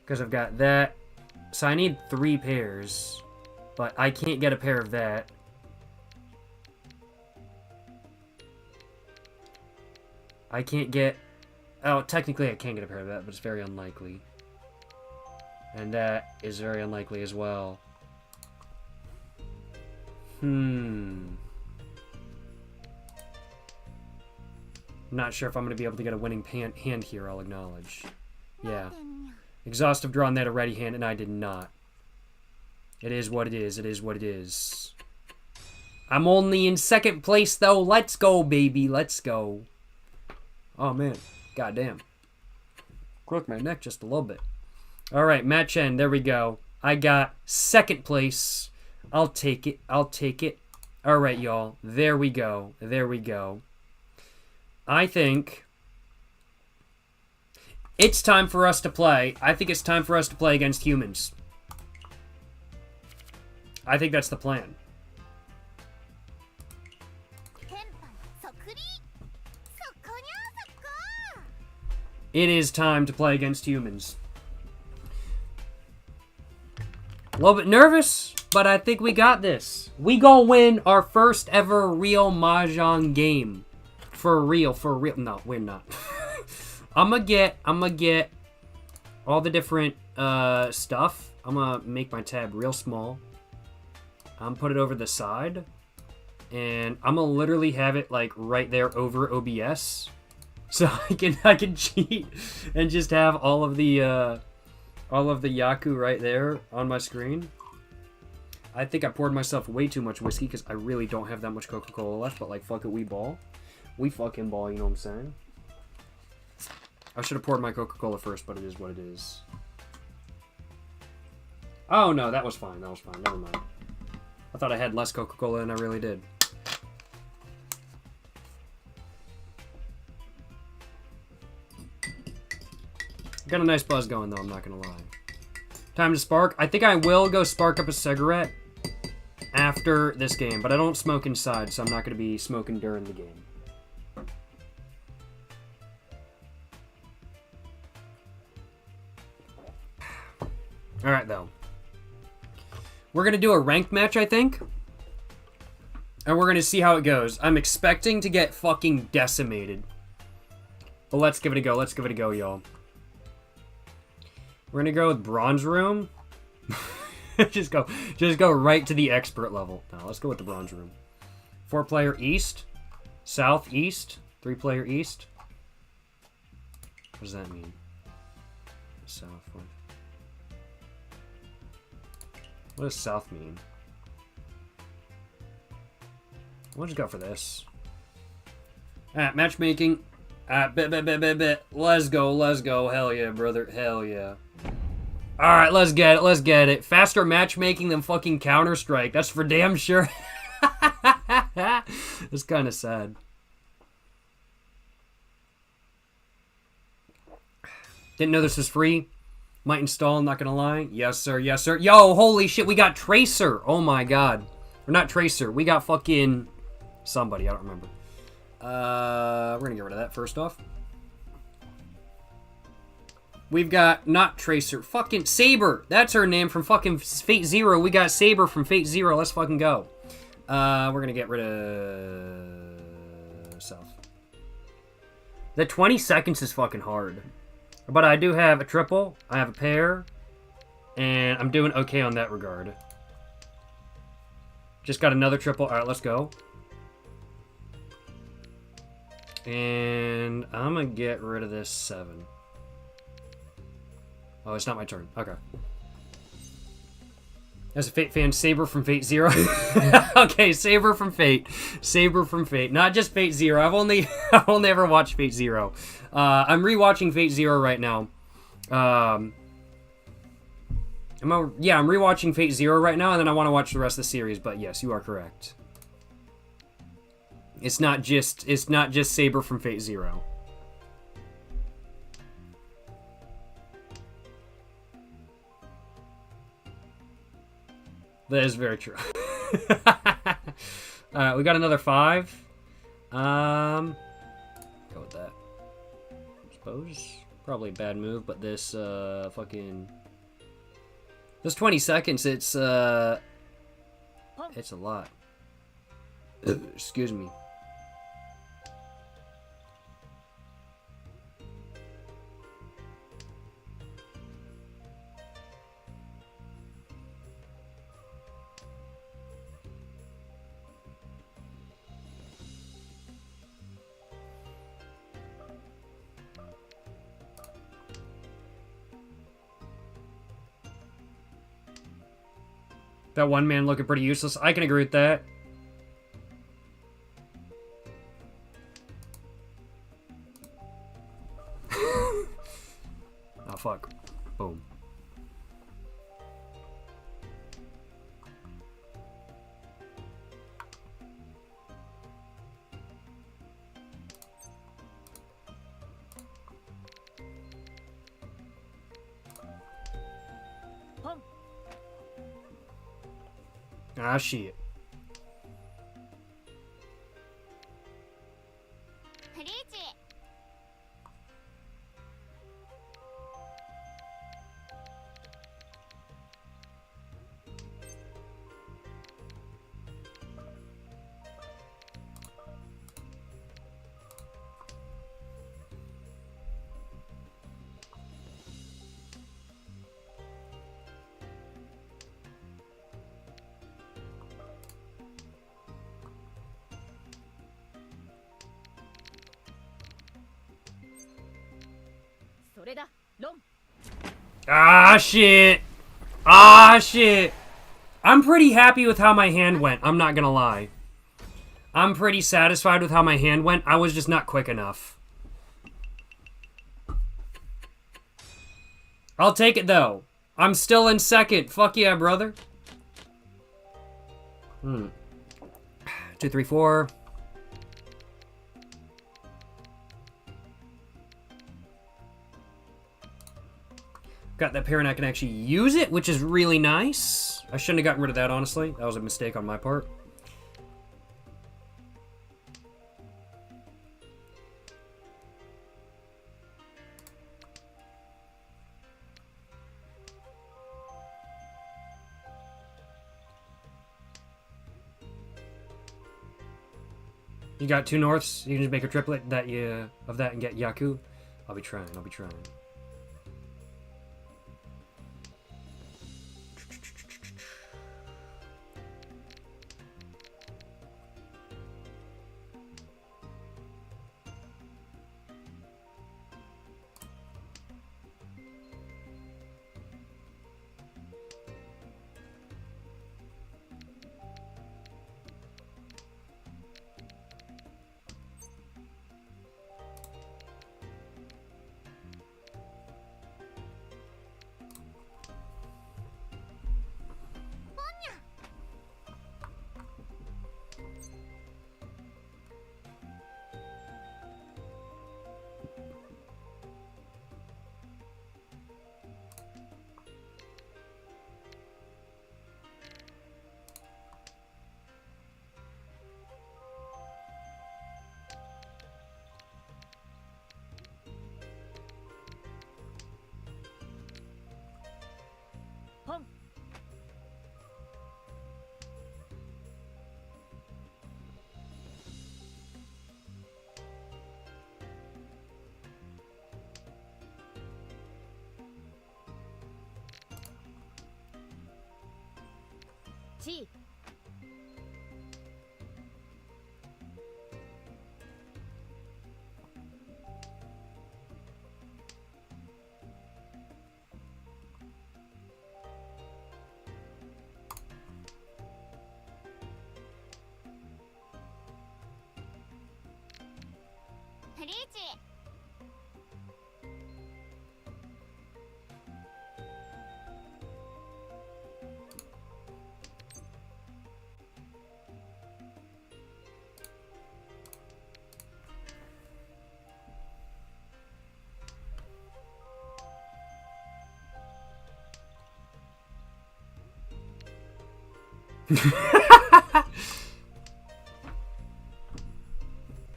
Because I've got that. So I need 3 pairs. But I can't get a pair of that. I can't get... Oh, technically I can get a pair of that, but it's very unlikely. And that is very unlikely as well. Not sure if I'm going to be able to get a winning hand here, I'll acknowledge. Yeah. Exhaustive draw on that a ready hand, and I did not. It is what it is. It is what it is. I'm only in 2nd place, though. Let's go, baby. Let's go. Oh, man. Goddamn. Crook my neck just a little bit. Alright, match end. There we go. I got 2nd place. I'll take it. I'll take it. Alright, y'all. There we go. There we go. I think it's time for us to play. I think it's time for us to play against humans. I think that's the plan. It is time to play against humans. A little bit nervous, but I think we got this. We gonna win our first ever real Mahjong game. For real, for real. No, we're not. I'm gonna get all the different stuff. I'm gonna make my tab real small. I'm put it over the side. And I'm gonna literally have it like right there over OBS. So I can cheat and just have all of the Yaku right there on my screen. I think I poured myself way too much whiskey because I really don't have that much Coca-Cola left, but like fuck it, we ball. We fucking ball, you know what I'm saying? I should have poured my Coca-Cola first, but it is what it is. Oh no, that was fine. That was fine. Never mind. I thought I had less Coca-Cola than I really did. Got a nice buzz going, though, I'm not gonna lie. Time to spark. I think I will go spark up a cigarette after this game, but I don't smoke inside, so I'm not gonna be smoking during the game. Alright, though. We're gonna do a ranked match, I think. And we're gonna see how it goes. I'm expecting to get fucking decimated. But let's give it a go. Let's give it a go, y'all. We're gonna go with bronze room. just go right to the expert level. No, let's go with the bronze room. 4-player east, southeast, 3-player east. What does that mean? South. What does south mean? We'll just go for this. Matchmaking. Let's go. Hell yeah, brother. Hell yeah. Alright, let's get it. Faster matchmaking than fucking Counter-Strike. That's for damn sure. It's kind of sad. Didn't know this was free. Might install, not gonna lie. Yes, sir. Yo, holy shit, we got Tracer. Oh my god. Or not Tracer. We got fucking somebody. I don't remember. We're gonna get rid of that first off. We've got not Tracer. Fucking Saber. That's her name from fucking Fate Zero. We got Saber from Fate Zero. Let's fucking go. We're gonna get rid of South. The 20 seconds is fucking hard. But I do have a triple, I have a pair, and I'm doing okay on that regard. Just got another triple. Alright, let's go. And I'm gonna get rid of this 7. Oh, it's not my turn. Okay. As a Fate fan, Saber from Fate Zero. Okay, Saber from Fate. Saber from Fate. Not just Fate Zero. I've only ever watched Fate Zero. I'm rewatching Fate Zero right now. I'm rewatching Fate Zero right now, and then I want to watch the rest of the series. But yes, you are correct. It's not just Saber from Fate Zero. That is very true. Alright, we got another 5. Go with that. I suppose. Probably a bad move, but this, fucking... This 20 seconds, it's a lot. Excuse me. That one man looking pretty useless. I can agree with that. Oh, fuck. Boom. Ah, shit. Ah, shit. Ah, shit. I'm pretty happy with how my hand went. I'm not gonna lie. I'm pretty satisfied with how my hand went. I was just not quick enough. I'll take it, though. I'm still in second. Fuck yeah, brother. 2, 3, 4. Got that pair and I can actually use it, which is really nice. I shouldn't have gotten rid of that, honestly. That was a mistake on my part. You got 2 norths. You can just make a triplet of that and get Yaku. I'll be trying. Chi. Richi.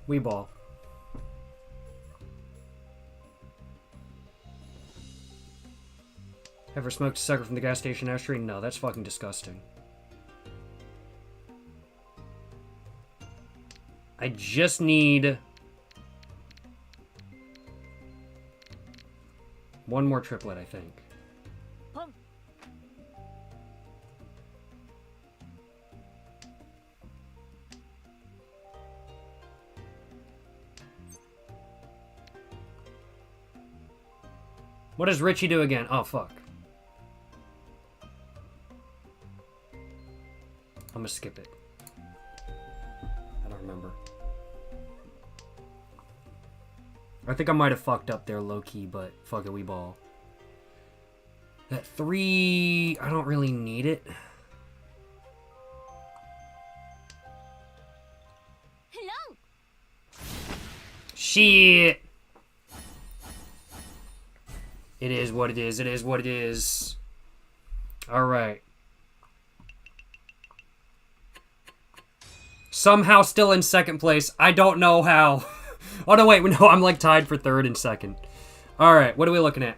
Wee ball. Ever smoked a sucker from the gas station ashtray? No, that's fucking disgusting. I just need one more triplet, I think. Pum. What does Richie do again? Oh, fuck. I'm gonna skip it. I don't remember. I think I might have fucked up there low-key, but fuck it, we ball. That 3... I don't really need it. Hello. Shit! It is what it is. It is what it is. Alright. Somehow still in second place. I don't know how. Oh, no, wait. No, I'm like tied for third and second. Alright, what are we looking at?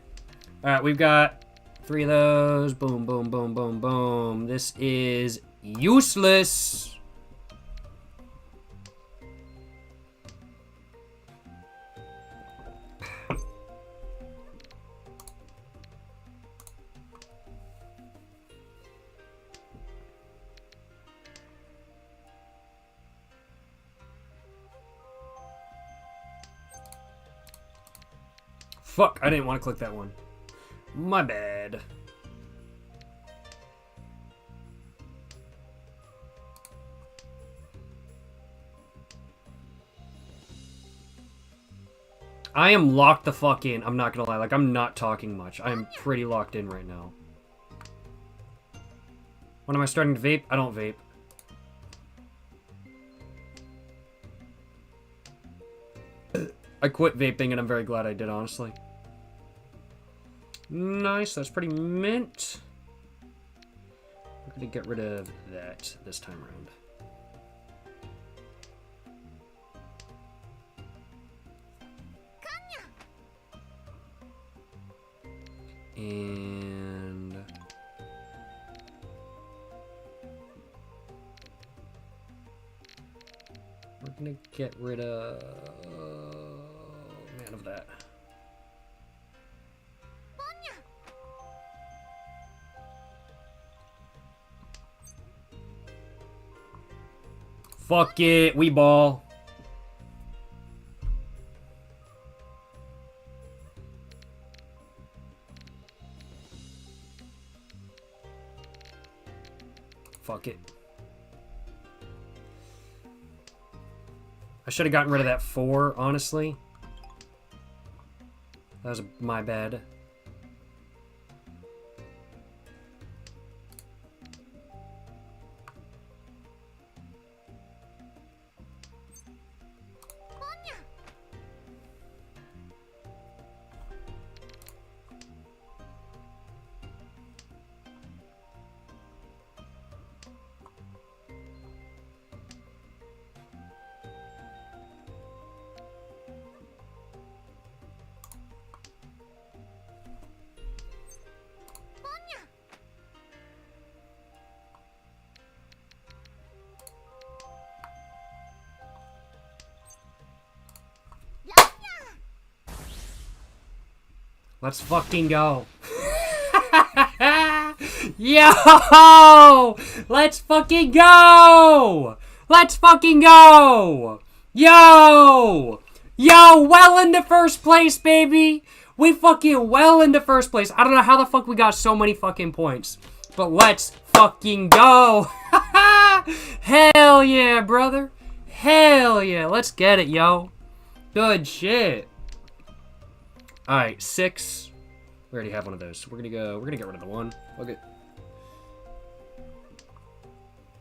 Alright, we've got 3 of those. Boom, boom, boom, boom, boom. This is useless. Fuck, I didn't want to click that one. My bad. I am locked the fuck in. I'm not gonna lie. Like, I'm not talking much. I am pretty locked in right now. When am I starting to vape? I don't vape. I quit vaping and I'm very glad I did, honestly. Nice, that's pretty mint. We're gonna get rid of that this time around. And we're gonna get rid of man of that. Fuck it, we ball. Fuck it. I should have gotten rid of that 4, honestly. That was my bad. Let's fucking go. Yo! Let's fucking go! Let's fucking go! Yo! Yo, well into first place, baby! We fucking well into first place. I don't know how the fuck we got so many fucking points. But let's fucking go! Hell yeah, brother! Hell yeah! Let's get it, yo! Good shit! Alright, 6. We already have one of those. We're gonna get rid of the 1. Okay.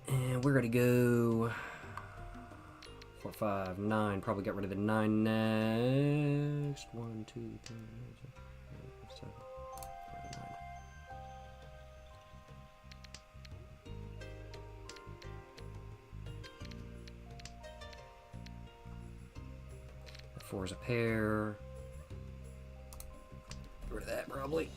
And we're gonna go 4, 5, 9. Probably get rid of the 9 next. 1, 2, 3, 4, 7, 9. That 4 is a pair. Get rid of that probably.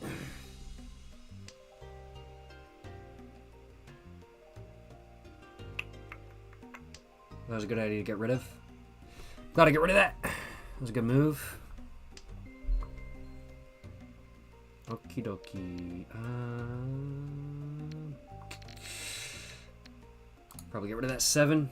That was a good idea to get rid of. Glad to get rid of that. That was a good move. Okie dokie. Probably get rid of that 7.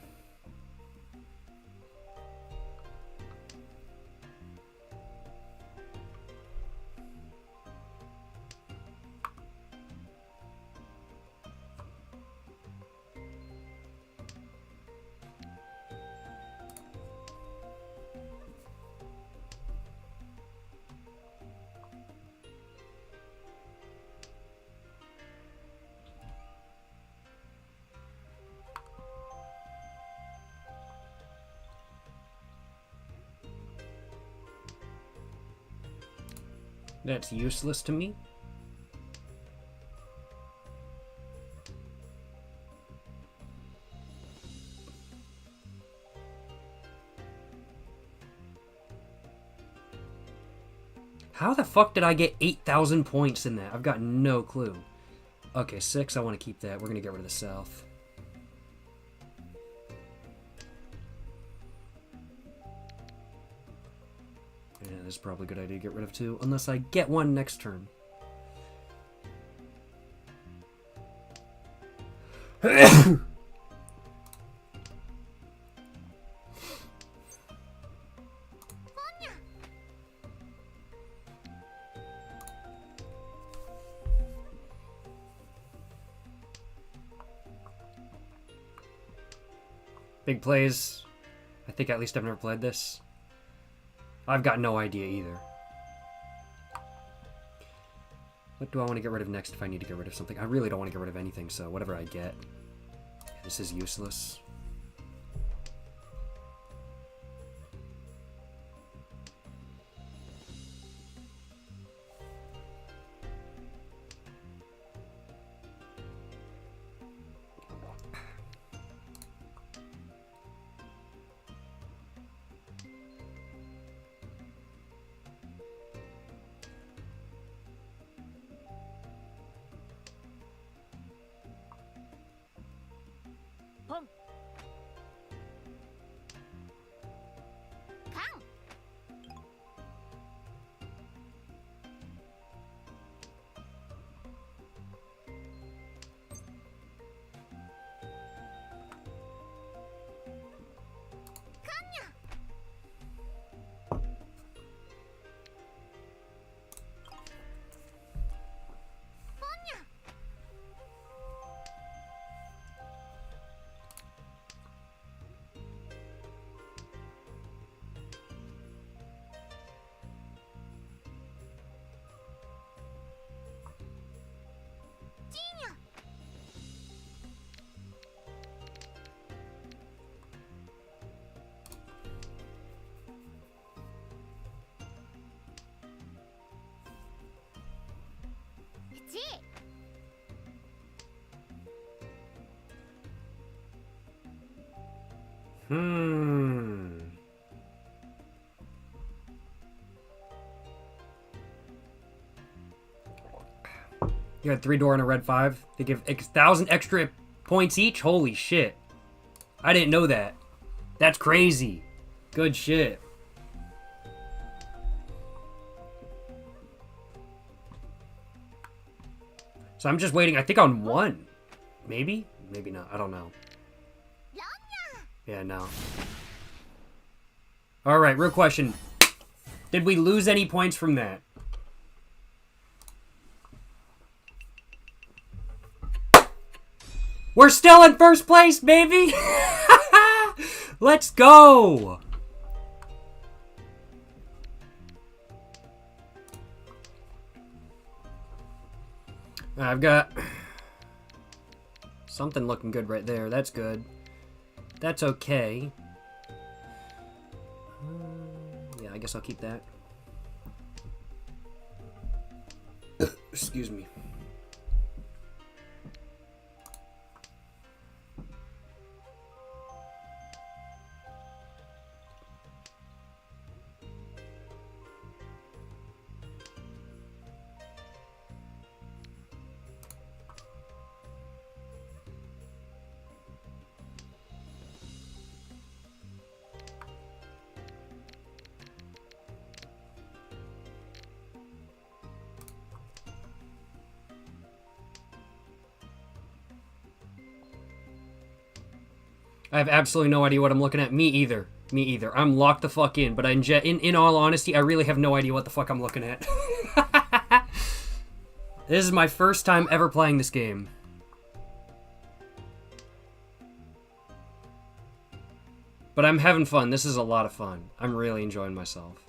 That's useless to me. How the fuck did I get 8,000 points in that? I've got no clue. Okay, 6, I want to keep that. We're going to get rid of the south. Yeah, this is probably a good idea to get rid of 2, unless I get 1 next turn. Big plays. I think at least I've never played this. I've got no idea either. What do I want to get rid of next if I need to get rid of something? I really don't want to get rid of anything, so whatever I get. This is useless. Pum. Kang. You had 3 door and a red 5. They give 1,000 extra points each? Holy shit. I didn't know that. That's crazy. Good shit. So I'm just waiting, I think, on 1. Maybe? Maybe not. I don't know. Yeah, no. Alright, real question. Did we lose any points from that? We're still in first place, baby! Let's go! I've got something looking good right there. That's good. That's okay. Yeah, I guess I'll keep that. Excuse me. I have absolutely no idea what I'm looking at. Me either. Me either. I'm locked the fuck in, but in all honesty, I really have no idea what the fuck I'm looking at. This is my first time ever playing this game. But I'm having fun. This is a lot of fun. I'm really enjoying myself.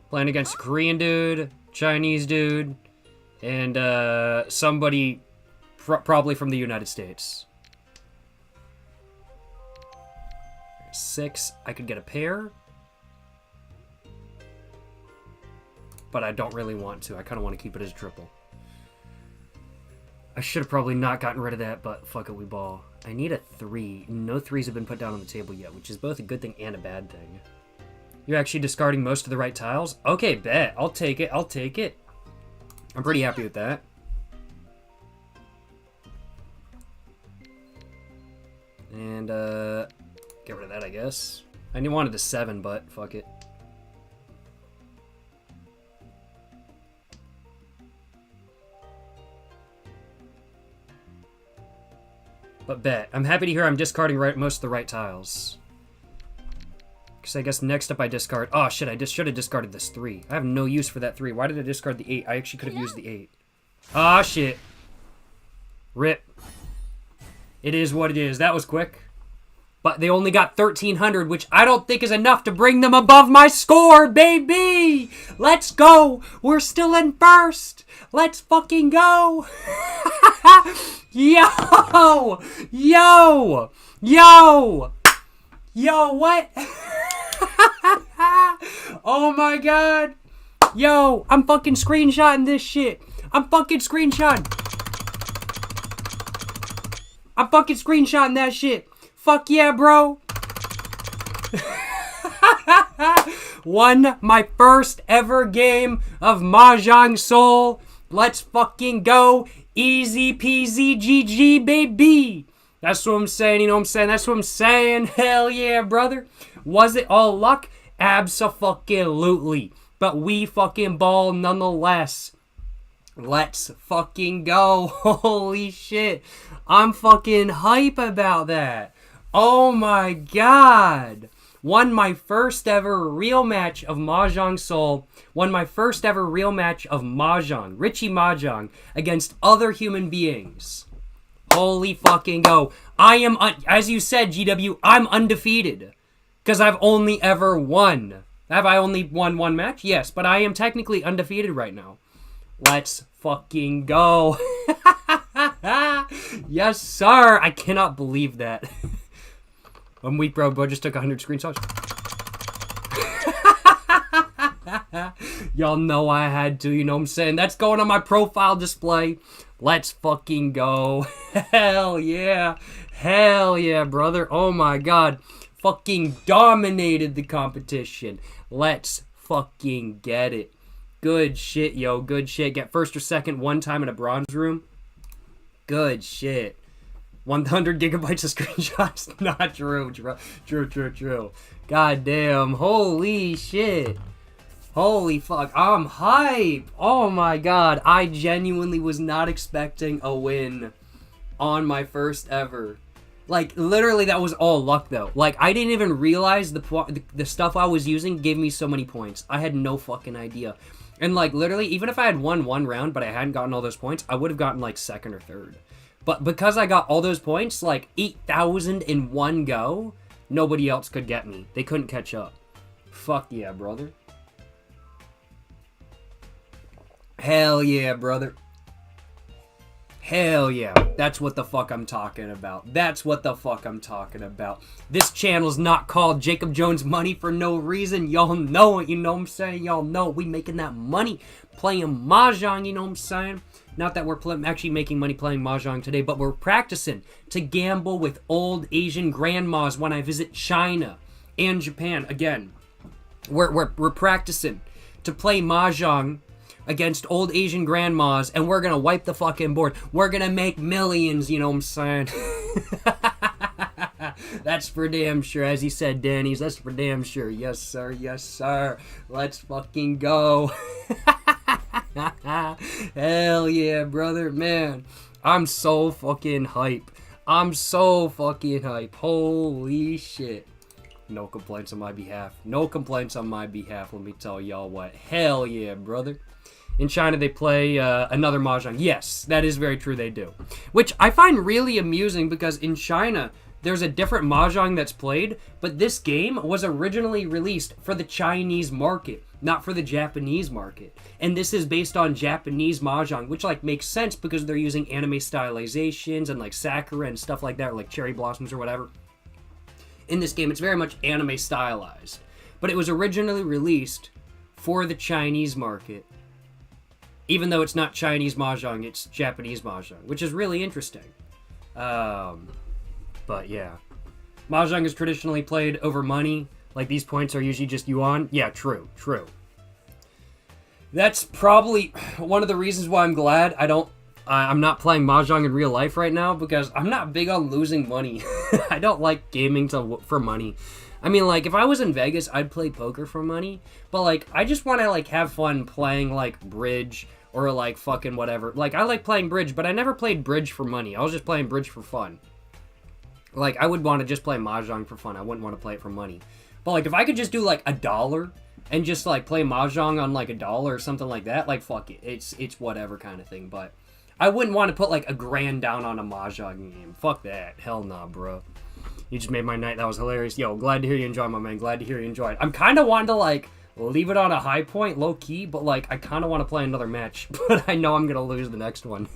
Playing against a Korean dude, Chinese dude, and somebody probably from the United States. 6. I could get a pair. But I don't really want to. I kind of want to keep it as triple. I should have probably not gotten rid of that, but fuck it, we ball. I need a 3. No 3s have been put down on the table yet, which is both a good thing and a bad thing. You're actually discarding most of the right tiles? Okay, bet. I'll take it. I'll take it. I'm pretty happy with that. And, get rid of that, I guess. I wanted a 7, but fuck it. But bet. I'm happy to hear I'm discarding most of the right tiles. Because I guess next up I discard... Oh, shit, I just should have discarded this 3. I have no use for that 3. Why did I discard the 8? I actually could have used the 8. Ah, shit. Rip. It is what it is. That was quick. But they only got 1,300, which I don't think is enough to bring them above my score, baby! Let's go! We're still in first! Let's fucking go! Yo! Yo! Yo! Yo, what? Oh my god! Yo, I'm fucking screenshotting this shit! I'm fucking screenshotting! I'm fucking screenshotting that shit! Fuck yeah, bro! Won my first ever game of Mahjong Soul. Let's fucking go. Easy peasy GG, baby. That's what I'm saying, you know what I'm saying? That's what I'm saying. Hell yeah, brother. Was it all luck? Abso-fucking-lutely. But we fucking ball nonetheless. Let's fucking go. Holy shit. I'm fucking hype about that. Oh my god. Won my first ever real match of Mahjong Soul. Won my first ever real match of Mahjong. Richie Mahjong against other human beings. Holy fucking go. I am, as you said, GW, I'm undefeated. Because I've only ever won. Have I only won one match? Yes, but I am technically undefeated right now. Let's fucking go. Yes, sir. I cannot believe that. I'm weak, bro. Bro just took 100 screenshots. Y'all know I had to, you know what I'm saying? That's going on my profile display. Let's fucking go. Hell yeah. Hell yeah, brother. Oh my god. Fucking dominated the competition. Let's fucking get it. Good shit, yo. Good shit. Get first or second one time in a bronze room. Good shit. 100 gigabytes of screenshots. Not true. True. God damn. Holy shit. Holy fuck. I'm hype. Oh my god. I genuinely was not expecting a win on my first ever. Like, literally, that was all luck, though. Like, I didn't even realize the stuff I was using gave me so many points. I had no fucking idea. And, like, literally, even if I had won one round, but I hadn't gotten all those points, I would have gotten, like, second or third. But because I got all those points, like, 8,000 in one go, nobody else could get me. They couldn't catch up. Fuck yeah, brother. Hell yeah, brother. Hell yeah. That's what the fuck I'm talking about. That's what the fuck I'm talking about. This channel's not called Jacob Jones Money for no reason. Y'all know it, you know what I'm saying? Y'all know we making that money playing Mahjong, you know what I'm saying? Not that we're actually making money playing Mahjong today, but we're practicing to gamble with old Asian grandmas when I visit China and Japan. Again, we're practicing to play Mahjong against old Asian grandmas, and we're gonna wipe the fucking board. We're gonna make millions, you know what I'm saying? That's for damn sure. As he said, Danny's, that's for damn sure. Yes, sir. Yes, sir. Let's fucking go. Hell yeah, brother. Man, I'm so fucking hype. I'm so fucking hype. Holy shit. No complaints on my behalf. No complaints on my behalf. Let me tell y'all what. Hell yeah, brother. In China, they play another Mahjong. Yes, that is very true, they do. Which I find really amusing because in China, there's a different Mahjong that's played, but this game was originally released for the Chinese market, not for the Japanese market. And this is based on Japanese Mahjong, which, like, makes sense because they're using anime stylizations and, like, sakura and stuff like that, or, like, cherry blossoms or whatever. In this game, it's very much anime stylized. But it was originally released for the Chinese market. Even though it's not Chinese Mahjong, it's Japanese Mahjong, which is really interesting. But yeah. Mahjong is traditionally played over money. Like, these points are usually just yuan. Yeah, true. That's probably one of the reasons why I'm glad I'm not playing Mahjong in real life right now, because I'm not big on losing money. I don't like gaming for money. I mean, like, if I was in Vegas, I'd play poker for money. But, like, I just want to, like, have fun playing, like, bridge or, like, fucking whatever. Like, I like playing bridge, but I never played bridge for money. I was just playing bridge for fun. Like, I would want to just play Mahjong for fun. I wouldn't want to play it for money. But, like, if I could just do, like, $1 and just, like, play Mahjong on, like, $1 or something like that, like, fuck it. It's whatever kind of thing. But I wouldn't want to put, like, $1,000 down on a Mahjong game. Fuck that. Hell nah, bro. You just made my night. That was hilarious. Yo, glad to hear you enjoy, my man. Glad to hear you enjoyed. I'm kind of wanting to, like, leave it on a high point, low-key, but, like, I kind of want to play another match. But I know I'm going to lose the next one.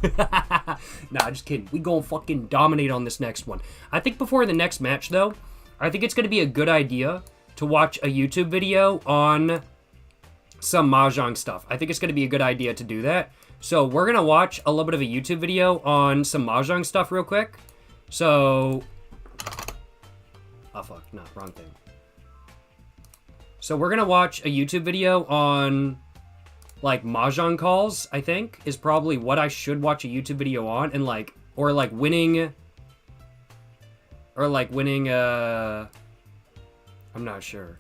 Nah, just kidding. We gonna fucking dominate on this next one. I think before the next match, though, I think it's going to be a good idea to watch a YouTube video on some Mahjong stuff. I think it's going to be a good idea to do that. So we're going to watch a little bit of a YouTube video on some Mahjong stuff real quick. So... oh, fuck. No, wrong thing. So we're going to watch a YouTube video on, like, Mahjong calls, I think, is probably what I should watch a YouTube video on. And, like, or, like, winning, I'm not sure.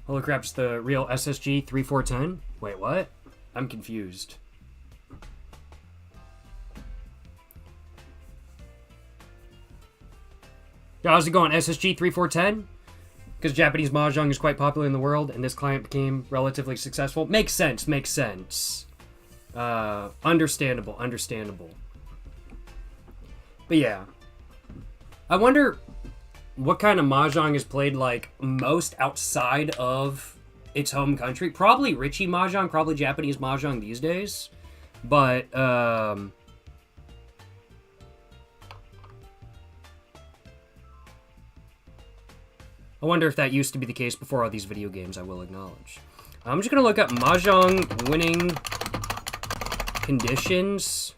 Holy crap, it's the real SSG 3410? Wait, what? I'm confused. Yo, how's it going? SSG 3410? Because Japanese Mahjong is quite popular in the world, and this client became relatively successful. Makes sense, makes sense. Understandable. But yeah. I wonder what kind of Mahjong is played, like, most outside of its home country. Probably Richie Mahjong, probably Japanese Mahjong these days. But, I wonder if that used to be the case before all these video games, I will acknowledge. I'm just going to look up Mahjong winning conditions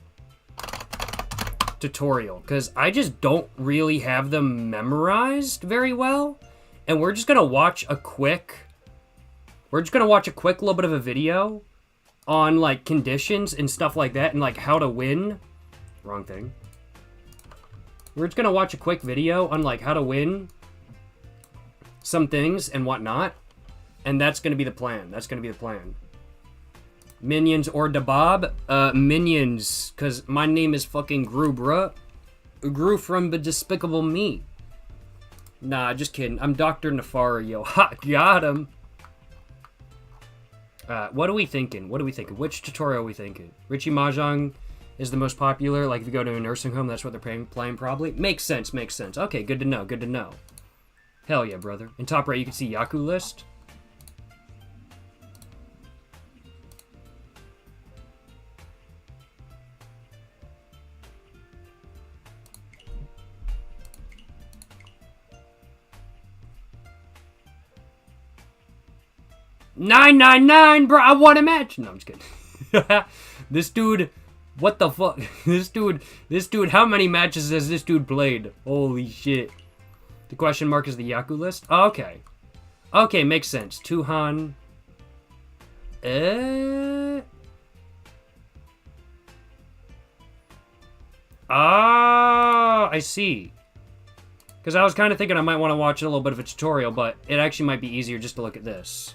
tutorial, because I just don't really have them memorized very well. And we're just going to watch a quick little bit of a video on, like, conditions and stuff like that, and, like, how to win Wrong thing. We're just gonna watch a quick video on, like, how to win some things and whatnot. And that's gonna be the plan. That's gonna be the plan. Minions or Dabob? Minions. Because my name is fucking Gru, bruh. Gru from the Despicable Me. Nah, just kidding. I'm Dr. Nefara, yo. Ha! Got him! What are we thinking? What are we thinking? Which tutorial are we thinking? Richie Mahjong is the most popular. Like, if you go to a nursing home, that's what they're playing probably. Makes sense, makes sense. Okay, good to know, good to know. Hell yeah, brother. In top right, you can see Yaku list. $9.99, bro. I want a match. No, I'm just kidding. This dude, what the fuck? This dude, how many matches has this dude played? Holy shit. The question mark is the Yaku list? Oh, okay. Okay, makes sense. Tuhan. Ah, I see. Because I was kind of thinking I might want to watch a little bit of a tutorial, but it actually might be easier just to look at this.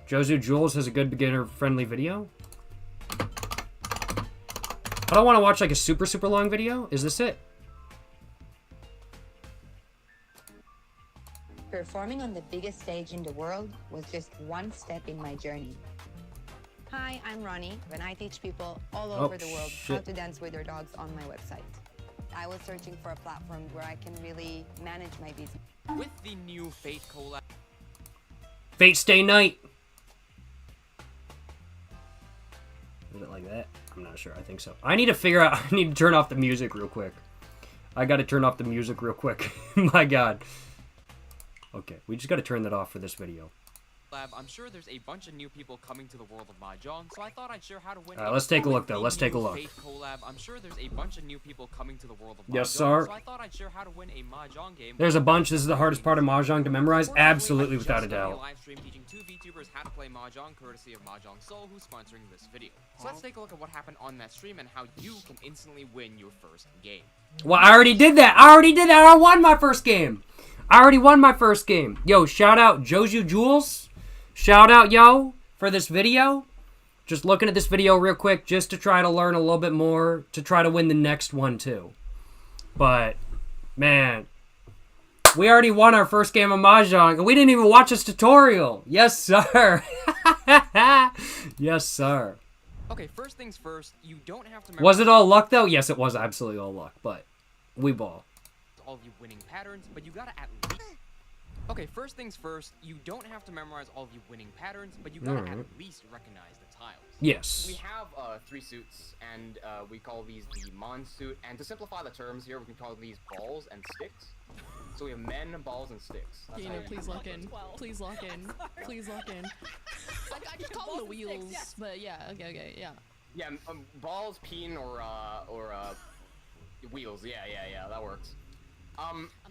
Jozu Jules has a good beginner-friendly video. I don't want to watch like a super long video. Is this it? Performing on the biggest stage in the world was just one step in my journey. Hi, I'm Ronnie, and I teach people all over the world how to dance with their dogs on my website. I was searching for a platform where I can really manage my business. With the new Fate collab. Fate Stay Night. Is it like that? I'm not sure. I think so. I need to figure out. I need to turn off the music real quick. I gotta turn off the music real quick. My god. Okay, we just gotta turn that off for this video. I'm sure there's a bunch of new people coming to the world of Mahjong, so I thought I'd share how to win. Let's take a look though. Let's take a look. Fate collab. I'm sure there's a bunch of new people coming to the world of Mahjong. Yes, sir. So I thought I'd share how to win a Mahjong game. There's a bunch. This is the hardest part of Mahjong to memorize. Absolutely, without a doubt. Live stream teaching 2 VTubers how to play Mahjong, courtesy of Mahjong Soul, who's sponsoring this video. So let's take a look at what happened on that stream and how you can instantly win your first game. Well, I already did that. I won my first game. I already won my first game. Yo, shout out Jozu Jules. Shout out, yo, for this video. Just looking at this video real quick just to try to learn a little bit more to try to win the next one, too. But, man, we already won our first game of Mahjong, and we didn't even watch this tutorial. Yes, sir. Yes, sir. Okay, first things first, you don't have to... Was it all luck, though? Yes, it was absolutely all luck, but we ball. All the winning patterns, but you gotta at least... Okay, first things first, you don't have to memorize all the winning patterns, but you gotta at least recognize the tiles. Yes. We have 3 suits, and we call these the Mon suit, and to simplify the terms here, we can call these balls and sticks. So we have men, balls, and sticks. Gina, please lock in. Please lock in. Please lock in. I just call them the wheels, sticks, but yeah, okay, yeah. Yeah, balls, peen, or wheels. Yeah, that works.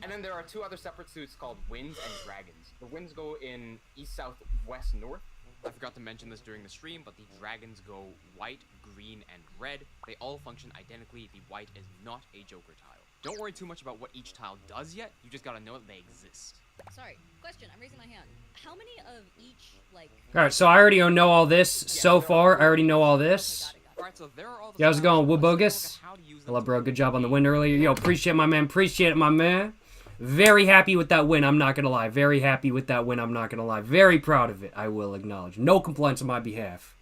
And then there are 2 other separate suits called winds and dragons. The winds go in east, south, west, north. I forgot to mention this during the stream, but the dragons go white, green, and red. They all function identically. The white is not a Joker tile. Don't worry too much about what each tile does yet. You just gotta know that they exist. Sorry, question. I'm raising my hand. How many of each, like... Alright, so I already know all this so far. I already know all this. Alright, so there are all the... Yeah, how's it going, Woobogus? Hello, bro. Good job on the win earlier. Yo, appreciate my man. Appreciate it, my man. Very happy with that win, I'm not gonna lie. Very happy with that win, I'm not gonna lie. Very proud of it, I will acknowledge. No complaints on my behalf.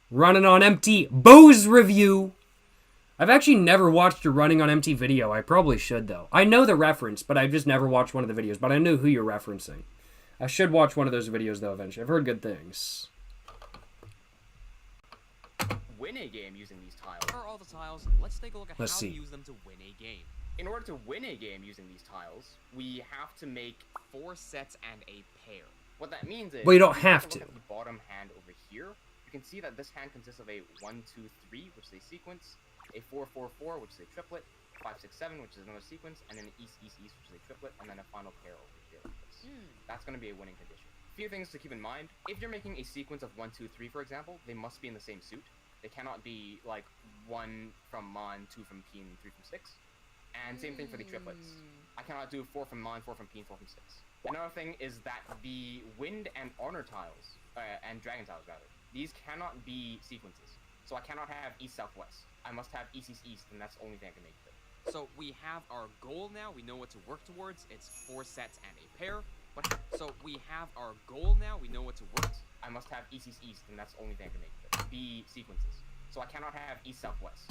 Running on Empty Booze review. I've actually never watched your Running on Empty video. I probably should, though. I know the reference, but I've just never watched one of the videos. But I know who you're referencing. I should watch one of those videos, though, eventually. I've heard good things. Win a game using these tiles. Here are all the tiles. Let's take a look at how to use them to win a game. In order to win a game using these tiles, we have to make 4 sets and a pair. What that means is... Well, you don't have to. Look at the bottom hand over here. You can see that this hand consists of a 1, 2, 3, which is a sequence, a 4, 4, 4, which is a triplet, 5, 6, 7, which is another sequence, and then an East, East, East, which is a triplet, and then a final pair over here. That's going to be a winning condition. A few things to keep in mind. If you're making a sequence of 1, 2, 3, for example, they must be in the same suit. They cannot be, like, 1 from Mon, 2 from Peen, 3 from 6. And same thing for the triplets. I cannot do 4 from Mon, 4 from Peen, 4 from 6. Another thing is that the Wind and Honor tiles, and Dragon tiles rather, these cannot be sequences. So I cannot have East, South, West. I must have East, East, East, and that's the only thing I can make it. So we have our goal now. We know what to work towards. It's 4 sets and a pair. So we have our goal now. We know what to work. I must have East, East, East, and that's the only thing I can make it. Be sequences. So I cannot have East, South, West,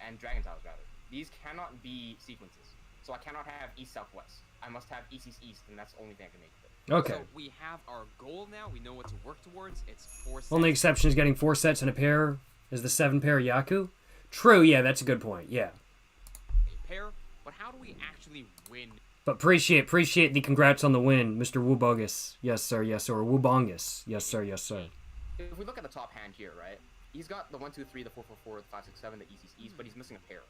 and Dragon tiles rather. These cannot be sequences. So I cannot have East, South, West. I must have East, East, East, and that's the only thing I can make it. Okay. So we have our goal now. We know what to work towards. It's 4 sets. Only exception is getting 4 sets and a pair is the 7 pair Yaku. True, yeah, that's a good point, yeah. A pair. But how do we actually win? But appreciate the congrats on the win, Mr. Wubongus. Yes, sir, yes, sir. Wubongus. Yes, sir, yes, sir. If we look at the top hand here, right? He's got the 1, 2, 3, the 4, 4, 4, the 5, 6, 7, the East, East, East, but he's missing a pair.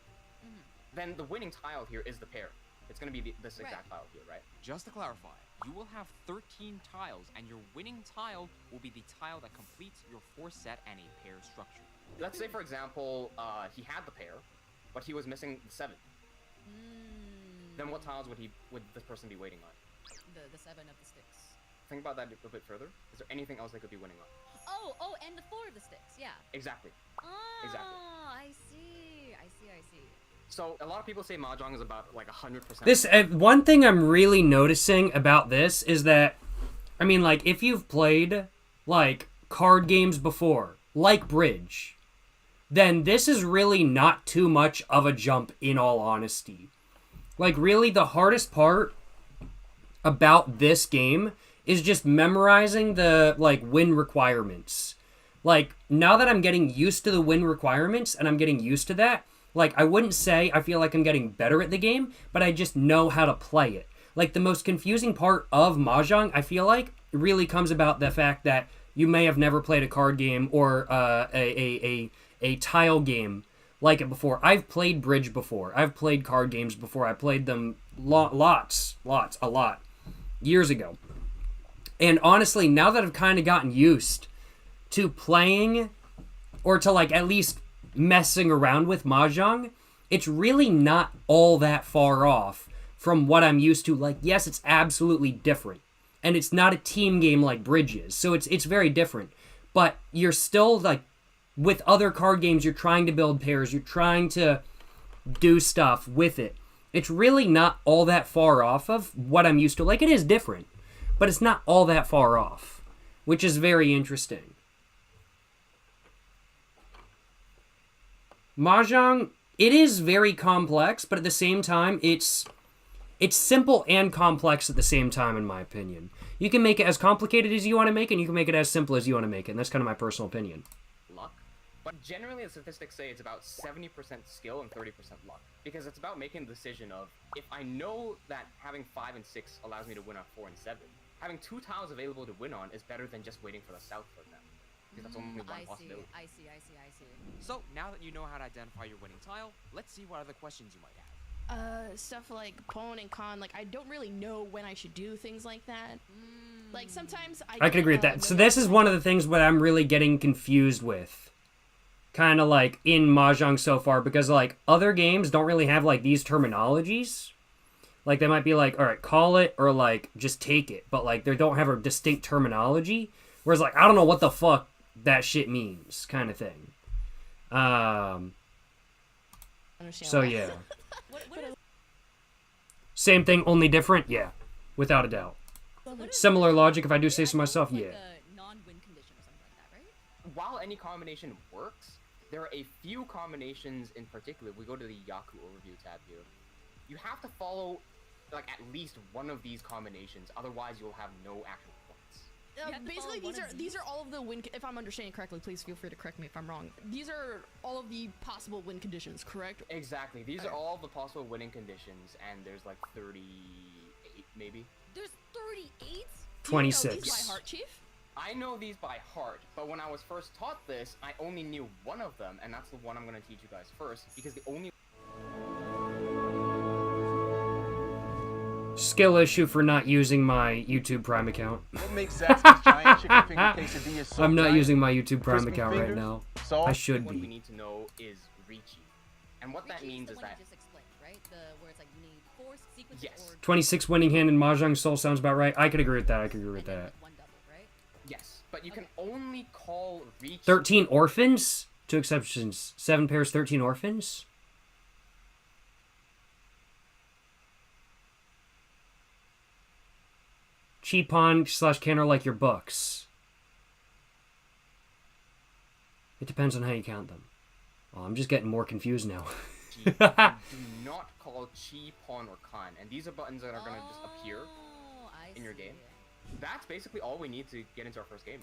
Then the winning tile here is the pair. It's going to be this exact tile here, right? Just to clarify, you will have 13 tiles, and your winning tile will be the tile that completes your 4 set and a pair structure. Let's say, for example, he had the pair, but he was missing the 7. Then what tiles would this person be waiting on? The 7 of the sticks. Think about that a bit further. Is there anything else they could be winning on? Oh, and the 4 of the sticks, yeah. Exactly. Oh, Exactly. I see. So a lot of people say Mahjong is about like 100%. This one thing I'm really noticing about this is that, I mean, like, if you've played, like, card games before, like Bridge, then this is really not too much of a jump, in all honesty. Like, really, the hardest part about this game is just memorizing the, like, win requirements. Like, now that I'm getting used to the win requirements, and I'm getting used to that, like, I wouldn't say I feel like I'm getting better at the game, but I just know how to play it. Like, the most confusing part of Mahjong, I feel like, really comes about the fact that you may have never played a card game or a tile game like it before. I've played Bridge before. I've played card games before. I played them a lot, years ago. And honestly, now that I've kind of gotten used to playing, or to, like, at least messing around with Mahjong, it's really not all that far off from what I'm used to. Like, yes, it's absolutely different, and it's not a team game like Bridge is, so it's very different, but you're still, like, with other card games, you're trying to build pairs, you're trying to do stuff with it. It's really not all that far off of what I'm used to. Like, it is different, but it's not all that far off, which is very interesting. Mahjong, it is very complex, but at the same time, it's simple and complex at the same time, in my opinion. You can make it as complicated as you want to make it, and you can make it as simple as you want to make it, and that's kind of my personal opinion. Luck. But generally, the statistics say it's about 70% skill and 30% luck. Because it's about making the decision of, if I know that having 5 and 6 allows me to win on 4 and 7, having 2 tiles available to win on is better than just waiting for the South for them. Because that's only one possibility. I see. So now that you know how to identify your winning tile, let's see what other questions you might have. Stuff like pawn and con, like, I don't really know when I should do things like that. Like, sometimes I can agree with that. So this is one of the things what I'm really getting confused with, kind of like in Mahjong so far, because, like, other games don't really have, like, these terminologies. Like, they might be like, all right, call it, or, like, just take it, but, like, they don't have a distinct terminology. Whereas, like, I don't know what the fuck that shit means, kind of thing. So yeah. Same thing, only different? Yeah, without a doubt. Similar logic, if I do say so myself, yeah. Non-win condition or something like that, right? While any combination works, there are a few combinations in particular. We go to the Yaku overview tab here. You have to follow, like, at least one of these combinations, otherwise you'll have no actual points. Basically, these are all of the win. If I'm understanding correctly, please feel free to correct me if I'm wrong. These are all of the possible win conditions, correct? Exactly. These are all the possible winning conditions, and there's like 38, maybe. There's 38? 26. You know these by heart, Chief? I know these by heart, but when I was first taught this, I only knew one of them, and that's the one I'm going to teach you guys first, because the only... Skill issue for not using my YouTube Prime account. What makes Zaxby's giant chicken finger quesadilla so I'm not giant? using my YouTube Prime Crispy account right fingers, now. sauce. I should What we be. need to know is Ricci. And what that Ricci's means the is one you that just explained, right? Where it's like you need 4 sequences Yes. or 26 winning hand in Mahjong Soul sounds about right. I could agree with that. I could agree with and then, that. like, 1 double, right? yes, but you can only call Ricci 13 orphans? 2 exceptions. 7 pairs, 13 orphans? Cheap pawn / canner like your books. It depends on how you count them. Oh, I'm just getting more confused now. do not call Chi, Pawn, or Khan, and these are buttons that are going to just appear Oh, I in your see. game. That's basically all we need to get into our first game.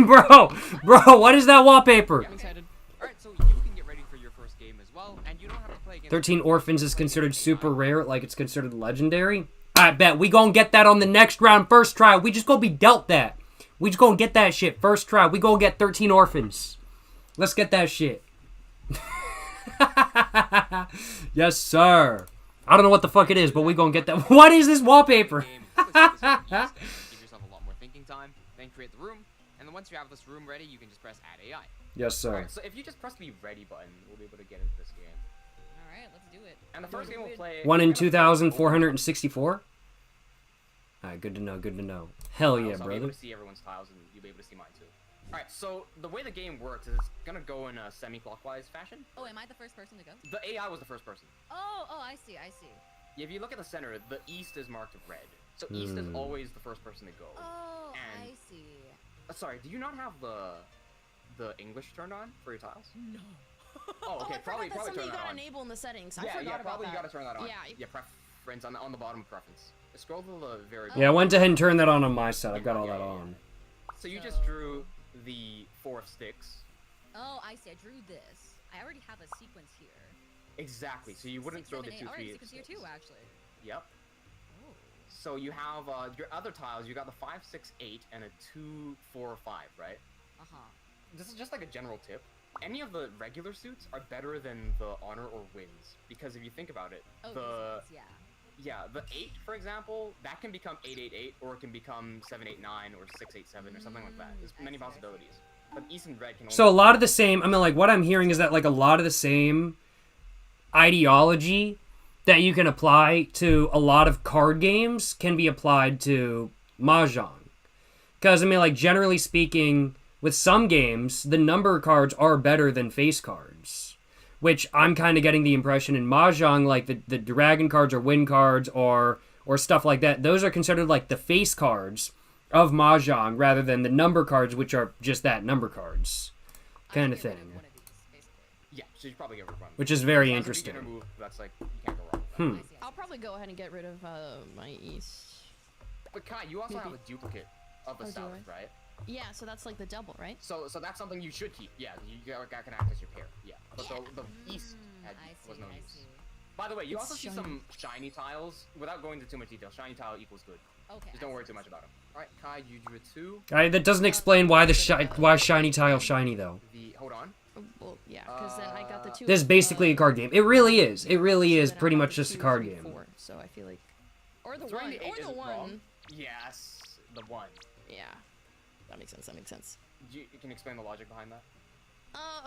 Bro, what is that wallpaper? I'm excited. Alright, so you can get ready for your first game as well, and you don't have to play against 13 orphans is considered super rare, like it's considered legendary. I bet we gonna get that on the next round, first try. We just gonna be dealt that. We just gonna get that shit first try. We gonna get 13 orphans. Let's get that shit. Yes, sir. I don't know what the fuck it is, but we gonna get that. What is this wallpaper? game. Give yourself a lot more thinking time, then create the room, and then once you have this room ready, you can just press Add AI. Yes, sir. Alright, so if you just press the ready button, we'll be able to get into this game. Alright, let's do it. And the first game we'll play... 1 in we're gonna- 2,464. Alright, good to know, good to know. Hell yeah, So I'll be able brother. to see everyone's tiles, and you'll be able to see mine too. Alright, so the way the game works is it's gonna go in a semi-clockwise fashion. Oh, am I the first person to go? The AI was the first person. Oh, I see. If you look at the center, the east is marked with red. So east is always the first person to go. Oh, And- I see. Sorry, do you not have the English turned on for your tiles? No. Oh, okay, I probably forgot that's turn something you that gotta on. enable in the settings. I Yeah, forgot about probably that. you gotta turn that on. Yeah. Preference on the bottom preference. Scroll to the very Yeah, I went ahead and turned that on my side. I've got all that on. So you just drew the 4 sticks. Oh, I see. I drew this. I already have a sequence here. Exactly. So you wouldn't 6, throw 7, the 8. 2, I already 3 have a sequence here sticks. too, actually. Yep. Oh. So you have your other tiles. You got the 5, 6, 8, and a 2, 4, 5, right? Uh-huh. This is just like a general tip. Any of the regular suits are better than the honor or wins, because if you think about it, Oh, the these ones, yeah. yeah, the 8, for example, that can become 888, or it can become 789 or 687 or something like that. There's I many see, I see. possibilities. But East and Red can only... So a lot of the same, I mean, like, what I'm hearing is that, like, a lot of the same ideology that you can apply to a lot of card games can be applied to Mahjong. Because, I mean, like, generally speaking, with some games, the number cards are better than face cards. Which I'm kind of getting the impression in Mahjong, like, the dragon cards or win cards or stuff like that, those are considered, like, the face cards of Mahjong rather than the number cards, which are just that, number cards. Kind of I get rid thing. one of these, basically. Yeah, so you probably get rid of one. Which is very As long as you interesting. get a move, that's like, you can't go wrong with that. I see, I I'll see. probably go ahead and get rid of my east. But Kai, you also have a duplicate of the Oh, do south, I? right? Yeah, so that's like the double, right? So that's something you should keep. Yeah, you can act as your pair. Yeah, but the east I see, was no I use. see. By the way, you It's also see shiny. some shiny tiles. Without going into too much detail, shiny tile equals good. Okay. Just don't worry too much about them. All right, Kai, you drew a 2. That doesn't explain why why shiny tile shiny, though. Hold on. Well, yeah, because then I got the 2. This is basically a card game. It really is. It really so is then I pretty have much the just a 2, card 3, game. 4, so I feel like, or the Throwing 1, the 8 or the isn't 1. wrong. Yes, the 1. Yeah, that makes sense. That makes sense. You can explain the logic behind that?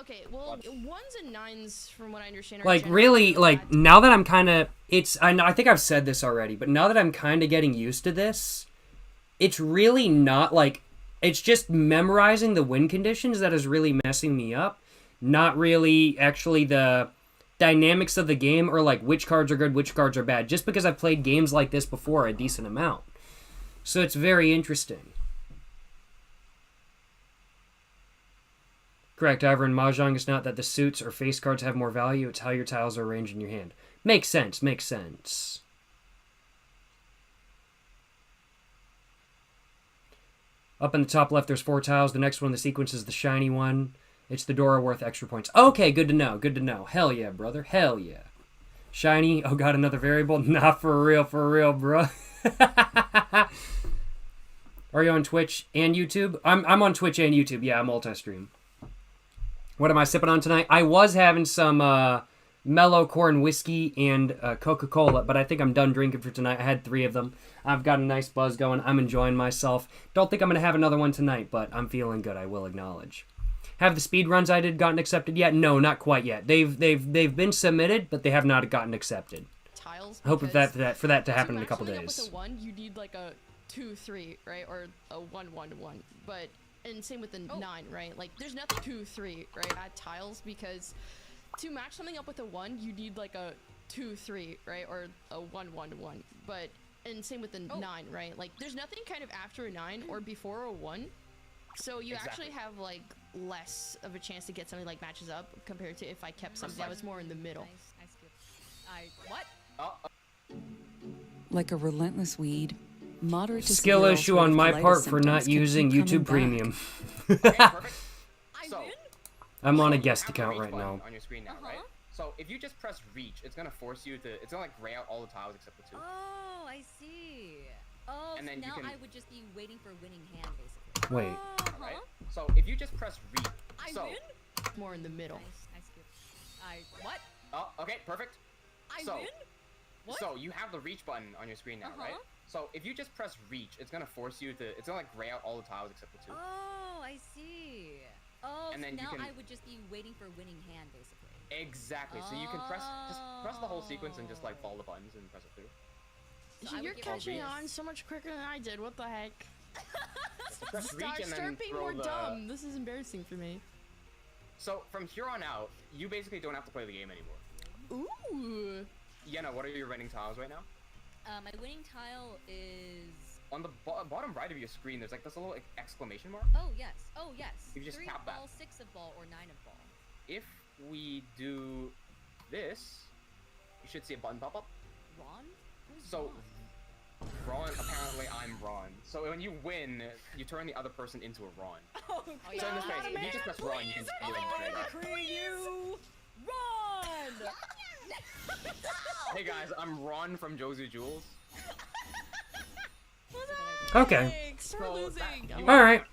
Okay, well, 1s and 9s, from what I understand, are Like, generally really, not like, bad. now that I'm kind of... I think I've said this already, but now that I'm kind of getting used to this, it's really not, like... It's just memorizing the win conditions that is really messing me up. Not really, actually, the dynamics of the game or, like, which cards are good, which cards are bad. Just because I've played games like this before a decent amount. So it's very interesting. Correct, however, in Mahjong, it's not that the suits or face cards have more value, it's how your tiles are arranged in your hand. Makes sense, makes sense. Up in the top left, there's 4 tiles. The next one in the sequence is the shiny one. It's the Dora worth extra points. Okay, good to know, good to know. Hell yeah, brother, hell yeah. Shiny, oh god, another variable? Not for real, bro. Are you on Twitch and YouTube? I'm on Twitch and YouTube, yeah, I multi-stream. What am I sipping on tonight? I was having some mellow corn whiskey and Coca-Cola, but I think I'm done drinking for tonight. I had 3 of them. I've got a nice buzz going. I'm enjoying myself. Don't think I'm going to have another one tonight, but I'm feeling good, I will acknowledge. Have the speed runs I did gotten accepted yet? No, not quite yet. They've been submitted, but they have not gotten accepted. Tiles. I hope for that to happen in a match couple something days. Up with a 1, you need like a 2, 3, right? Or a 1, 1, 1. But and same with the 9, right? Like there's nothing 2, 3, right? At tiles because to match something up with a 1, you need like a 2, 3, right? Or a 1, 1, 1. But and same with the 9, right? Like there's nothing kind of after a 9 or before a 1. So you actually have like less of a chance to get something like matches up compared to if I kept something that was more in the middle. What? Like a relentless weed, moderate to Skill severe issue on my ulcerative part colitis for not symptoms can using keep YouTube coming Premium. Okay, perfect. So, I'm on a you guest have the account reach right button now. on your screen now, right? So if you just press reach, it's gonna force you to. It's gonna like gray out all the tiles except the 2. Oh, I see. Oh, And so then you now can- I would just be waiting for a winning hand, basically. Wait. Right? So if you just press reach, so More in the middle. I skip. What? oh, okay, perfect. So, win? What? So you have the reach button on your screen now, right? So if you just press reach, it's gonna force you to. It's gonna like gray out all the tiles except the 2. Oh, I see. Oh, And so then you now can- I would just be waiting for a winning hand, basically. Exactly. So you can just press the whole sequence and just like follow the buttons and press it through. So I You're would get catching this. on so much quicker than I did. What the heck? So press reach and then Start being throw more the. dumb. This is embarrassing for me. So from here on out, you basically don't have to play the game anymore. Ooh. Yenna, what are your winning tiles right now? My winning tile is. On the bottom right of your screen, there's like this little exclamation mark. Oh yes. Oh yes. You just 3 tap of that. ball, 6 of ball, or 9 of ball. If we do this, you should see a button pop up. Ron? Who's So, Ron? Ron, apparently I'm Ron. So when you win, you turn the other person into a Ron. Oh, So in this case, if you just press Ron, you can just do it. you, Ron! Hey guys, I'm Ron from Josie Jules. Okay. Thanks for losing. Alright.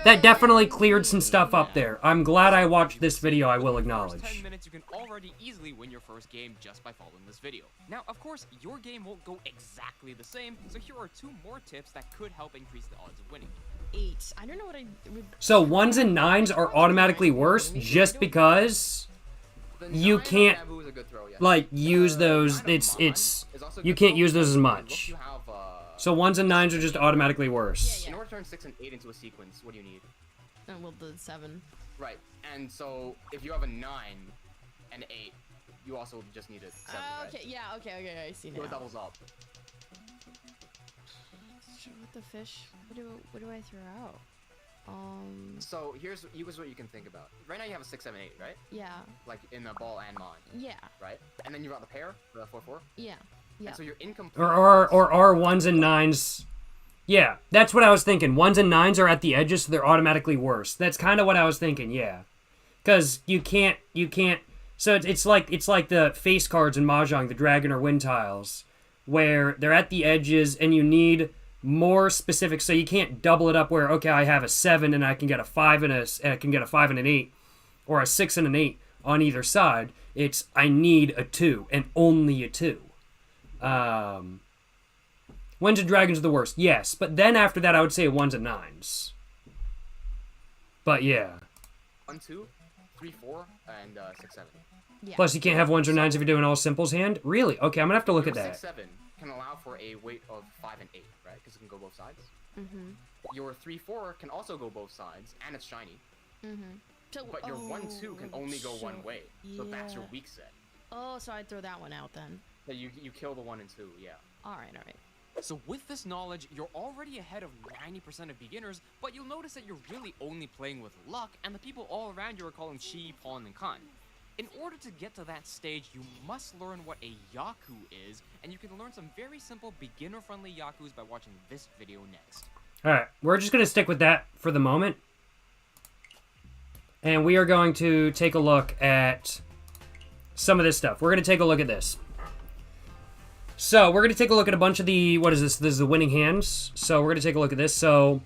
That definitely cleared some stuff up there. I'm glad I watched this video, I will First acknowledge. 10 minutes, you can already easily win your first game just by following this video. Now, of course, your game won't go exactly the same, so here are 2 more tips that could help increase the odds of winning. 8. I don't know what I would. So 1s and 9s are automatically worse just because you can't Bamboo is a good throw, yeah. like use those. Nine of It's Mon is also a you good can't throw. use those as Look, much. you have, So 1s and 9s are just automatically worse. in order to turn 6 and 8 into a sequence, what do you need? Well, the 7. Right, and so if you have a 9 and 8, you also just need a 7, right? Okay. Yeah. Okay. I see now. So it doubles up. What the fish? What do I throw out? So here's what you can think about. Right now you have a 6, 7, 8, right? Yeah. Like in the ball and mon, Yeah. right? And then you got the pair, the 4, 4. Yeah. Yeah. And so you're incomplete. Or are 1s and 9s. Yeah, that's what I was thinking. 1s and 9s are at the edges, so they're automatically worse. That's kind of what I was thinking. Yeah, because you can't. So it's like the face cards in Mahjong, the dragon or wind tiles, where they're at the edges and you need more specific. So you can't double it up where, okay, I have a 7 and I can get a 5 and I can get a 5 and an 8, or a 6 and an 8 on either side. It's I need a 2 and only a 2. Winds and Dragons are the worst, yes, but then after that I would say 1s and 9s. But yeah. 1, 2, 3, 4, and 6, 7. Yeah. Plus you can't have 1s or 9s if you're doing all simples hand? Really? Okay, I'm gonna have to look at Your that. 6, 7 can allow for a weight of 5 and 8, right? Because it can go both sides. Mhm. Your 3, 4 can also go both sides, and it's shiny. Mhm. So, But your 1, 2 can only go one way. So that's your yeah. weak set. Oh, so I'd throw that one out then. So you kill the 1 and 2, yeah. All right. So with this knowledge, you're already ahead of 90% of beginners, but you'll notice that you're really only playing with luck, and the people all around you are calling Shi, Pawn, and Khan. In order to get to that stage, you must learn what a Yaku is, and you can learn some very simple beginner-friendly Yakus by watching this video next. Alright, we're just gonna stick with that for the moment. And we are going to take a look at some of this stuff. We're gonna take a look at this. So, we're going to take a look at a bunch of the... What is this? This is the winning hands. So, we're going to take a look at this. So,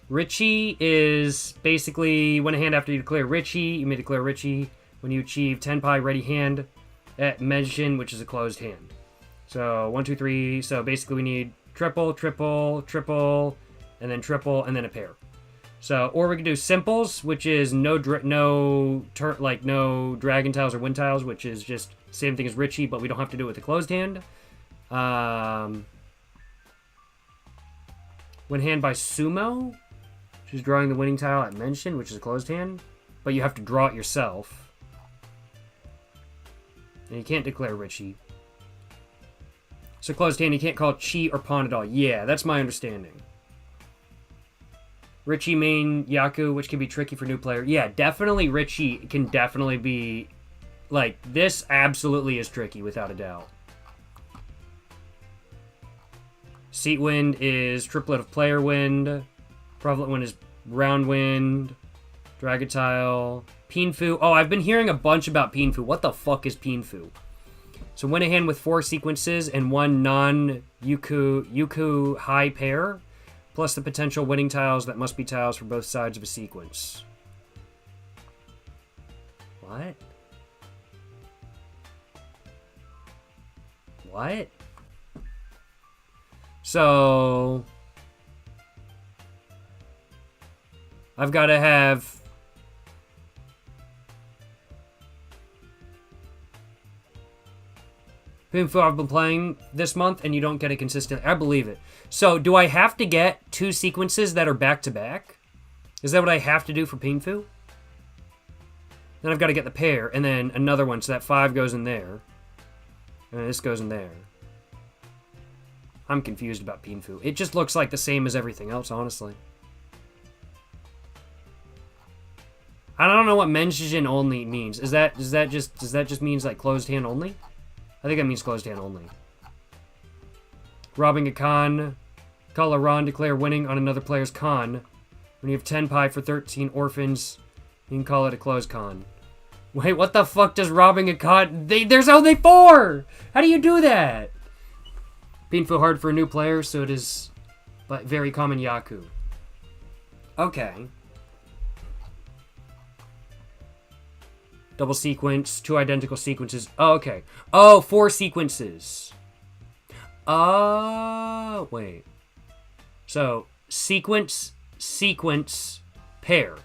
Richie is basically... Win a hand after you declare Richie. You may declare Richie when you achieve 10 pie ready hand at Mahjong, which is a closed hand. So, 1, 2, 3. So, basically we need triple, triple, triple, and then a pair. So, or we could do simples, which is no dragon tiles or wind tiles, which is just same thing as Richie, but we don't have to do it with a closed hand. Win hand by Sumo, which is drawing the winning tile at mention, which is a closed hand, but you have to draw it yourself. And you can't declare Richie. So closed hand, you can't call Chi or pawn at all. Yeah, that's my understanding. Richie main Yaku, which can be tricky for new player. Yeah, definitely Richie can definitely be... Like, this absolutely is tricky, without a doubt. Seat wind is triplet of player wind. Prevalent wind is round wind. Dragon tile. Pinfu. Oh, I've been hearing a bunch about Pinfu. What the fuck is Pinfu? So win a hand with 4 sequences and 1 non-Yuku high pair, plus the potential winning tiles that must be tiles for both sides of a sequence. What? What? So... I've got to have... Pinfu I've been playing this month, and you don't get it consistently. I believe it. So, do I have to get 2 sequences that are back-to-back? Is that what I have to do for Pinfu? Then I've got to get the pair, and then another one, so that 5 goes in there. And this goes in there. I'm confused about Pinfu. It just looks like the same as everything else, honestly. I don't know what Menjin only means. Does that just means like closed hand only? I think that means closed hand only. Robbing a con. Call a Ron, declare winning on another player's con. When you have 10 pie for 13 orphans, you can call it a closed con. Wait, what the fuck does robbing a con... There's only 4! How do you do that? Painful hard for a new player, so it is but very common Yaku. Okay. Double sequence, 2 identical sequences. Oh, okay. Oh, 4 sequences. Oh, wait. So, sequence, pair.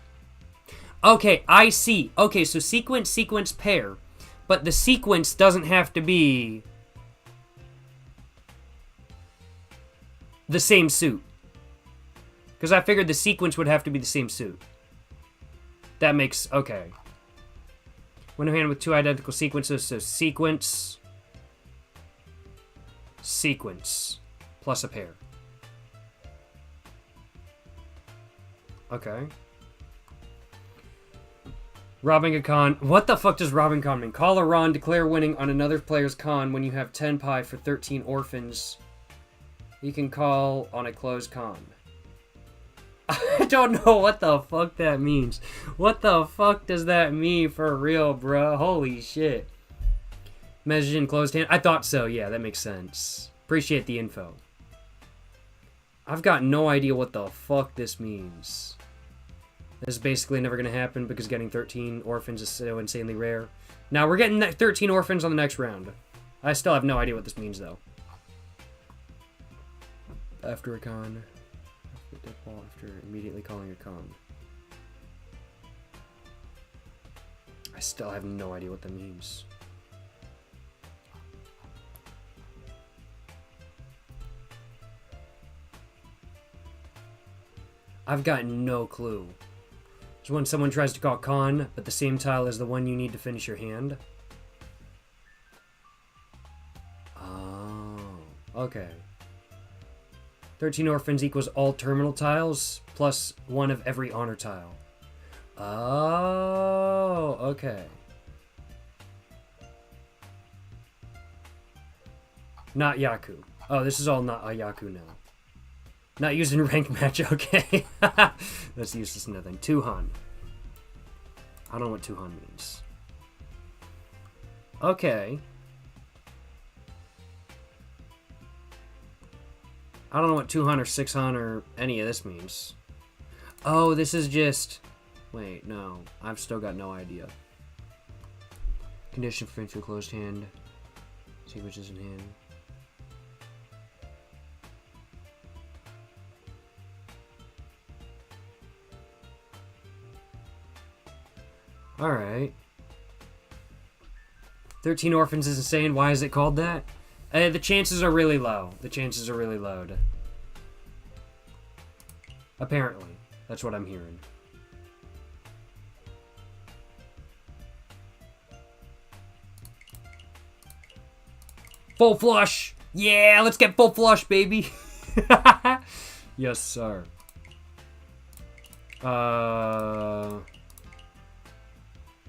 Okay, I see. Okay, so sequence, pair. But the sequence doesn't have to be the same suit. Because I figured the sequence would have to be the same suit. That makes... Okay. Win a hand with 2 identical sequences, so sequence, plus a pair. Okay. Robbing a con. What the fuck does robbing con mean? Call a Ron, declare winning on another player's con when you have 10 pie for 13 orphans. You can call on a closed con. I don't know what the fuck that means. What the fuck does that mean for real, bro? Holy shit. Message in closed hand. I thought so. Yeah, that makes sense. Appreciate the info. I've got no idea what the fuck this means. This is basically never going to happen because getting 13 orphans is so insanely rare. Now, we're getting 13 orphans on the next round. I still have no idea what this means, though. After a con... after immediately calling a con. I still have no idea what that means. I've got no clue. It's when someone tries to call con, but the same tile is the one you need to finish your hand. Oh, okay. 13 orphans equals all terminal tiles, plus 1 of every honor tile. Oh, okay. Not Yaku. Oh, this is all not a Yaku now. Not used in rank match, okay. That's useless nothing. Tuhan. I don't know what Tuhan means. Okay. I don't know what 200 or 600 or any of this means. Oh, this is just... Wait, no. I've still got no idea. Condition for entry closed hand. Sequences in hand. Alright. 13 orphans is insane. Why is it called that? The chances are really low. The chances are really low. Apparently. That's what I'm hearing. Full flush! Yeah, let's get full flush, baby! Yes, sir.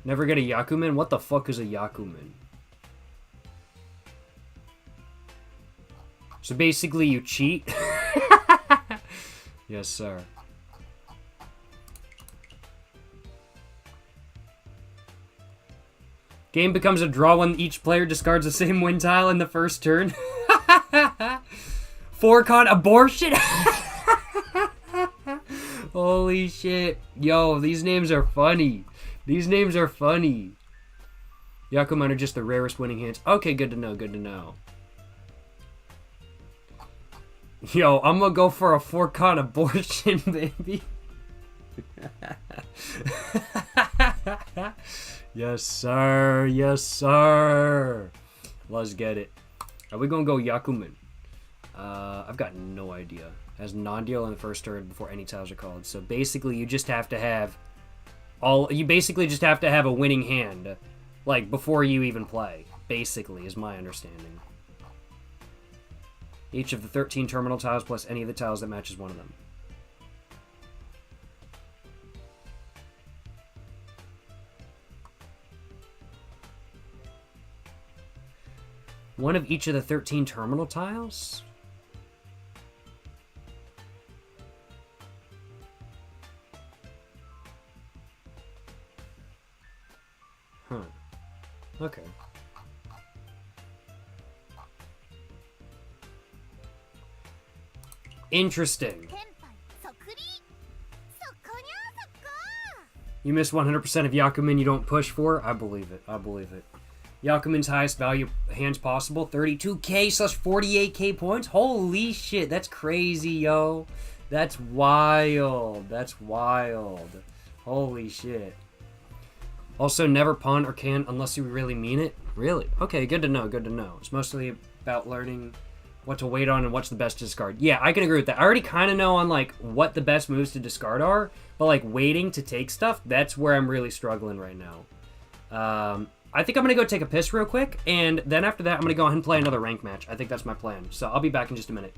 Never get a Yakuman? What the fuck is a Yakuman? So basically you cheat? Yes, sir. Game becomes a draw when each player discards the same win tile in the first turn. 4-con abortion? Holy shit. Yo, these names are funny. These names are funny. Yakuman are just the rarest winning hands. Okay, good to know, good to know. Yo, I'm gonna go for a 4-con abortion, baby. Yes, sir. Yes, sir. Let's get it. Are we gonna go Yakuman? I've got no idea. Has non-deal in the first turn before any tiles are called. So basically, you just have to have You basically just have to have a winning hand, like before you even play. Basically, is my understanding. Each of the 13 terminal tiles plus any of the tiles that matches one of them. One of each of the 13 terminal tiles? Huh. Okay. Interesting. You miss 100% of Yakuman you don't push for? I believe it. I believe it. Yakuman's highest value hands possible. 32k / 48k points? Holy shit. That's crazy, yo. That's wild. That's wild. Holy shit. Also, never pawn or can unless you really mean it? Really? Okay, good to know. Good to know. It's mostly about learning what to wait on and what's the best to discard. Yeah, I can agree with that. I already kind of know on, like, what the best moves to discard are, but, like, waiting to take stuff, that's where I'm really struggling right now. I think I'm going to go take a piss real quick, and then after that, I'm going to go ahead and play another rank match. I think that's my plan. So I'll be back in just a minute.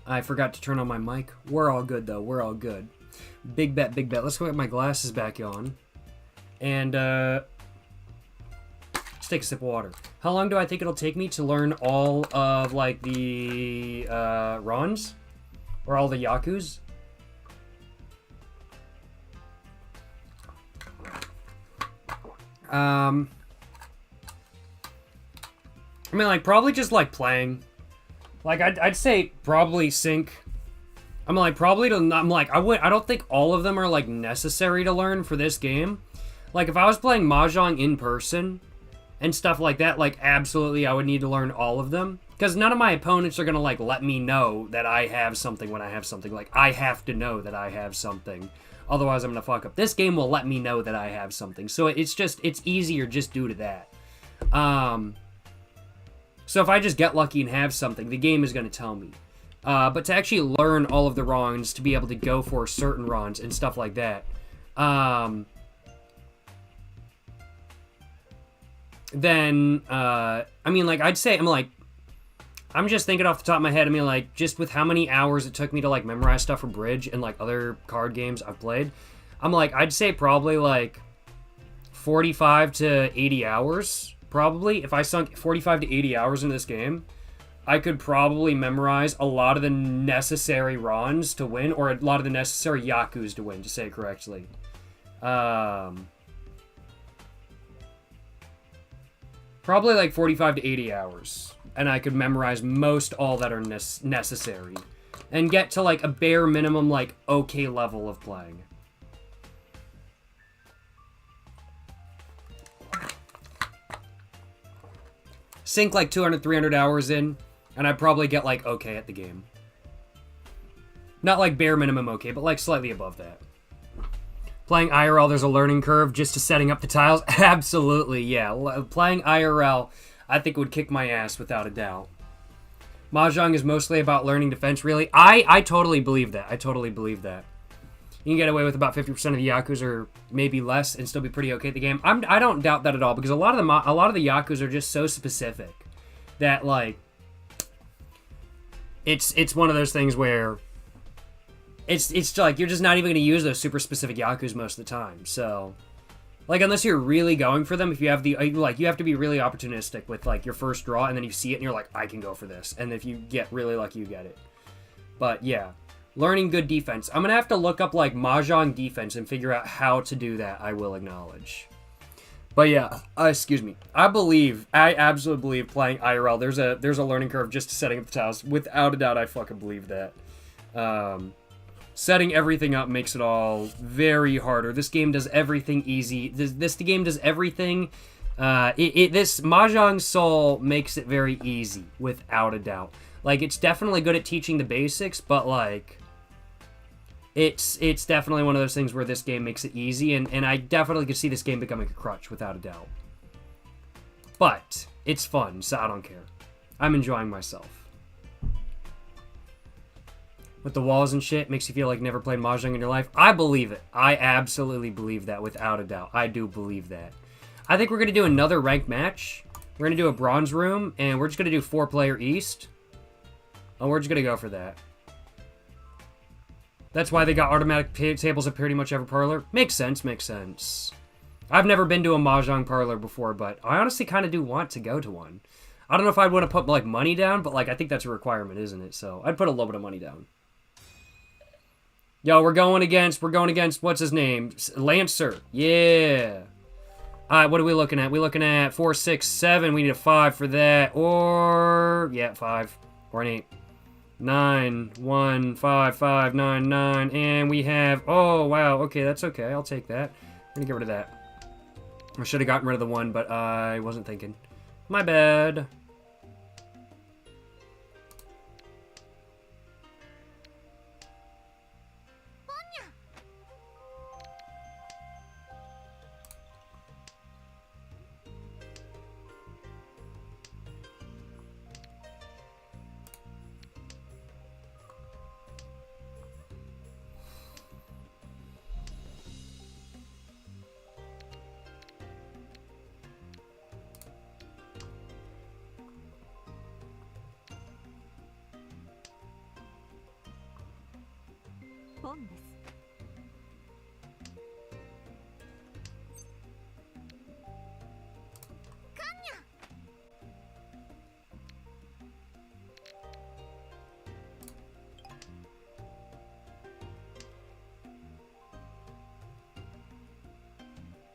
I forgot to turn on my mic. We're all good, though. We're all good. Big bet, big bet. Let's go get my glasses back on. And, let's take a sip of water. How long do I think it'll take me to learn all of, like, the, Rons? Or all the Yakus? I mean, like, probably just, like, playing. Like, I'd say probably sync. I'm like, probably to, I'm like, I don't think all of them are, like, necessary to learn for this game. Like, if I was playing Mahjong in person and stuff like that, like, absolutely I would need to learn all of them. Because none of my opponents are going to, like, let me know that I have something when I have something. Like, I have to know that I have something. Otherwise, I'm going to fuck up. This game will let me know that I have something. So it's just, it's easier just due to that. So if I just get lucky and have something, the game is going to tell me. But to actually learn all of the Rons, to be able to go for certain Rons and stuff like that, then, I mean, like, I'd say, I'm just thinking off the top of my head, I mean, like, just with how many hours it took me to, like, memorize stuff for Bridge and, like, other card games I've played, I'm like, I'd say probably, like, 45 to 80 hours. Probably, if I sunk 45 to 80 hours in this game, I could probably memorize a lot of the necessary Rons to win, or a lot of the necessary Yakus to win, to say it correctly. Probably like 45 to 80 hours, and I could memorize most all that are necessary. and get to, like, a bare minimum, like, okay level of playing. Sink, like, 200, 300 hours in, and I'd probably get, like, okay at the game. Not, like, bare minimum okay, but, like, slightly above that. Playing IRL, there's a learning curve just to setting up the tiles? Absolutely, yeah. Playing IRL, I think would kick my ass without a doubt. Mahjong is mostly about learning defense, really? I totally believe that. I totally believe that. You can get away with about 50% of the Yakuza or maybe less and still be pretty okay at the game. I don't doubt that at all, because a lot of the Yakuza are just so specific that, like, it's one of those things where it's like you're just not even going to use those super specific Yakuza most of the time. So, like, unless you're really going for them, if you have the, like, you have to be really opportunistic with, like, your first draw, and then you see it and you're like, I can go for this. And if you get really lucky, you get it. But yeah, learning good defense. I'm going to have to look up, like, Mahjong defense and figure out how to do that, I will acknowledge. But yeah, excuse me. I absolutely believe playing IRL, there's a learning curve just to setting up the tiles. Without a doubt, I fucking believe that. Setting everything up makes it all very harder. This game does everything easy. This game does everything. This Mahjong Soul makes it very easy, without a doubt. Like, it's definitely good at teaching the basics, but, like, it's definitely one of those things where this game makes it easy, and I definitely could see this game becoming a crutch, without a doubt. But it's fun, so I don't care. I'm enjoying myself. With the walls and shit, makes you feel like you never played Mahjong in your life. I believe it. I absolutely believe that, without a doubt. I do believe that. I think we're going to do another ranked match. We're going to do a bronze room, and we're just going to do 4-player East. And we're just going to go for that. That's why they got automatic tables at pretty much every parlor. Makes sense, makes sense. I've never been to a Mahjong parlor before, but I honestly kind of do want to go to one. I don't know if I'd want to put, like, money down, but, like, I think that's a requirement, isn't it? So I'd put a little bit of money down. Yo, we're going against, what's his name? Lancer. Yeah. Alright, what are we looking at? We're looking at 4, 6, 7. We need a 5 for that. Or, yeah, 5. Or an 8. 9, 1, 5, 5, 9, 9. And we have, oh, wow. Okay, that's okay. I'll take that. I'm gonna get rid of that. I should have gotten rid of the 1, but I wasn't thinking. My bad.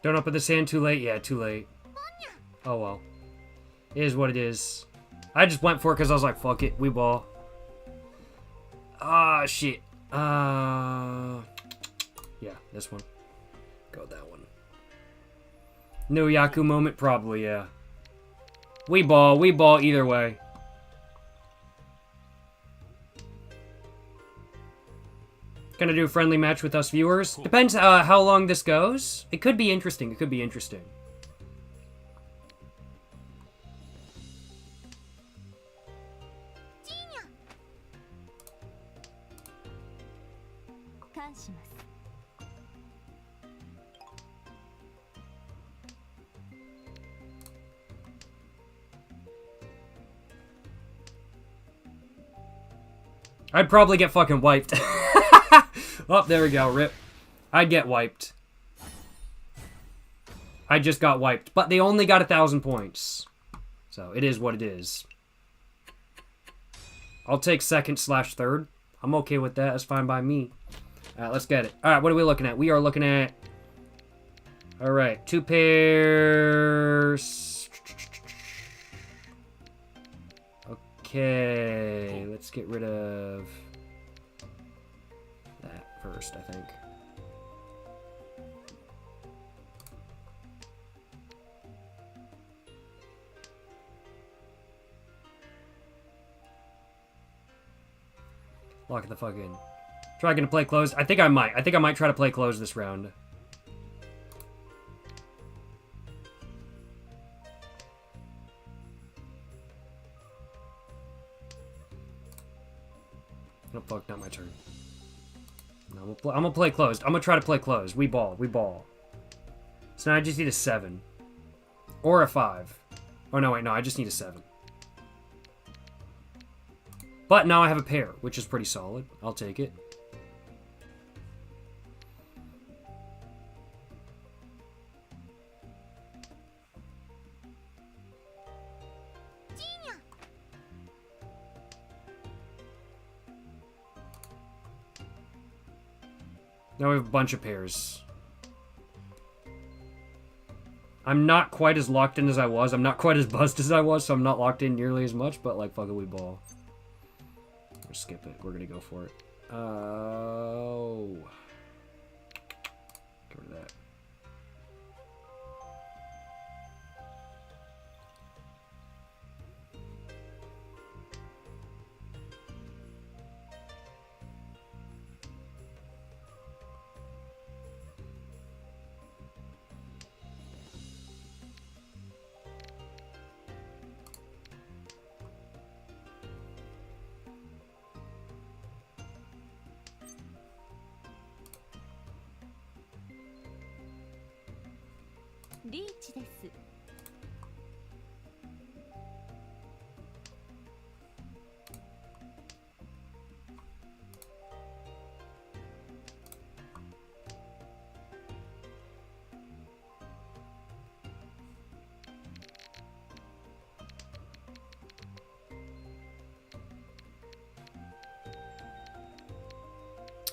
Don't open the sand too late? Yeah, too late. Oh well. It is what it is. I just went for it because I was like, fuck it, we ball. Ah, shit. Yeah, this one. Go with that one. No Yaku moment? Probably, yeah. We ball either way. Gonna do a friendly match with us viewers. Cool. Depends how long this goes. It could be interesting. It could be interesting. I'd probably get fucking wiped. Oh, there we go. Rip. I'd get wiped. I just got wiped. But they only got 1,000 points. So, it is what it is. I'll take second/third. I'm okay with that. That's fine by me. Alright, let's get it. Alright, what are we looking at? We are looking at... Alright, 2 pairs... Okay, let's get rid of... first, I think. Lock the fuck in. Try gonna play closed. I think I might. I think I might try to play closed this round. Oh fuck, not my turn. No, I'm gonna play closed. I'm gonna try to play closed. We ball. We ball. So now I just need a 7. Or a 5. Oh no, wait, no, I just need a 7. But now I have a pair, which is pretty solid. I'll take it. Now we have a bunch of pairs. I'm not quite as locked in as I was. I'm not quite as buzzed as I was, so I'm not locked in nearly as much, but like, fuck it, we ball. We'll skip it. We're gonna go for it. Oh. Get rid of that.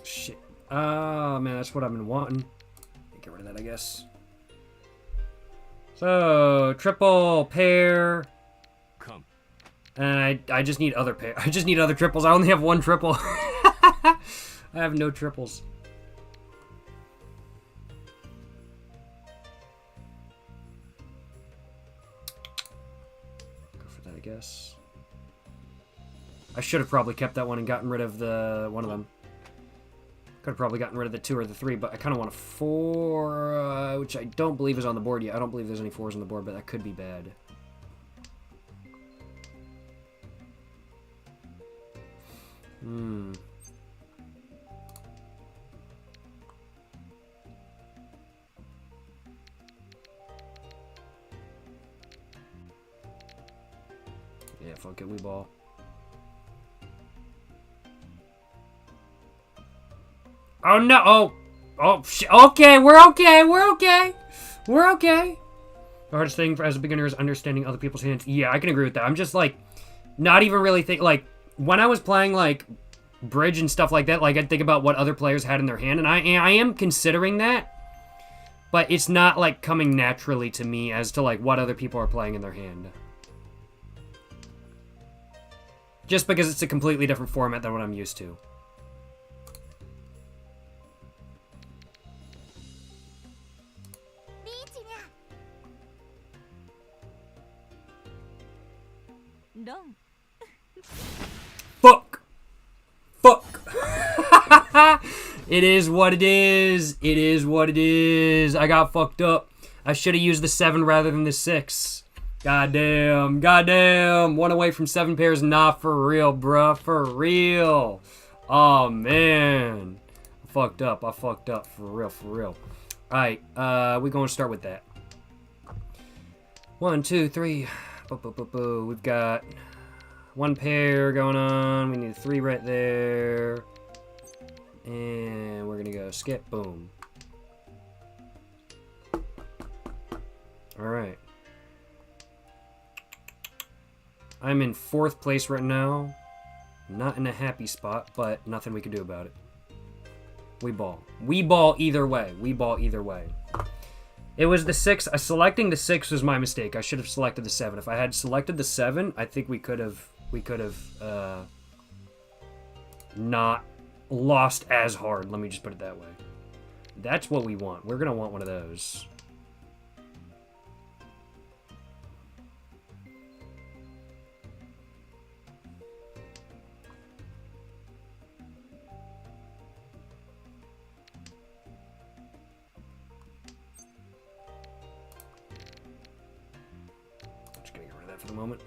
Shit. Oh, man, that's what I've been wanting. Get rid of that, I guess. So, triple, pair. Come. And I just need other pair. I just need other triples. I only have one triple. I have no triples. Go for that, I guess. I should have probably kept that one and gotten rid of the one of them. Could have probably gotten rid of the 2 or the 3, but I kind of want a 4, which I don't believe is on the board yet. I don't believe there's any 4s on the board, but that could be bad. Yeah, fuck it, we ball. Oh no! Oh, okay, we're okay, we're okay! We're okay! The hardest thing as a beginner is understanding other people's hands. Yeah, I can agree with that. I'm just, like, not even really like, when I was playing, like, bridge and stuff like that, like, I'd think about what other players had in their hand, and I am considering that, but it's not, like, coming naturally to me as to, like, what other people are playing in their hand. Just because it's a completely different format than what I'm used to. Fuck! Fuck! It is what it is. It is what it is. I got fucked up. I should have used the 7 rather than the 6. Goddamn. Goddamn. 1 away from 7 pairs. Nah, for real, bruh. For real. Oh, man. I fucked up. I fucked up. For real, for real. Alright, we're going to start with that. 1, 2, 3. We've got 1 pair going on. We need a 3 right there. And we're going to go skip. Boom. Alright. I'm in 4th place right now. Not in a happy spot, but nothing we can do about it. We ball. We ball either way. We ball either way. It was the 6. Selecting the 6 was my mistake. I should have selected the 7. If I had selected the 7, I think we could have not lost as hard. Let me just put it that way. That's what we want. We're gonna want one of those. Just gonna get rid of that for the moment.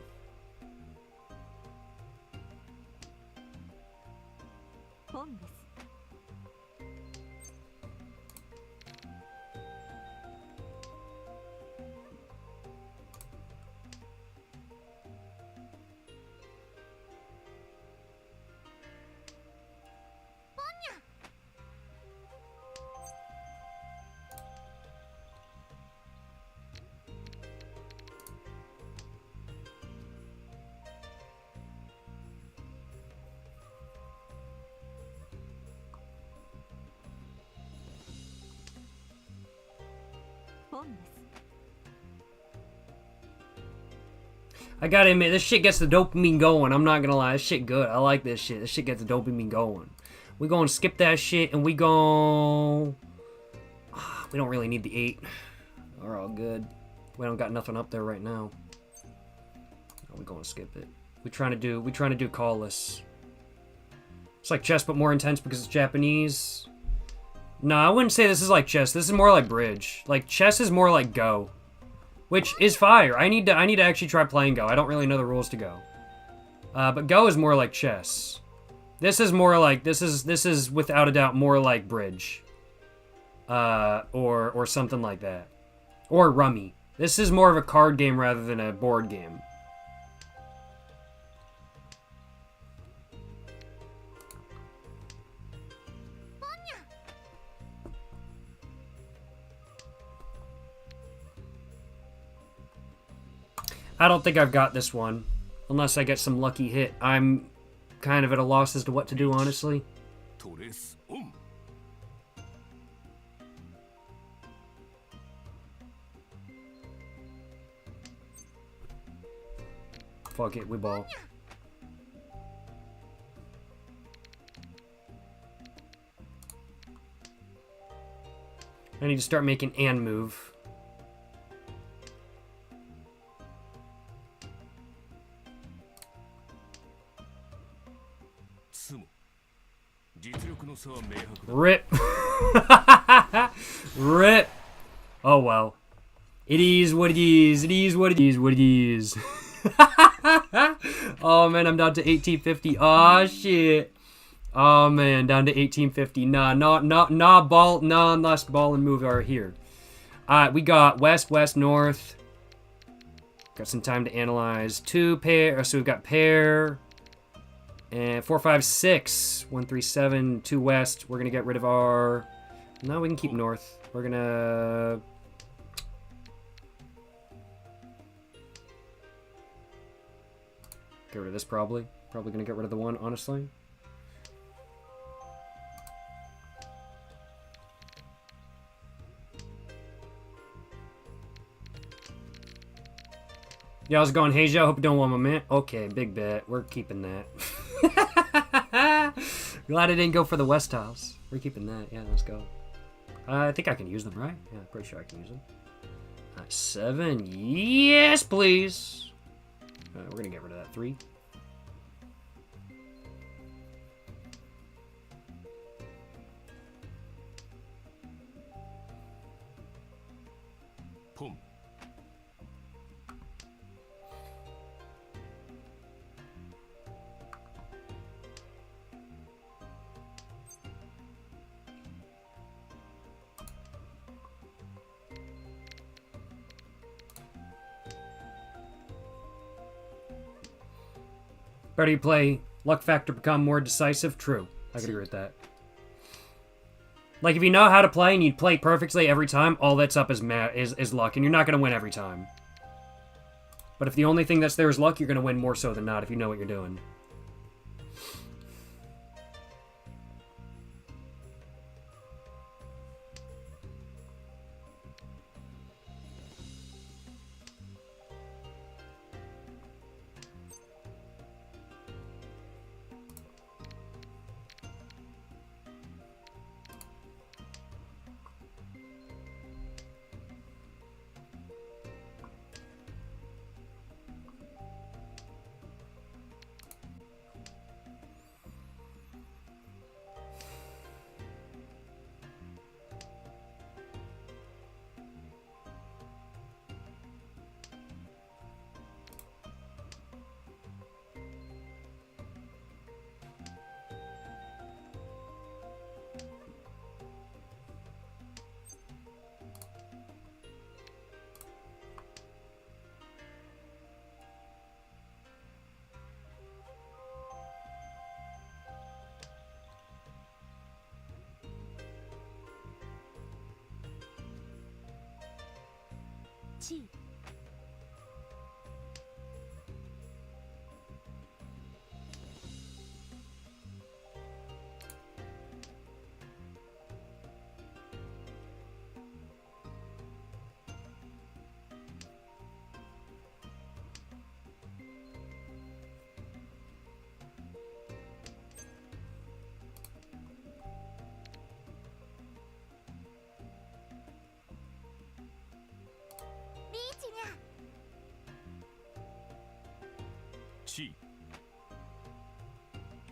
I gotta admit, this shit gets the dopamine going. I'm not gonna lie, this shit good. I like this shit. This shit gets the dopamine going. We gonna skip that shit and we gon' we don't really need the 8. We're all good. We don't got nothing up there right now. We gonna skip it. We trying to do callless. It's like chess but more intense because it's Japanese. No, I wouldn't say this is like chess. This is more like bridge. Like chess is more like Go. Which is fire. I need to actually try playing Go. I don't really know the rules to Go. But Go is more like chess. This is more like this is without a doubt more like bridge. Or something like that. Or rummy. This is more of a card game rather than a board game. I don't think I've got this one. Unless I get some lucky hit. I'm kind of at a loss as to what to do, honestly. Fuck it, we ball. I need to start making and move. Rip. Rip. Oh well. It is what it is. It is what it is. What it is. Oh man, I'm down to 1850. Oh shit. Oh man, down to 1850. Nah, last ball and move are here. Alright, we got west, west, north. Got some time to analyze. 2 pair. So we've got pair. And 4, 5, 6. 1, 3, 7. 2 west. We're gonna get rid of our. No, we can keep north. We're gonna. Get rid of this probably. Probably gonna get rid of the 1, honestly. Yeah, how's it going, Haja? Hope you don't want my man. Okay, big bet. We're keeping that. Glad I didn't go for the West tiles. We're keeping that. Yeah, let's go. I think I can use them, right? Yeah, pretty sure I can use them. 7. Yes, please. We're going to get rid of that 3. Pum. Better you play luck factor become more decisive? True. I could agree with that. Like, if you know how to play and you play perfectly every time, all that's up is luck, and you're not going to win every time. But if the only thing that's there is luck, you're going to win more so than not if you know what you're doing.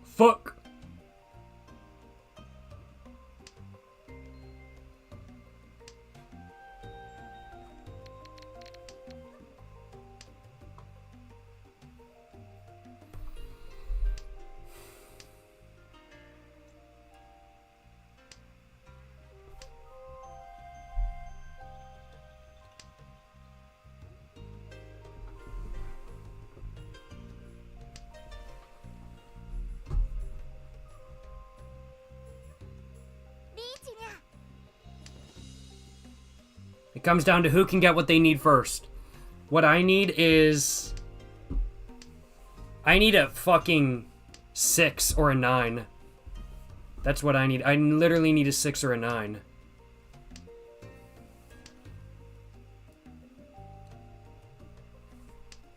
Fuck. It comes down to who can get what they need first. What I need is... I need a fucking 6 or a 9. That's what I need. I literally need a 6 or a 9.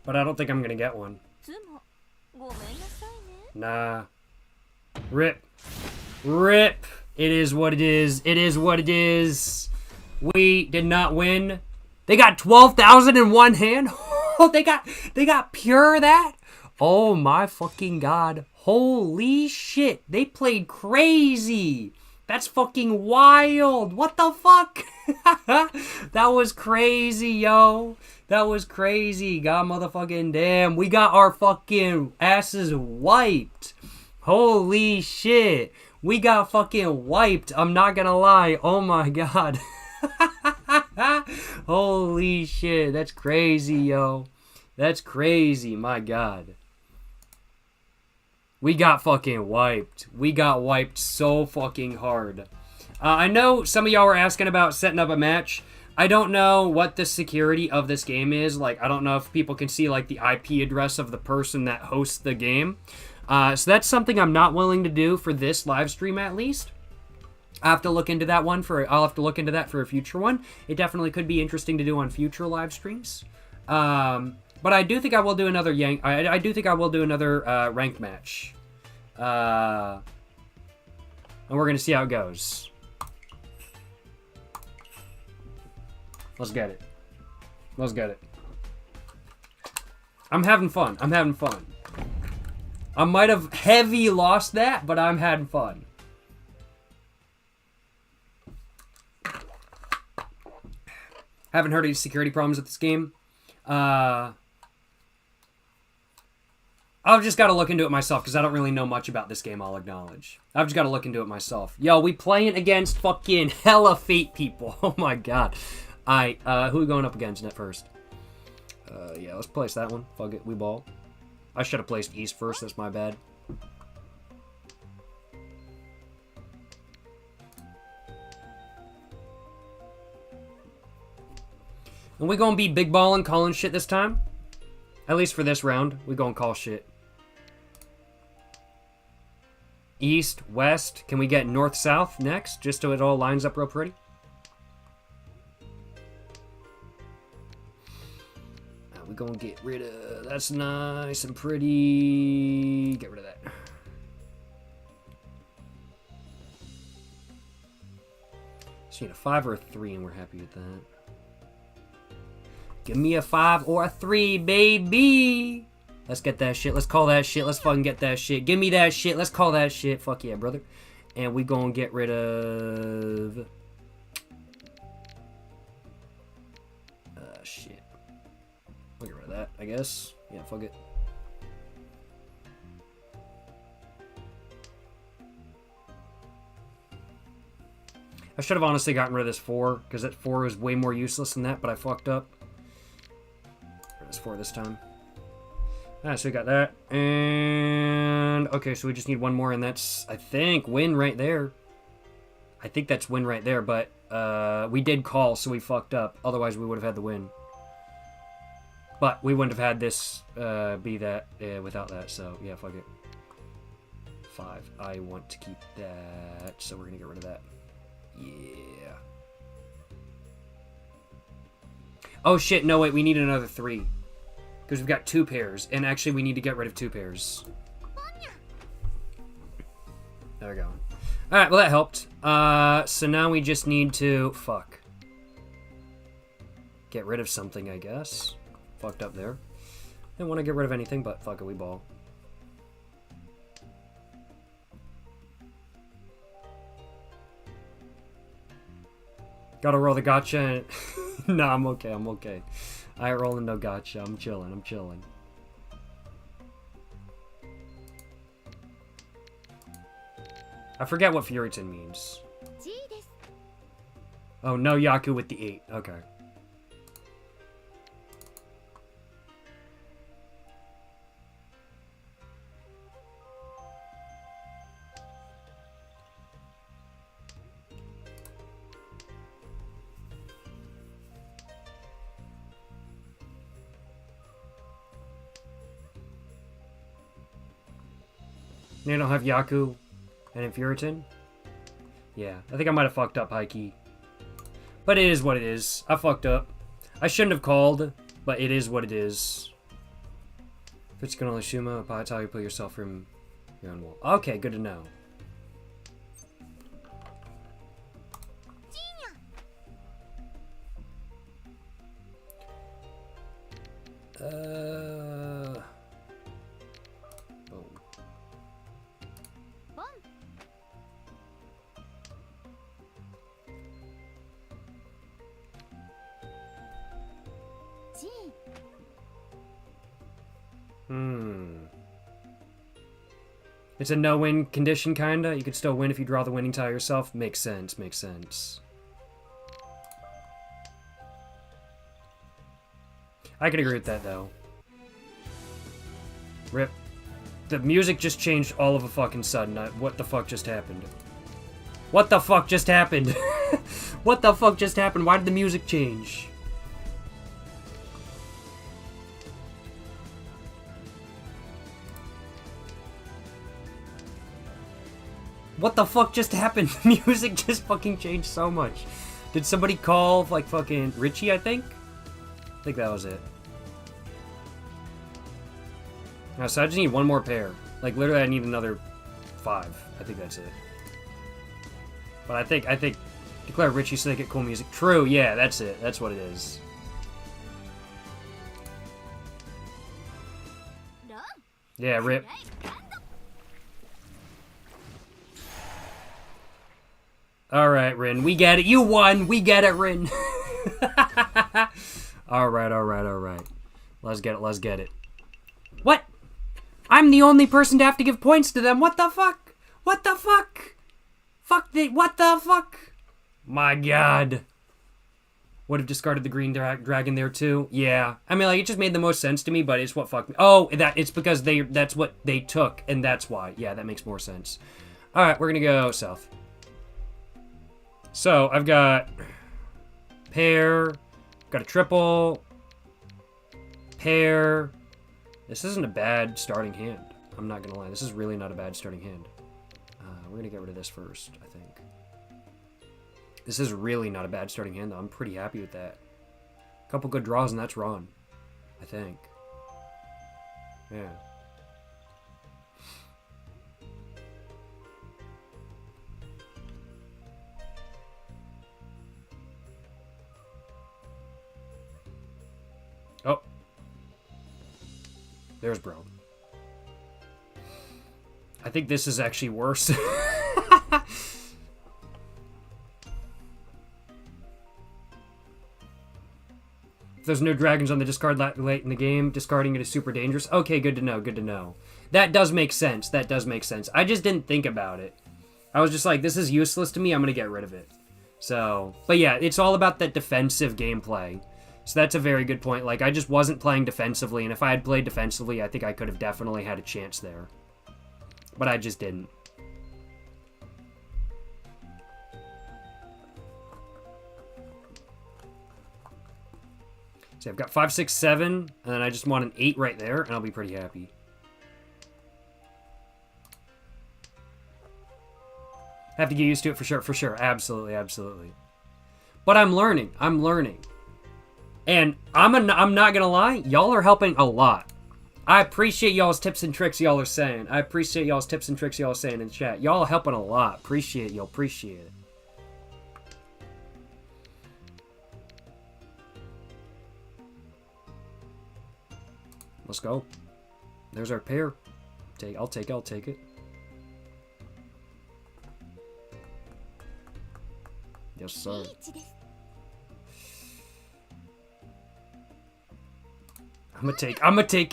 But I don't think I'm gonna get one. Nah. Rip. Rip. It is what it is. It is what it is. We did not win. They got 12,000 in one hand. Oh, they got pure that. Oh my fucking god. Holy shit. They played crazy. That's fucking wild. What the fuck? That was crazy, yo. That was crazy. God motherfucking damn. We got our fucking asses wiped. Holy shit. We got fucking wiped. I'm not gonna lie. Oh my god. Holy shit. That's crazy, yo. That's crazy. My god. We got fucking wiped. We got wiped so fucking hard. I know some of y'all were asking about setting up a match. I don't know what the security of this game is. Like, I don't know if people can see, like, the IP address of the person that hosts the game. So that's something I'm not willing to do for this live stream, at least. I have to look into that one I'll have to look into that for a future one. It definitely could be interesting to do on future live streams. But I do think I will do another I do think I will do another ranked match. And we're gonna see how it goes. Let's get it. Let's get it. I'm having fun. I'm having fun. I might have heavy lost that, but I'm having fun. Haven't heard any security problems with this game. I've just got to look into it myself because I don't really know much about this game, I'll acknowledge. I've just got to look into it myself. Yo, we playing against fucking hella fate people. Oh my god. Alright, who are we going up against net first? Yeah, let's place that one. Fuck it, we ball. I should have placed east first, that's my bad. And we gonna be big ballin', calling shit this time. At least for this round, we gonna call shit. East, west. Can we get north, south next? Just so it all lines up real pretty. Now we gonna get rid of... That's nice and pretty. Get rid of that. So you need a 5 or a 3 and we're happy with that. Give me a 5 or a 3, baby. Let's get that shit. Let's call that shit. Let's fucking get that shit. Give me that shit. Let's call that shit. Fuck yeah, brother. And we gonna get rid of... shit. We'll get rid of that, I guess. Yeah, fuck it. I should have honestly gotten rid of this 4, because that 4 is way more useless than that, but I fucked up. This 4 this time. Alright, so we got that. And okay, so we just need one more, and that's, I think, win right there. I think that's win right there, but we did call, so we fucked up. Otherwise, we would have had the win. But we wouldn't have had this be that without that, so yeah, fuck it. 5. I want to keep that, so we're gonna get rid of that. Yeah. Oh shit, no wait, we need another 3. Because we've got 2 pairs, and actually we need to get rid of 2 pairs. There we go. Alright, well that helped. So now we just need to... Fuck. Get rid of something, I guess. Fucked up there. Didn't want to get rid of anything, but fuck it, we ball. Gotta roll the gotcha. Nah, I'm okay, I'm okay. I ain't rolling no gotcha. I'm chilling, I'm chilling. I forget what Furiton means. Oh, no Yaku with the 8. Okay. They don't have Yaku and Infuriton? Yeah, I think I might have fucked up high key. But it is what it is. I fucked up. I shouldn't have called, but it is what it is. If it's gonna Shuma, that's how you put yourself from your own wall. Okay, good to know. It's a no-win condition, kinda. You could still win if you draw the winning tile yourself. Makes sense, makes sense. I could agree with that, though. Rip. The music just changed all of a fucking sudden. What the fuck just happened? What the fuck just happened? What the fuck just happened? Why did the music change? What the fuck just happened? The music just fucking changed so much. Did somebody call, like, fucking Richie, I think? I think that was it. Now, so I just need one more pair. Like, literally, I need another 5. I think that's it. But I think, declare Richie so they get cool music. True, yeah, that's it. That's what it is. Yeah, rip. Alright, Rin. We get it. You won. We get it, Rin. Alright, alright, alright. Let's get it. Let's get it. What? I'm the only person to have to give points to them. What the fuck? What the fuck? Fuck the... What the fuck? My god. Would have discarded the green dragon there, too. Yeah. I mean, like, it just made the most sense to me, but it's what fucked me. Oh, it's because that's what they took, and that's why. Yeah, that makes more sense. Alright, we're gonna go south. So, I've got pair, got a triple, pair. This isn't a bad starting hand. I'm not going to lie. This is really not a bad starting hand. We're going to get rid of this first, I think. This is really not a bad starting hand, though. I'm pretty happy with that. A couple good draws, and that's Ron, I think. Yeah. Oh. There's bro. I think this is actually worse. If there's no dragons on the discard late in the game, discarding it is super dangerous. Okay, good to know, good to know. That does make sense, that does make sense. I just didn't think about it. I was just like, this is useless to me, I'm gonna get rid of it. So, but yeah, it's all about that defensive gameplay. So that's a very good point. Like, I just wasn't playing defensively, and if I had played defensively, I think I could have definitely had a chance there. But I just didn't. Does See, I've got 5, 6, 7, and then I just want an 8 right there, and I'll be pretty happy. Have to get used to it for sure, for sure. Absolutely, absolutely. But I'm learning. I'm learning. And I'm not gonna lie, y'all are helping a lot. I appreciate y'all's tips and tricks y'all are saying. I appreciate y'all's tips and tricks y'all are saying in chat. Y'all are helping a lot. Appreciate y'all. Appreciate it. Let's go. There's our pair. I'll take it. Yes, sir. I'm gonna take it. I'm gonna take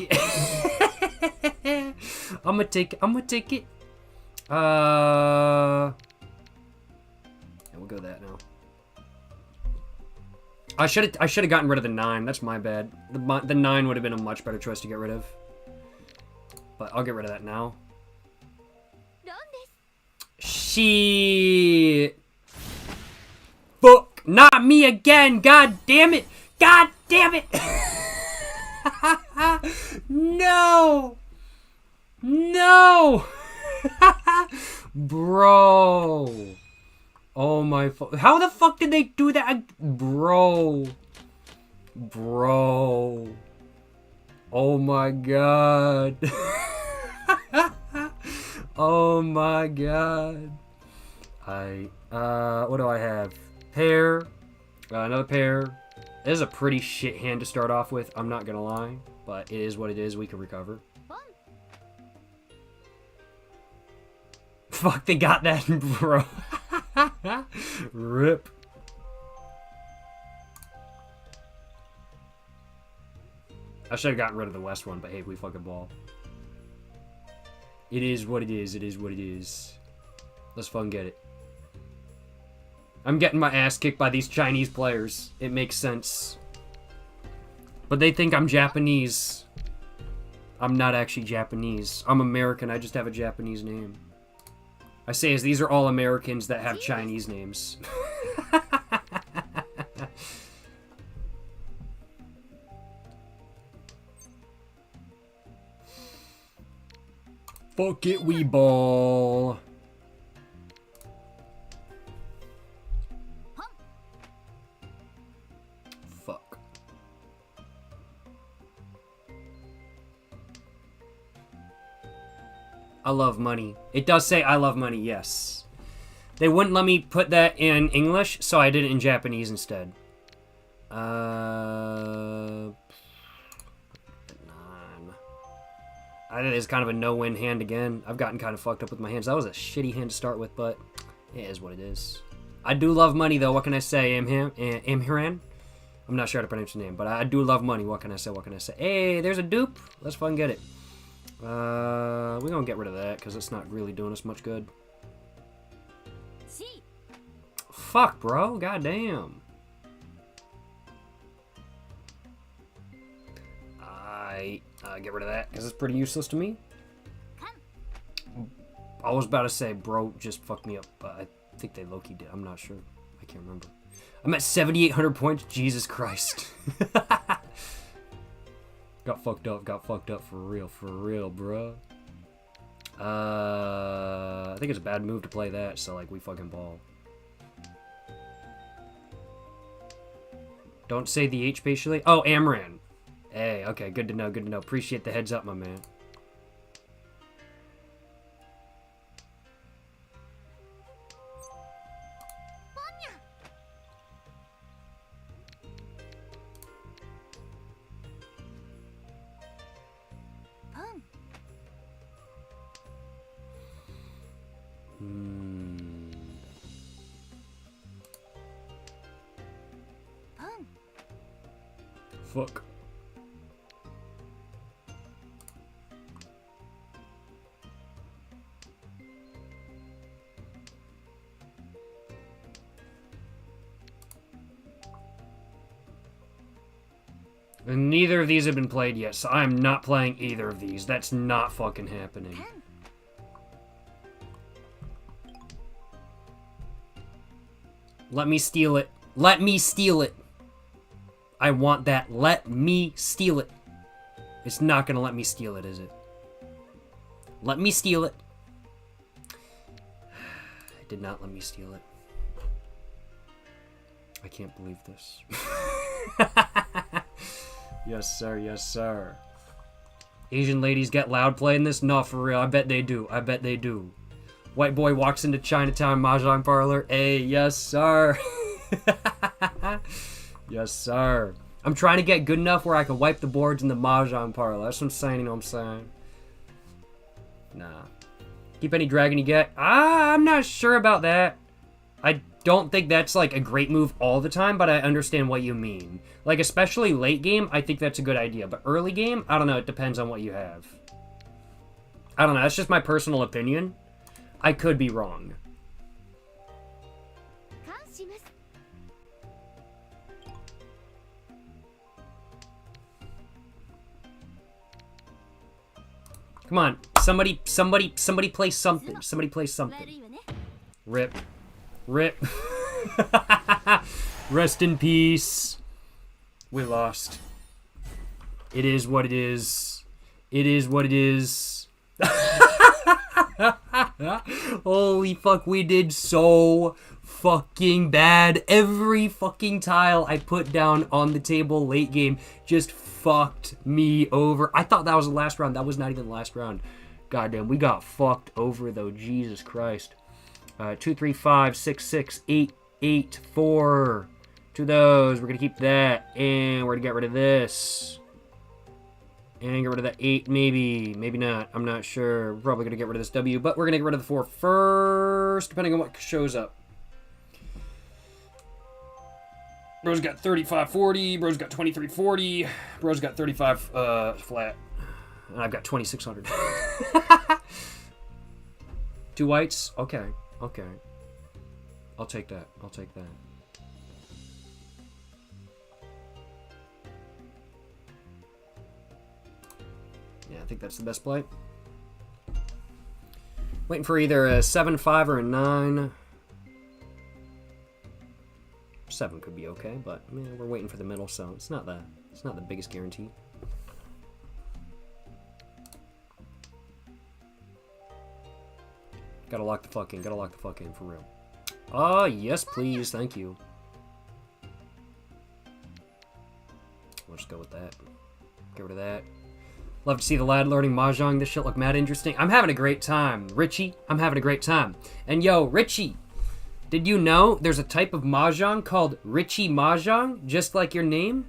it. Yeah, we'll go that now. I should have gotten rid of the 9. That's my bad. The 9 would have been a much better choice to get rid of. But I'll get rid of that now. Shit. Fuck. Not me again. God damn it. God damn it. No. No. Bro. Oh my... How the fuck did they do that? Bro. Bro. Oh my god. Oh my god. What do I have? Pair. Another pair. This is a pretty shit hand to start off with, I'm not gonna lie. But it is what it is, we can recover. Fuck, they got that, bro. Rip. I should have gotten rid of the west one, but hey, we fucking ball. It is what it is, it is what it is. Let's fucking get it. I'm getting my ass kicked by these Chinese players. It makes sense. But they think I'm Japanese. I'm not actually Japanese. I'm American, I just have a Japanese name. I say as these are all Americans that have Chinese names. Fuck it, we ball. Fuck. I love money. It does say I love money, yes. They wouldn't let me put that in English, so I did it in Japanese instead. 9. That is kind of a no-win hand again. I've gotten kind of fucked up with my hands. That was a shitty hand to start with, but it is what it is. I do love money, though. What can I say, Imhiran? I'm not sure how to pronounce your name, but I do love money. What can I say? What can I say? Hey, there's a dupe. Let's fucking get it. We're gonna get rid of that, because it's not really doing us much good. Fuck, bro. Goddamn. Get rid of that, because it's pretty useless to me. I was about to say, bro, just fucked me up, but I think they low-key did. I'm not sure. I can't remember. I'm at 7,800 points. Jesus Christ. Got fucked up for real, bro. I think it's a bad move to play that, so, like, we fucking ball. Don't say the H patiently. Oh, Amran. Hey, okay, good to know, good to know. Appreciate the heads up, my man. Fuck. And neither of these have been played yet, so I'm not playing either of these. That's not fucking happening. Let me steal it. Let me steal it. I want that. Let me steal it. It's not gonna let me steal it, is it? Let me steal it. It did not let me steal it. I can't believe this. Yes, sir. Yes, sir. Asian ladies get loud playing this? No, for real. I bet they do. I bet they do. White boy walks into Chinatown Mahjong parlor. Hey, yes, sir. Yes, sir. I'm trying to get good enough where I can wipe the boards in the Mahjong parlor. That's what I'm saying, you know what I'm saying? Nah. Keep any dragon you get? I'm not sure about that. I don't think that's, like, a great move all the time, but I understand what you mean. Like, especially late game, I think that's a good idea. But early game, I don't know. It depends on what you have. I don't know. That's just my personal opinion. I could be wrong. Come on. Somebody play something. Somebody play something. Rip. Rip. Rest in peace. We lost. It is what it is. It is what it is. Holy fuck, we did so fucking bad. Every fucking tile I put down on the table late game just fucked me over. I thought that was the last round. That was not even the last round. Goddamn, we got fucked over though. Jesus Christ. 2, 3, 5, 6, 6, 8, 8, 4. Two of those. We're gonna keep that. And we're gonna get rid of this. And get rid of that 8, maybe. Maybe not. I'm not sure. We're probably gonna get rid of this W, but we're gonna get rid of the 4 first, depending on what shows up. Bro's got 3540. Bro's got 2340. Bro's got 35 flat. And I've got 2600. 2 whites? Okay. Okay. I'll take that. I'll take that. Yeah, I think that's the best play. Waiting for either a 7, 5, or a 9. 7 could be okay, but we're waiting for the middle, so it's not the biggest guarantee. Gotta lock the fuck in. Gotta lock the fuck in, for real. Oh, yes, please. Thank you. We'll just go with that. Get rid of that. Love to see the lad learning Mahjong. This shit look mad interesting. I'm having a great time. Richie, I'm having a great time. And yo, Richie, did you know there's a type of Mahjong called Richie Mahjong? Just like your name?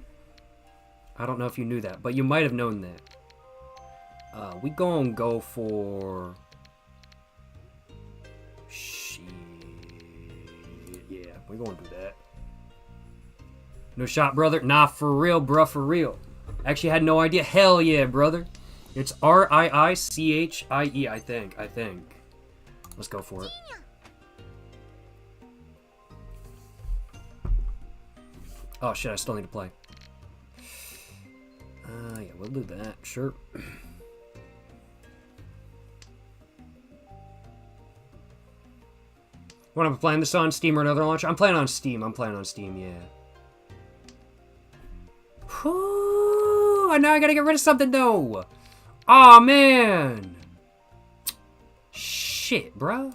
I don't know if you knew that, but you might have known that. We gonna go for... Shit. Yeah, we gonna do that. No shot, brother? Nah, for real, bruh, for real. Actually had no idea. Hell yeah, brother. It's R-I-I-C-H-I-E, I think. Let's go for it. Oh shit, I still need to play. Yeah, we'll do that, sure. What, am I playing this on Steam or another launcher? I'm playing on Steam, yeah. Whew, and now I gotta get rid of something though. Aw, man. Shit, bro.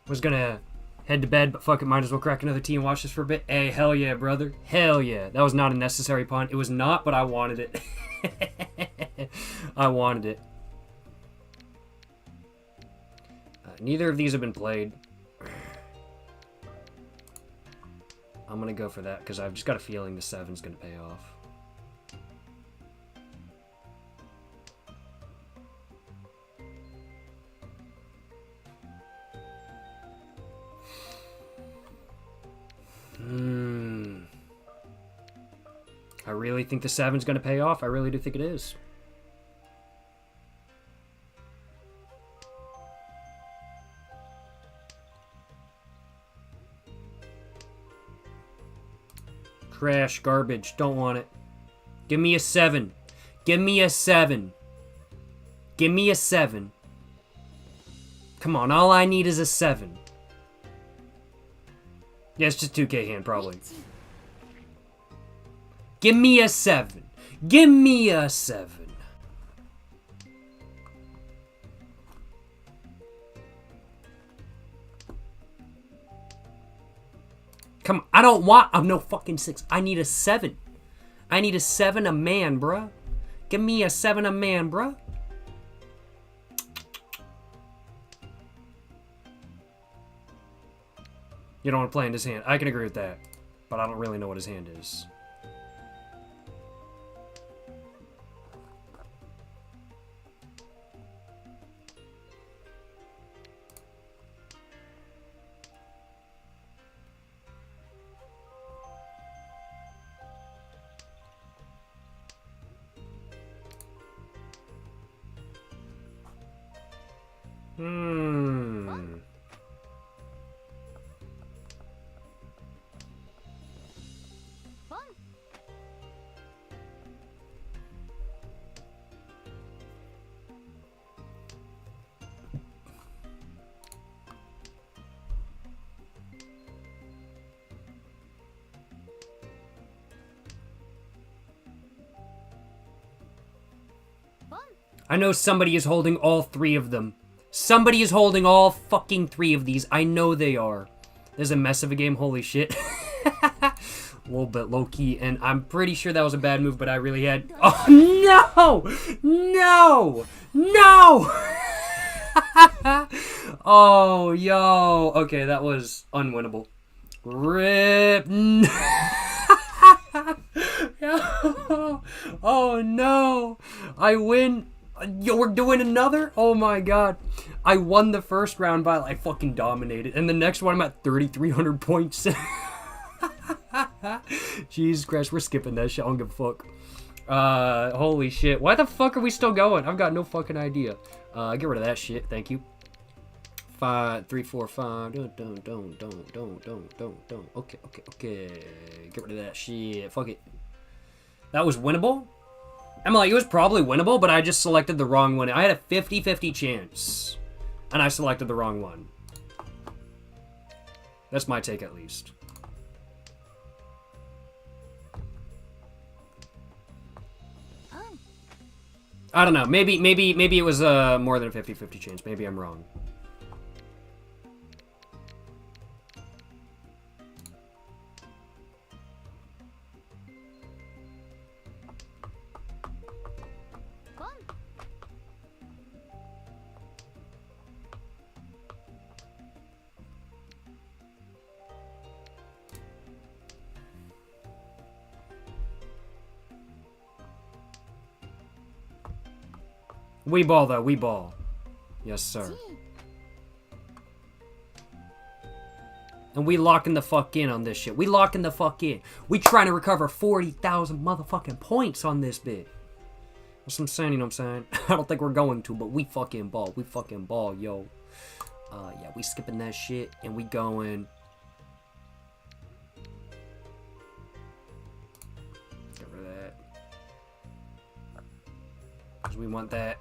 Was gonna head to bed, but fuck it, might as well crack another tea and watch this for a bit. Hey, hell yeah, brother. Hell yeah. That was not a necessary pun. It was not, but I wanted it. I wanted it. Neither of these have been played. I'm gonna go for that, because I've just got a feeling the 7's gonna pay off. I really think the 7's going to pay off. I really do think it is. Trash, garbage, don't want it. Give me a 7. Give me a 7. Give me a 7. Come on, all I need is a 7. Yeah, it's just 2K hand, probably. Give me a 7. Give me a 7. Come on, I don't want... I'm no fucking 6. I need a 7. I need a 7 a man, bruh. Give me a 7 a man, bruh. You don't want to play in his hand. I can agree with that. But I don't really know what his hand is. I know somebody is holding all 3 of them. Somebody is holding all fucking 3 of these. I know they are. There's a mess of a game. Holy shit. A little bit low-key. And I'm pretty sure that was a bad move, but I really had... Oh, no! No! No! Oh, yo. Okay, that was unwinnable. Rip. Oh, no. I win... Yo, we're doing another? Oh my god. I won the first round by like fucking dominated. And the next one I'm at 3,300 points. Jesus Christ, we're skipping that shit. I don't give a fuck. Holy shit. Why the fuck are we still going? I've got no fucking idea. Get rid of that shit. Thank you. 5, 3, 4, 5. Don't. Okay. Get rid of that shit. Fuck it. That was winnable? I'm like, it was probably winnable, but I just selected the wrong one. I had a 50-50 chance, and I selected the wrong one. That's my take, at least. I don't know. Maybe it was more than a 50-50 chance. Maybe I'm wrong. We ball, though. We ball. Yes, sir. And we locking the fuck in on this shit. We locking the fuck in. We trying to recover 40,000 motherfucking points on this bit. That's what I'm saying, you know what I'm saying? I don't think we're going to, but we fucking ball. We fucking ball, yo. Yeah, we skipping that shit, and we going... Get rid of that. Because we want that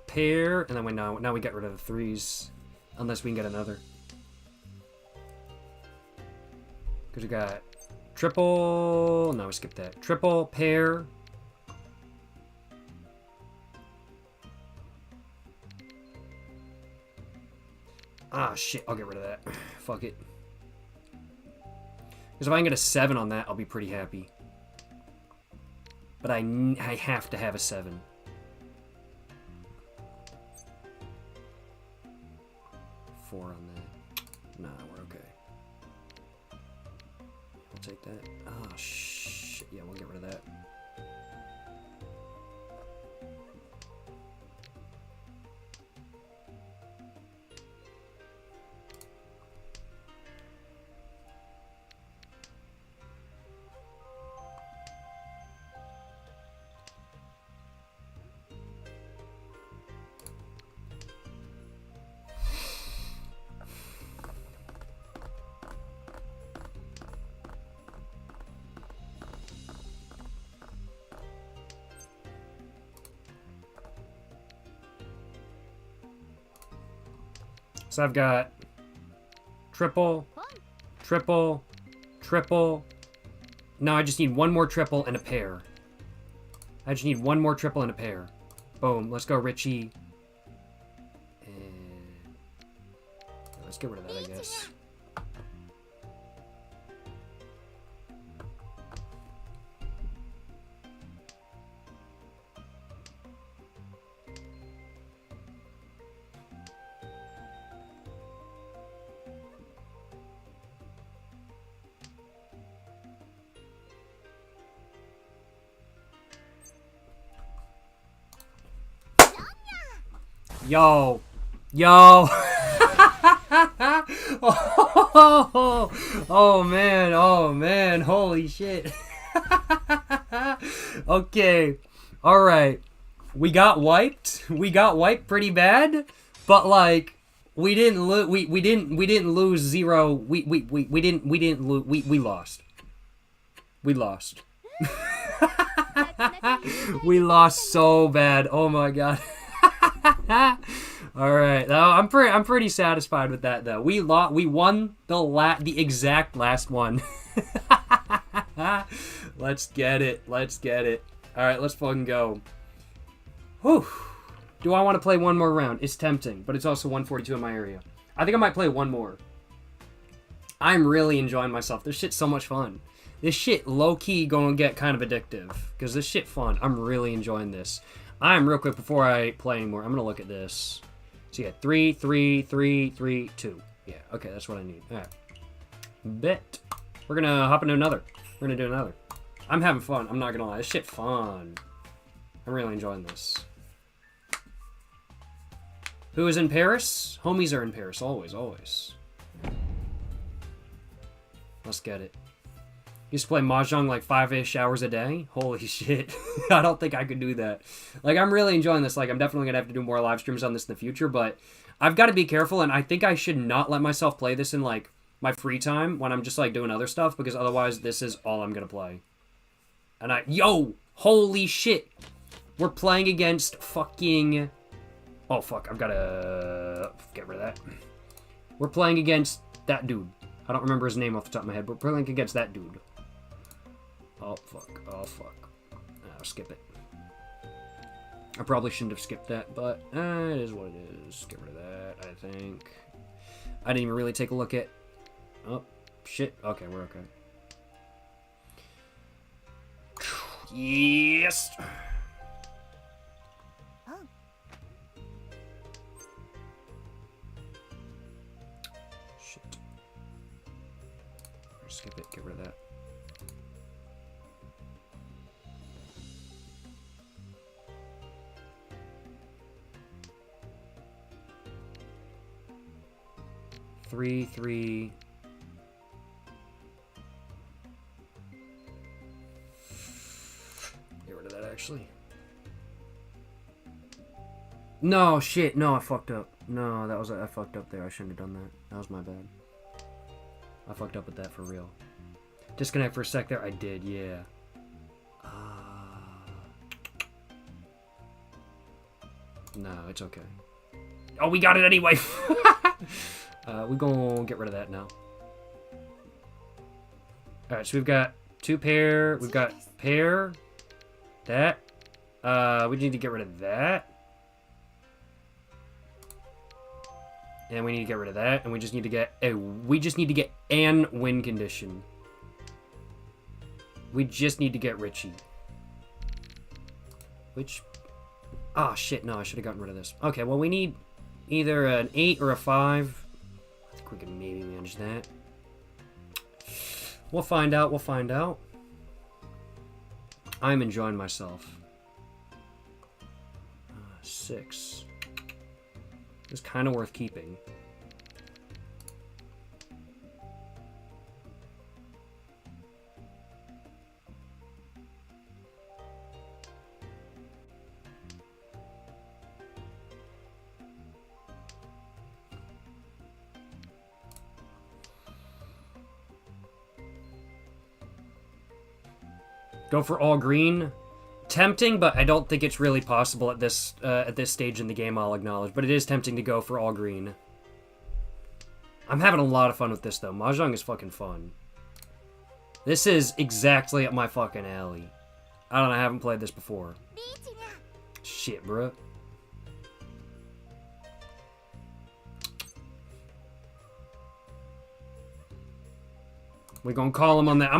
pair, and then now we get rid of the 3s. Unless we can get another. Because we got triple... No, we skipped that. Triple, pair... Ah, shit. I'll get rid of that. Fuck it. Because if I can get a 7 on that, I'll be pretty happy. But I have to have a 7. Four on that. Nah, we're okay. I'll take that. Ah, shit. Yeah, we'll get rid of that. So I've got triple, triple, triple. No, I just need one more triple and a pair. I just need one more triple and a pair. Boom. Let's go, Richie. And let's get rid of that, I guess. Yo. Yo. Oh, man. Oh, man. Holy shit. Okay. All right. We got wiped. We got wiped pretty bad, but like we didn't lose zero. We lost. We lost. We lost so bad. Oh my god. All right, I'm pretty satisfied with that though. We won the exact last one. Let's get it. Let's get it. All right, let's fucking go. Whew. Do I want to play one more round? It's tempting, but it's also 142 in my area. I think I might play one more. I'm really enjoying myself. This shit's so much fun. This shit low-key gonna get kind of addictive because this shit fun. I'm really enjoying this. Real quick before I play anymore, I'm gonna look at this. So yeah, 3, 3, 3, 3, 2. Yeah, okay, that's what I need. All right. Bet. We're gonna hop into another. We're gonna do another. I'm having fun. I'm not gonna lie. This shit fun. I'm really enjoying this. Who is in Paris? Homies are in Paris. Always, always. Let's get it. Used to play Mahjong like 5-ish hours a day. Holy shit. I don't think I could do that. Like, I'm really enjoying this. Like, I'm definitely going to have to do more live streams on this in the future, but I've got to be careful, and I think I should not let myself play this in, like, my free time when I'm just, like, doing other stuff, because otherwise this is all I'm going to play. And yo! Holy shit! We're playing against fucking... Oh, fuck. I've got to get rid of that. We're playing against that dude. I don't remember his name off the top of my head, but we're playing against that dude. Oh, fuck. Oh, fuck. I'll skip it. I probably shouldn't have skipped that, but it is what it is. Get rid of that, I think. I didn't even really take a look at... Oh, shit. Okay, we're okay. Yes! Shit. Skip it, get rid of that. Three, three. Get rid of that, actually. No, shit. No, I fucked up. No, I fucked up there. I shouldn't have done that. That was my bad. I fucked up with that for real. Disconnect for a sec there. I did, yeah. No, it's okay. Oh, we got it anyway. We gonna get rid of that now. Alright, so we've got two pair. We've got pair. That. We need to get rid of that. And we need to get rid of that. And we just need to get an win condition. We just need to get Richie. Which... Ah, shit, no, I should have gotten rid of this. Okay, well, we need either an 8 or a 5. I think we can maybe manage that. We'll find out, we'll find out. I'm enjoying myself. 6. It's kind of worth keeping. Go for all green. Tempting, but I don't think it's really possible at this stage in the game, I'll acknowledge. But it is tempting to go for all green. I'm having a lot of fun with this, though. Mahjong is fucking fun. This is exactly up my fucking alley. I don't know, I haven't played this before. Shit, bruh. We're gonna call him on that.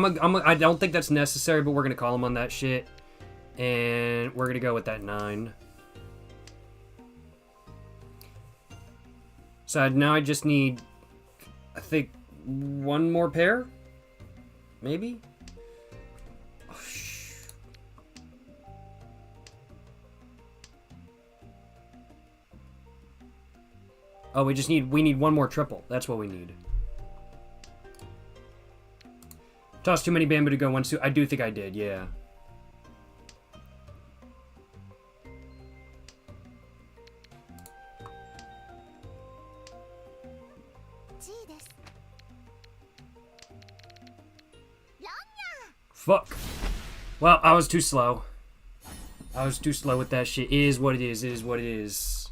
I don't think that's necessary, but we're gonna call him on that shit. And we're gonna go with that 9. So now I just need, I think, 1 more pair? Maybe? Oh, we need 1 more triple. That's what we need. Tossed too many bamboo to go 1 suit. I do think I did, yeah. Fuck. Well, I was too slow. I was too slow with that shit. It is what it is. It is what it is.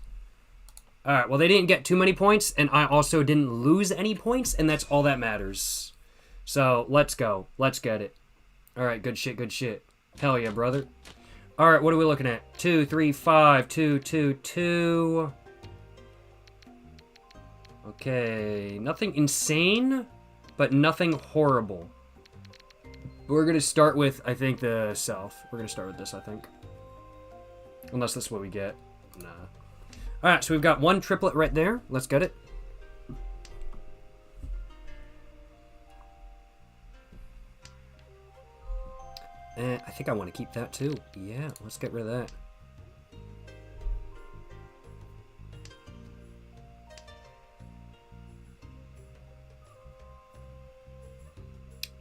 Alright, well, they didn't get too many points, and I also didn't lose any points, and that's all that matters. So, let's go. Let's get it. Alright, good shit, good shit. Hell yeah, brother. Alright, what are we looking at? 2, 3, 5, 2, 2, 2. Okay, nothing insane, but nothing horrible. We're going to start with, I think, the south. We're going to start with this, I think. Unless that's what we get. Nah. Alright, so we've got 1 triplet right there. Let's get it. And I think I want to keep that too. Yeah, let's get rid of that.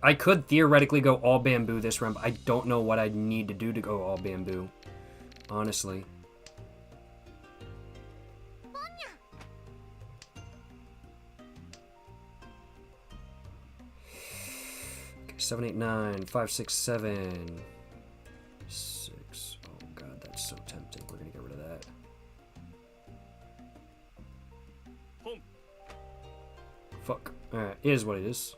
I could theoretically go all bamboo this round, but I don't know what I'd need to do to go all bamboo. Honestly. 7, 8, 9, 5, 6, 7, 6. Oh god, that's so tempting. We're gonna get rid of that. Fuck. Alright, it is what it is.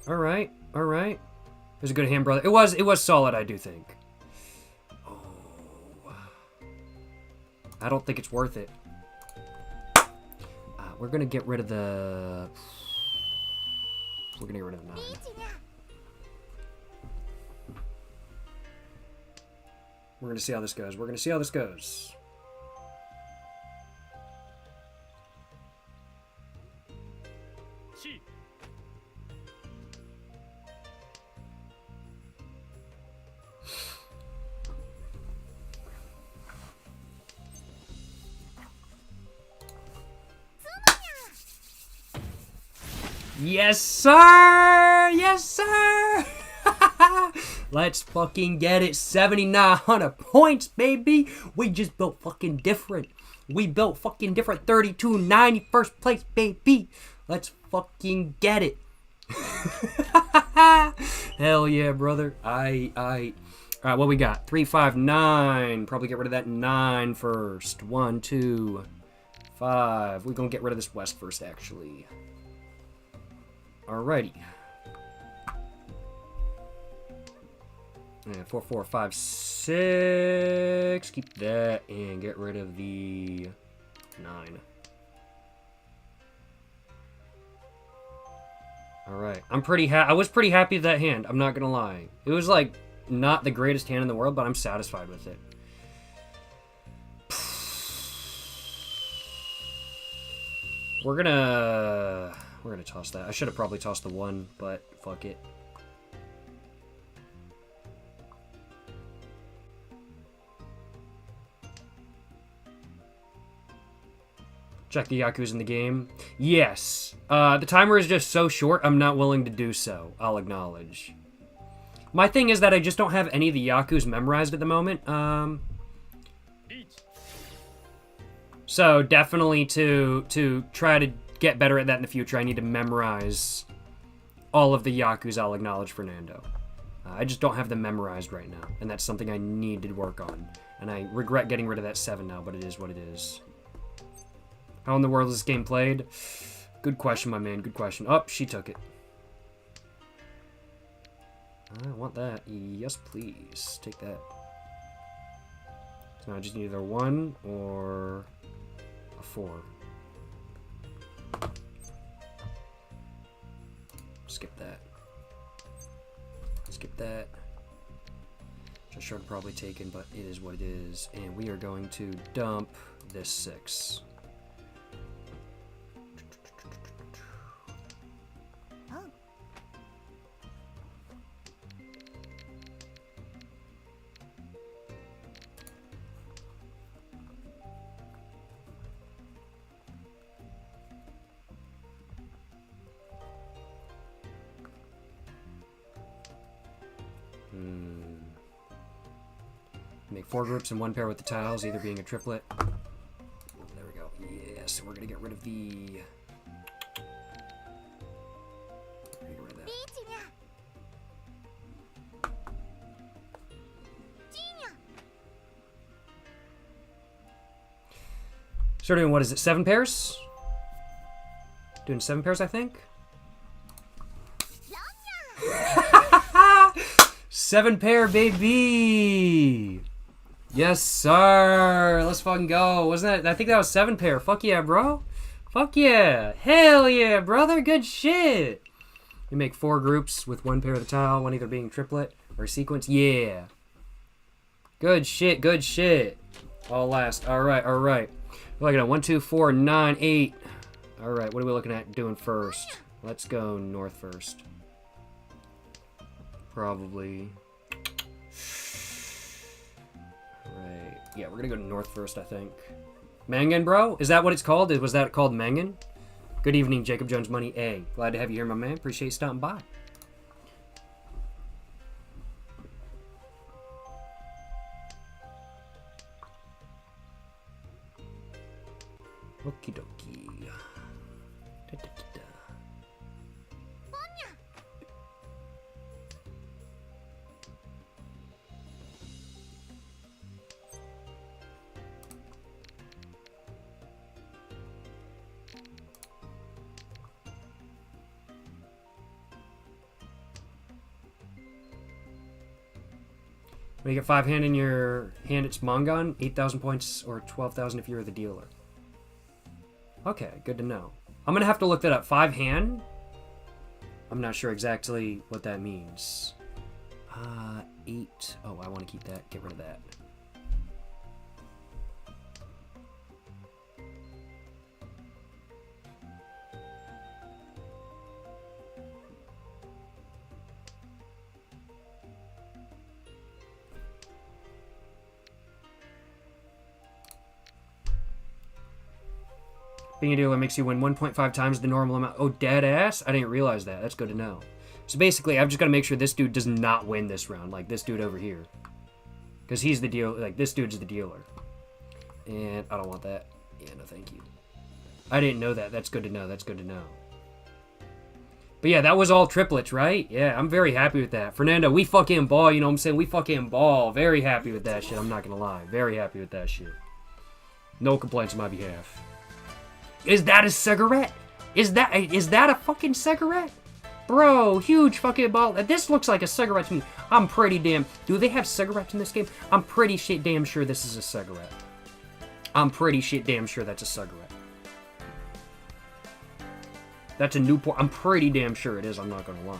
Alright, alright. It was a good hand, brother. It was solid, I do think. Oh. I don't think it's worth it. We're gonna get rid of the... We're gonna get rid of 9. We're gonna see how this goes. We're gonna see how this goes. Yes, sir! Yes, sir! Let's fucking get it. 7,900 points, baby! We just built fucking different. We built fucking different. 3290, first place, baby! Let's fucking get it. Hell yeah, brother. Alright, what we got? 3, 5, 9. Probably get rid of that 9 first. 1, 2, 5. We're gonna get rid of this west first, actually. Alrighty. 4, 4, 5, 6. Keep that and get rid of the 9. Alright. I was pretty happy with that hand. I'm not gonna lie. It was like not the greatest hand in the world, but I'm satisfied with it. We're gonna toss that. I should have probably tossed the 1, but fuck it. Check the Yaku's in the game. Yes. The timer is just so short, I'm not willing to do so. I'll acknowledge. My thing is that I just don't have any of the Yaku's memorized at the moment. So definitely to try to get better at that in the future, I need to memorize all of the Yaku's. I'll acknowledge Fernando. I just don't have them memorized right now, and that's something I need to work on. And I regret getting rid of that 7 now, but it is what it is. How in the world is this game played? Good question, my man. Good question. Oh, she took it. I want that. Yes, please. Take that. So now I just need either 1 or a 4. Skip that. Skip that. Just should have probably taken, but it is what it is. And we are going to dump this 6. Make 4 groups and 1 pair with the tiles, either being a triplet. There we go. Yes, and we're gonna get rid of the. We're gonna get rid of that. So we're doing, what is it, 7 pairs? Doing 7 pairs, I think. 7 pair, baby! Yes, sir! Let's fucking go. Wasn't that? I think that was 7 pair. Fuck yeah, bro. Fuck yeah. Hell yeah, brother. Good shit. You make 4 groups with 1 pair of the tile, 1 either being triplet or sequence. Yeah. Good shit, good shit. All last. Alright, alright. We're looking at 1, 2, 4, 9, 8. Alright, what are we looking at doing first? Let's go north first. Probably. Right. Yeah, we're gonna go north first, I think. Mangan, bro? Is that what it's called? Was that called Mangan? Good evening, Jacob Jones Money A. Glad to have you here, my man. Appreciate you stopping by. Okie dokie. Da, da, da, da. When you get 5 hand in your hand, it's Mongon, 8,000 points or 12,000 if you're the dealer. Okay, good to know. I'm gonna have to look that up. 5 hand? I'm not sure exactly what that means. 8. Oh, I want to keep that. Get rid of that. Being a dealer makes you win 1.5 times the normal amount. Oh, dead ass? I didn't realize that. That's good to know. So basically, I've just got to make sure this dude does not win this round. Like this dude over here. Because he's the dealer. Like, this dude's the dealer. And I don't want that. Yeah, no thank you. I didn't know that. That's good to know. That's good to know. But yeah, that was all triplets, right? Yeah, I'm very happy with that. Fernando, we fucking ball, you know what I'm saying? We fucking ball. Very happy with that shit. I'm not going to lie. Very happy with that shit. No complaints on my behalf. Is that a cigarette? Is that a fucking cigarette? Bro, huge fucking ball. This looks like a cigarette to me. I'm pretty damn... Do they have cigarettes in this game? I'm pretty shit damn sure this is a cigarette. I'm pretty shit damn sure that's a cigarette. That's a Newport. I'm pretty damn sure it is. I'm not gonna lie.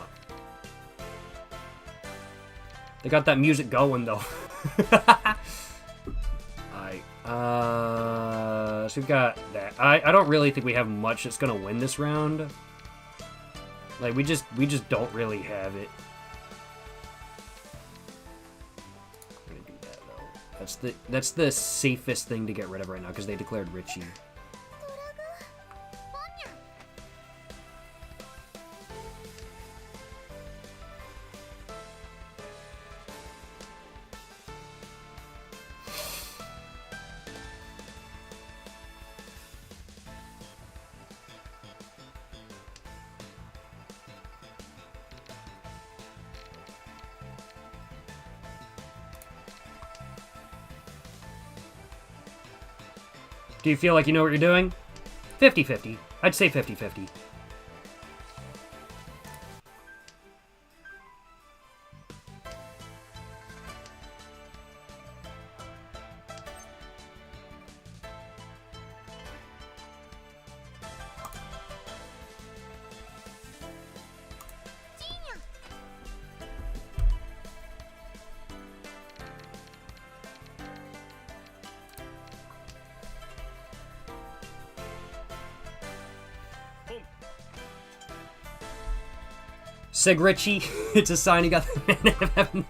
They got that music going, though. So we've got that. I don't really think we have much that's gonna win this round. Like, we just don't really have it. I'm gonna do that, though. That's the safest thing to get rid of right now, because they declared Richie. Do you feel like you know what you're doing? 50-50. I'd say 50-50. Sig Richie, it's a sign you got the Mandate of Heaven.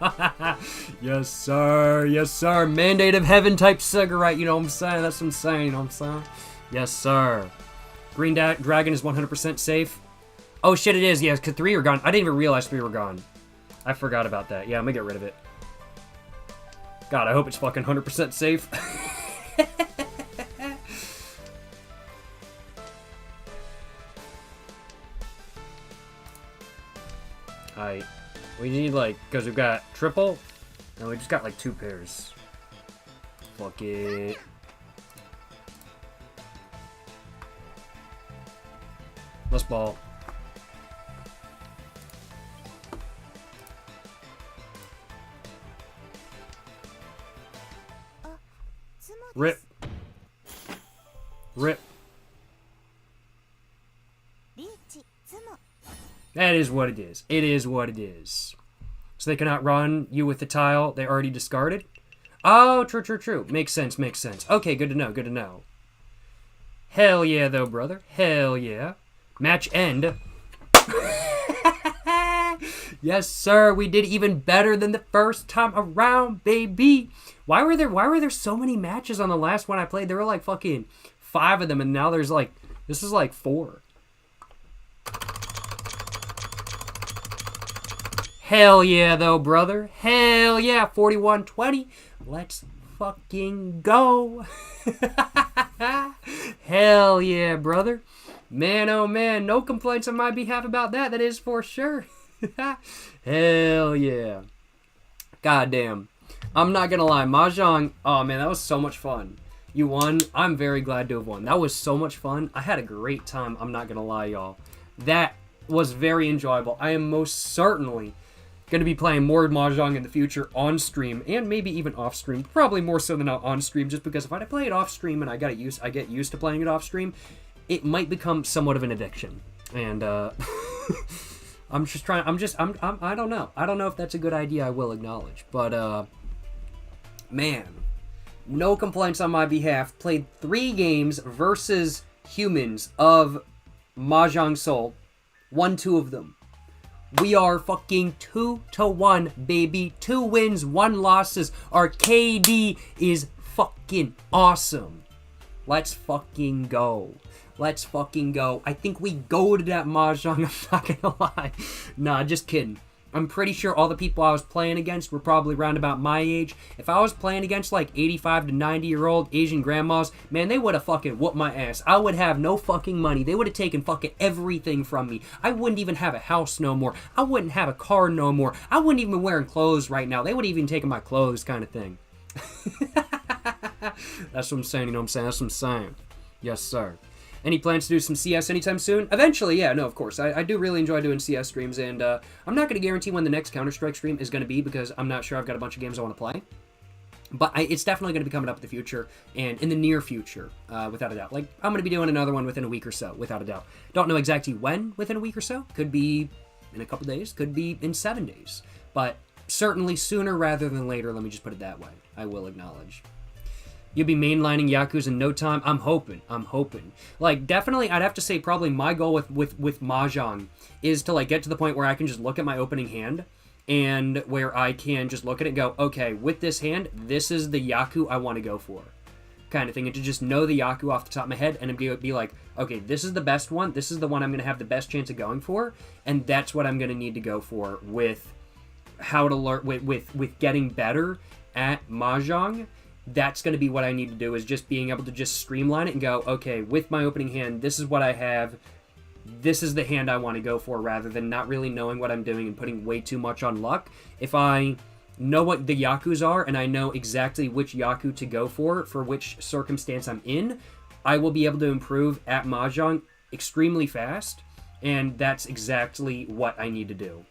Yes, sir. Yes, sir. Mandate of Heaven type cigarette. You know what I'm saying? That's what I'm saying. You know what I'm saying? Yes, sir. Green Dragon is 100% safe. Oh, shit, it is. Yes, because 3 are gone. I didn't even realize 3 were gone. I forgot about that. Yeah, I'm going to get rid of it. God, I hope it's fucking 100% safe. Alright. We need, like, because we've got triple, and we just got, like, 2 pairs. Fuck it. Let's ball. Rip. Rip. That is what it is. It is what it is. So they cannot run you with the tile they already discarded? Oh, true, true, true. Makes sense, makes sense. Okay, good to know, good to know. Hell yeah, though, brother. Hell yeah. Match end. Yes, sir. We did even better than the first time around, baby. Why were there so many matches on the last one I played? There were like fucking 5 of them, and now there's like, this is like 4. Hell yeah, though, brother. Hell yeah. 41-20. Let's fucking go. Hell yeah, brother. Man, oh man. No complaints on my behalf about that. That is for sure. Hell yeah. Goddamn. I'm not gonna lie. Mahjong. Oh man, that was so much fun. You won. I'm very glad to have won. That was so much fun. I had a great time. I'm not gonna lie, y'all. That was very enjoyable. I am most certainly going to be playing more Mahjong in the future on stream and maybe even off stream. Probably more so than on stream, just because if I play it off stream and I get used to playing it off stream, it might become somewhat of an addiction. And I don't know. I don't know if that's a good idea. I will acknowledge, but man, no complaints on my behalf. Played 3 games versus humans of Mahjong Soul. Won 2 of them. We are fucking 2-1, baby. 2 wins, 1 losses. Our KD is fucking awesome. Let's fucking go. Let's fucking go. I think we go to that Mahjong. I'm not gonna lie. Nah, just kidding. I'm pretty sure all the people I was playing against were probably around about my age. If I was playing against like 85 to 90-year-old Asian grandmas, man, they would have fucking whooped my ass. I would have no fucking money. They would have taken fucking everything from me. I wouldn't even have a house no more. I wouldn't have a car no more. I wouldn't even be wearing clothes right now. They would have even taken my clothes, kind of thing. That's what I'm saying, you know what I'm saying? That's what I'm saying. Yes, sir. Any plans to do some CS anytime soon? Eventually, yeah, no, of course. I do really enjoy doing CS streams, and I'm not going to guarantee when the next Counter-Strike stream is going to be, because I'm not sure. I've got a bunch of games I want to play. But it's definitely going to be coming up in the future, and in the near future, without a doubt. Like, I'm going to be doing another one within a week or so, without a doubt. Don't know exactly when within a week or so. Could be in a couple days, could be in 7 days. But certainly sooner rather than later, let me just put it that way. I will acknowledge. You'll be mainlining Yakuza in no time. I'm hoping. Like, definitely, I'd have to say probably my goal with Mahjong is to, like, get to the point where I can just look at my opening hand and where I can just look at it and go, okay, with this hand, this is the Yaku I want to go for, kind of thing. And to just know the Yaku off the top of my head and be like, okay, this is the best one. This is the one I'm going to have the best chance of going for. And that's what I'm going to need to go for with how to learn, with getting better at Mahjong. That's going to be what I need to do, is just being able to just streamline it and go, okay, with my opening hand, this is what I have. This is the hand I want to go for, rather than not really knowing what I'm doing and putting way too much on luck. If I know what the Yakus are and I know exactly which Yaku to go for which circumstance I'm in, I will be able to improve at Mahjong extremely fast, and that's exactly what I need to do.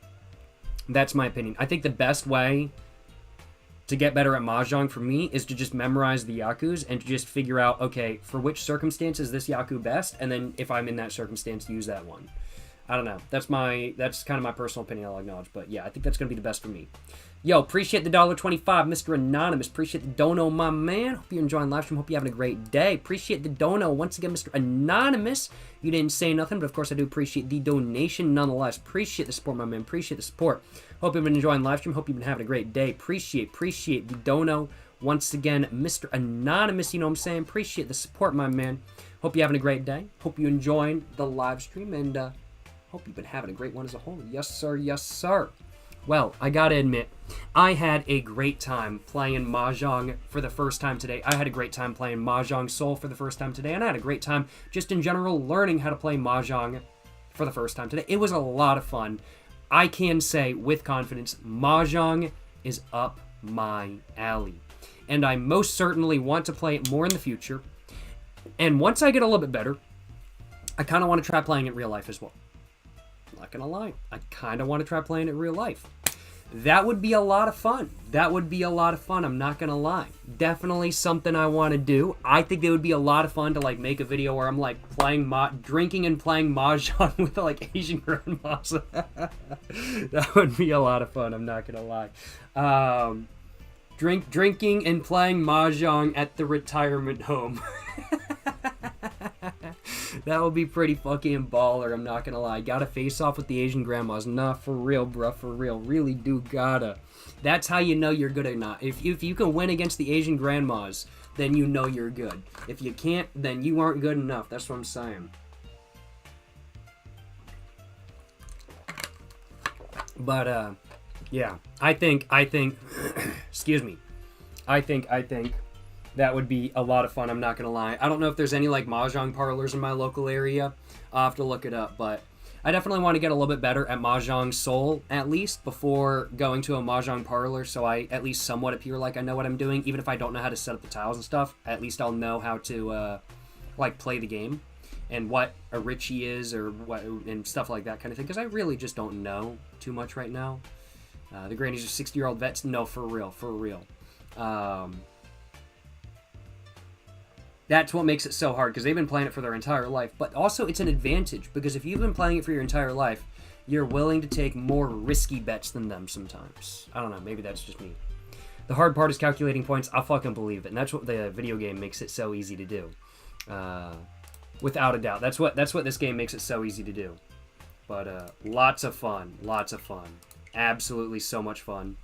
That's my opinion. I think the best way to get better at Mahjong for me is to just memorize the Yakus and to just figure out, okay, for which circumstance is this Yaku best, and then if I'm in that circumstance, use that one. I don't know. That's kind of my personal opinion, I'll acknowledge. But yeah, I think that's going to be the best for me. Yo, appreciate the $1.25, Mr. Anonymous. Appreciate the dono, my man. Hope you're enjoying live stream. Hope you're having a great day. Appreciate the dono. Once again, Mr. Anonymous. You didn't say nothing, but of course I do appreciate the donation nonetheless. Appreciate the support, my man. Appreciate the support. Hope you've been enjoying live stream. Hope you've been having a great day. Appreciate the dono. Once again, Mr. Anonymous, you know what I'm saying? Appreciate the support, my man. Hope you're having a great day. Hope you're enjoying the live stream, and hope you've been having a great one as a whole. Yes, sir. Yes, sir. Well, I gotta admit, I had a great time playing Mahjong for the first time today. I had a great time playing Mahjong Soul for the first time today, and I had a great time just in general learning how to play Mahjong for the first time today. It was a lot of fun. I can say with confidence, Mahjong is up my alley. And I most certainly want to play it more in the future. And once I get a little bit better, I kind of want to try playing it in real life as well. Not gonna lie, I kind of want to try playing it in real life. That would be a lot of fun. That would be a lot of fun, I'm not gonna lie. Definitely something I want to do. I think it would be a lot of fun to like make a video where I'm like drinking and playing Mahjong with like Asian grandmas. That would be a lot of fun, I'm not gonna lie. Drinking and playing Mahjong at the retirement home. That would be pretty fucking baller, I'm not gonna lie. Gotta face off with the Asian grandmas. Nah, for real, bruh, for real. Really do gotta. That's how you know you're good or not. If you can win against the Asian grandmas, then you know you're good. If you can't, then you aren't good enough. That's what I'm saying. But, yeah. I think, excuse me. I think that would be a lot of fun, I'm not gonna lie. I don't know if there's any like Mahjong parlors in my local area. I'll have to look it up, but I definitely want to get a little bit better at Mahjong Soul, at least, before going to a Mahjong parlor, so I at least somewhat appear like I know what I'm doing. Even if I don't know how to set up the tiles and stuff, at least I'll know how to, like, play the game, and what a Richie is, or what, and stuff like that kind of thing, because I really just don't know too much right now. The grannies are 60-year-old vets? No, for real, for real. That's what makes it so hard, because they've been playing it for their entire life. But also, it's an advantage, because if you've been playing it for your entire life, you're willing to take more risky bets than them sometimes. I don't know, maybe that's just me. The hard part is calculating points. I'll fucking believe it. And that's what the video game makes it so easy to do. Without a doubt. That's what this game makes it so easy to do. But lots of fun. Lots of fun. Absolutely so much fun.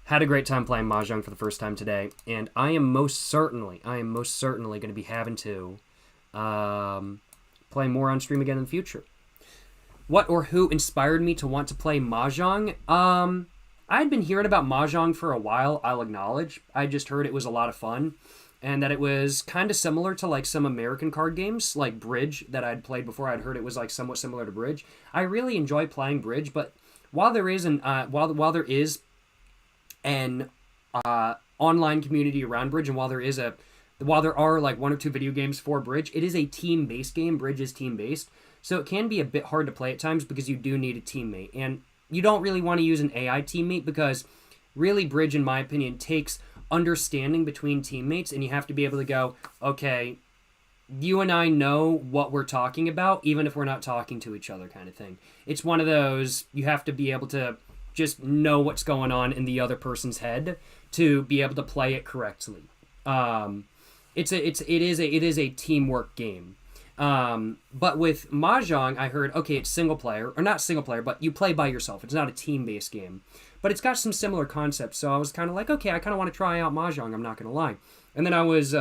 Had a great time playing Mahjong for the first time today, and I am most certainly going to be having to play more on stream again in the future. What or who inspired me to want to play Mahjong? I had been hearing about Mahjong for a while, I'll acknowledge. I just heard it was a lot of fun, and that it was kind of similar to like some American card games, like Bridge, that I'd played before. I'd heard it was like somewhat similar to Bridge. I really enjoy playing Bridge, but while there is an online community around Bridge, and while there are like one or two video games for Bridge, it is a team-based game. Bridge is team-based, so it can be a bit hard to play at times because you do need a teammate, and you don't really want to use an AI teammate, because really Bridge, in my opinion, takes understanding between teammates, and you have to be able to go, okay, you and I know what we're talking about, even if we're not talking to each other, kind of thing. It's one of those, you have to be able to just know what's going on in the other person's head to be able to play it correctly. It is a teamwork game. But with Mahjong, I heard, okay, it's single player, or not single player, but you play by yourself. It's not a team-based game, but it's got some similar concepts. So I was kind of like, okay, I kind of want to try out Mahjong, I'm not going to lie. And then I was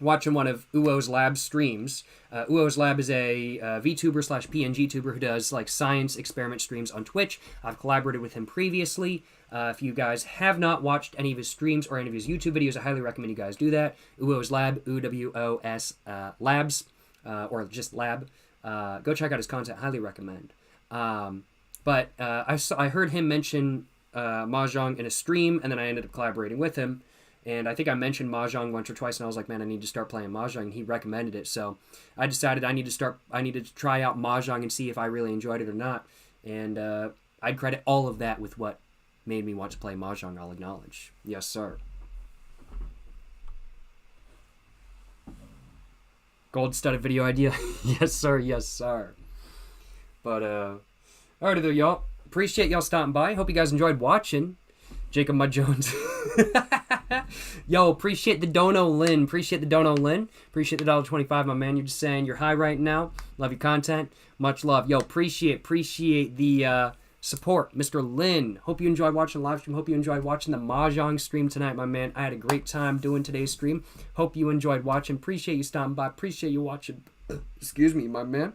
watching one of Uo's Lab streams. Uo's Lab is a VTuber / PNG tuber who does like science experiment streams on Twitch. I've collaborated with him previously. If you guys have not watched any of his streams or any of his YouTube videos, I highly recommend you guys do that. Uo's Lab, UWOS Labs, or just Lab. Go check out his content. Highly recommend. But I heard him mention Mahjong in a stream, and then I ended up collaborating with him. And I think I mentioned Mahjong once or twice, and I was like, man, I need to start playing Mahjong, and he recommended it. So I decided I needed to try out Mahjong and see if I really enjoyed it or not. And I'd credit all of that with what made me want to play Mahjong, I'll acknowledge. Yes, sir. Gold studded video idea. Yes, sir. Yes, sir. But, alrighty there, y'all. Appreciate y'all stopping by. Hope you guys enjoyed watching. Jacob Mud Jones. Yo, appreciate the dono, Lynn. Appreciate the dono, Lynn. Appreciate the $1.25, my man. You're just saying you're high right now. Love your content. Much love. Yo, appreciate the support, Mr. Lynn. Hope you enjoyed watching the live stream. Hope you enjoyed watching the Mahjong stream tonight, my man. I had a great time doing today's stream. Hope you enjoyed watching. Appreciate you stopping by. Appreciate you watching. Excuse me, my man.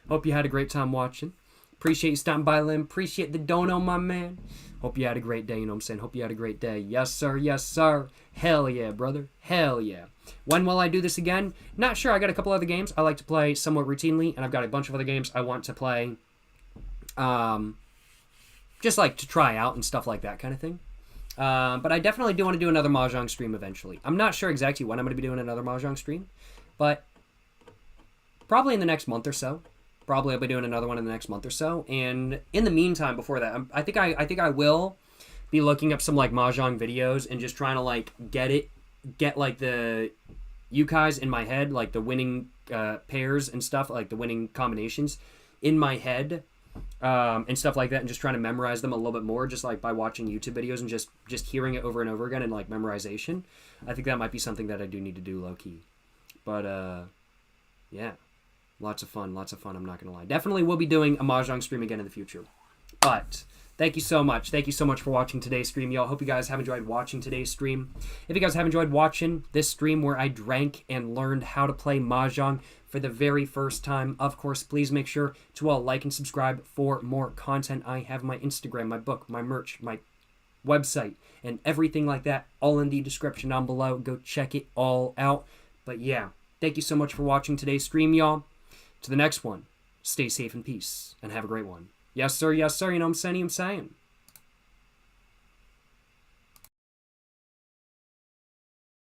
Hope you had a great time watching. Appreciate you stopping by, Lynn. Appreciate the dono, my man. Hope you had a great day, you know what I'm saying? Hope you had a great day. Yes, sir. Yes, sir. Hell yeah, brother. Hell yeah. When will I do this again? Not sure. I got a couple other games I like to play somewhat routinely, and I've got a bunch of other games I want to play just like to try out and stuff like that kind of thing. But I definitely do want to do another Mahjong stream eventually. I'm not sure exactly when I'm going to be doing another Mahjong stream, but probably in the next month or so. Probably I'll be doing another one in the next month or so. And in the meantime, before that, I think I will be looking up some like Mahjong videos and just trying to like get like the ukais in my head, like the winning pairs and stuff, like the winning combinations in my head, and stuff like that, and just trying to memorize them a little bit more, just like by watching YouTube videos and just hearing it over and over again and like memorization. I think that might be something that I do need to do low key. But yeah. Lots of fun, I'm not going to lie. Definitely will be doing a Mahjong stream again in the future. But thank you so much. Thank you so much for watching today's stream, y'all. Hope you guys have enjoyed watching today's stream. If you guys have enjoyed watching this stream where I drank and learned how to play Mahjong for the very first time, of course, please make sure to all like and subscribe for more content. I have my Instagram, my book, my merch, my website, and everything like that all in the description down below. Go check it all out. But yeah, thank you so much for watching today's stream, y'all. To the next one, stay safe in peace and have a great one. Yes, sir. Yes, sir. You know what I'm saying?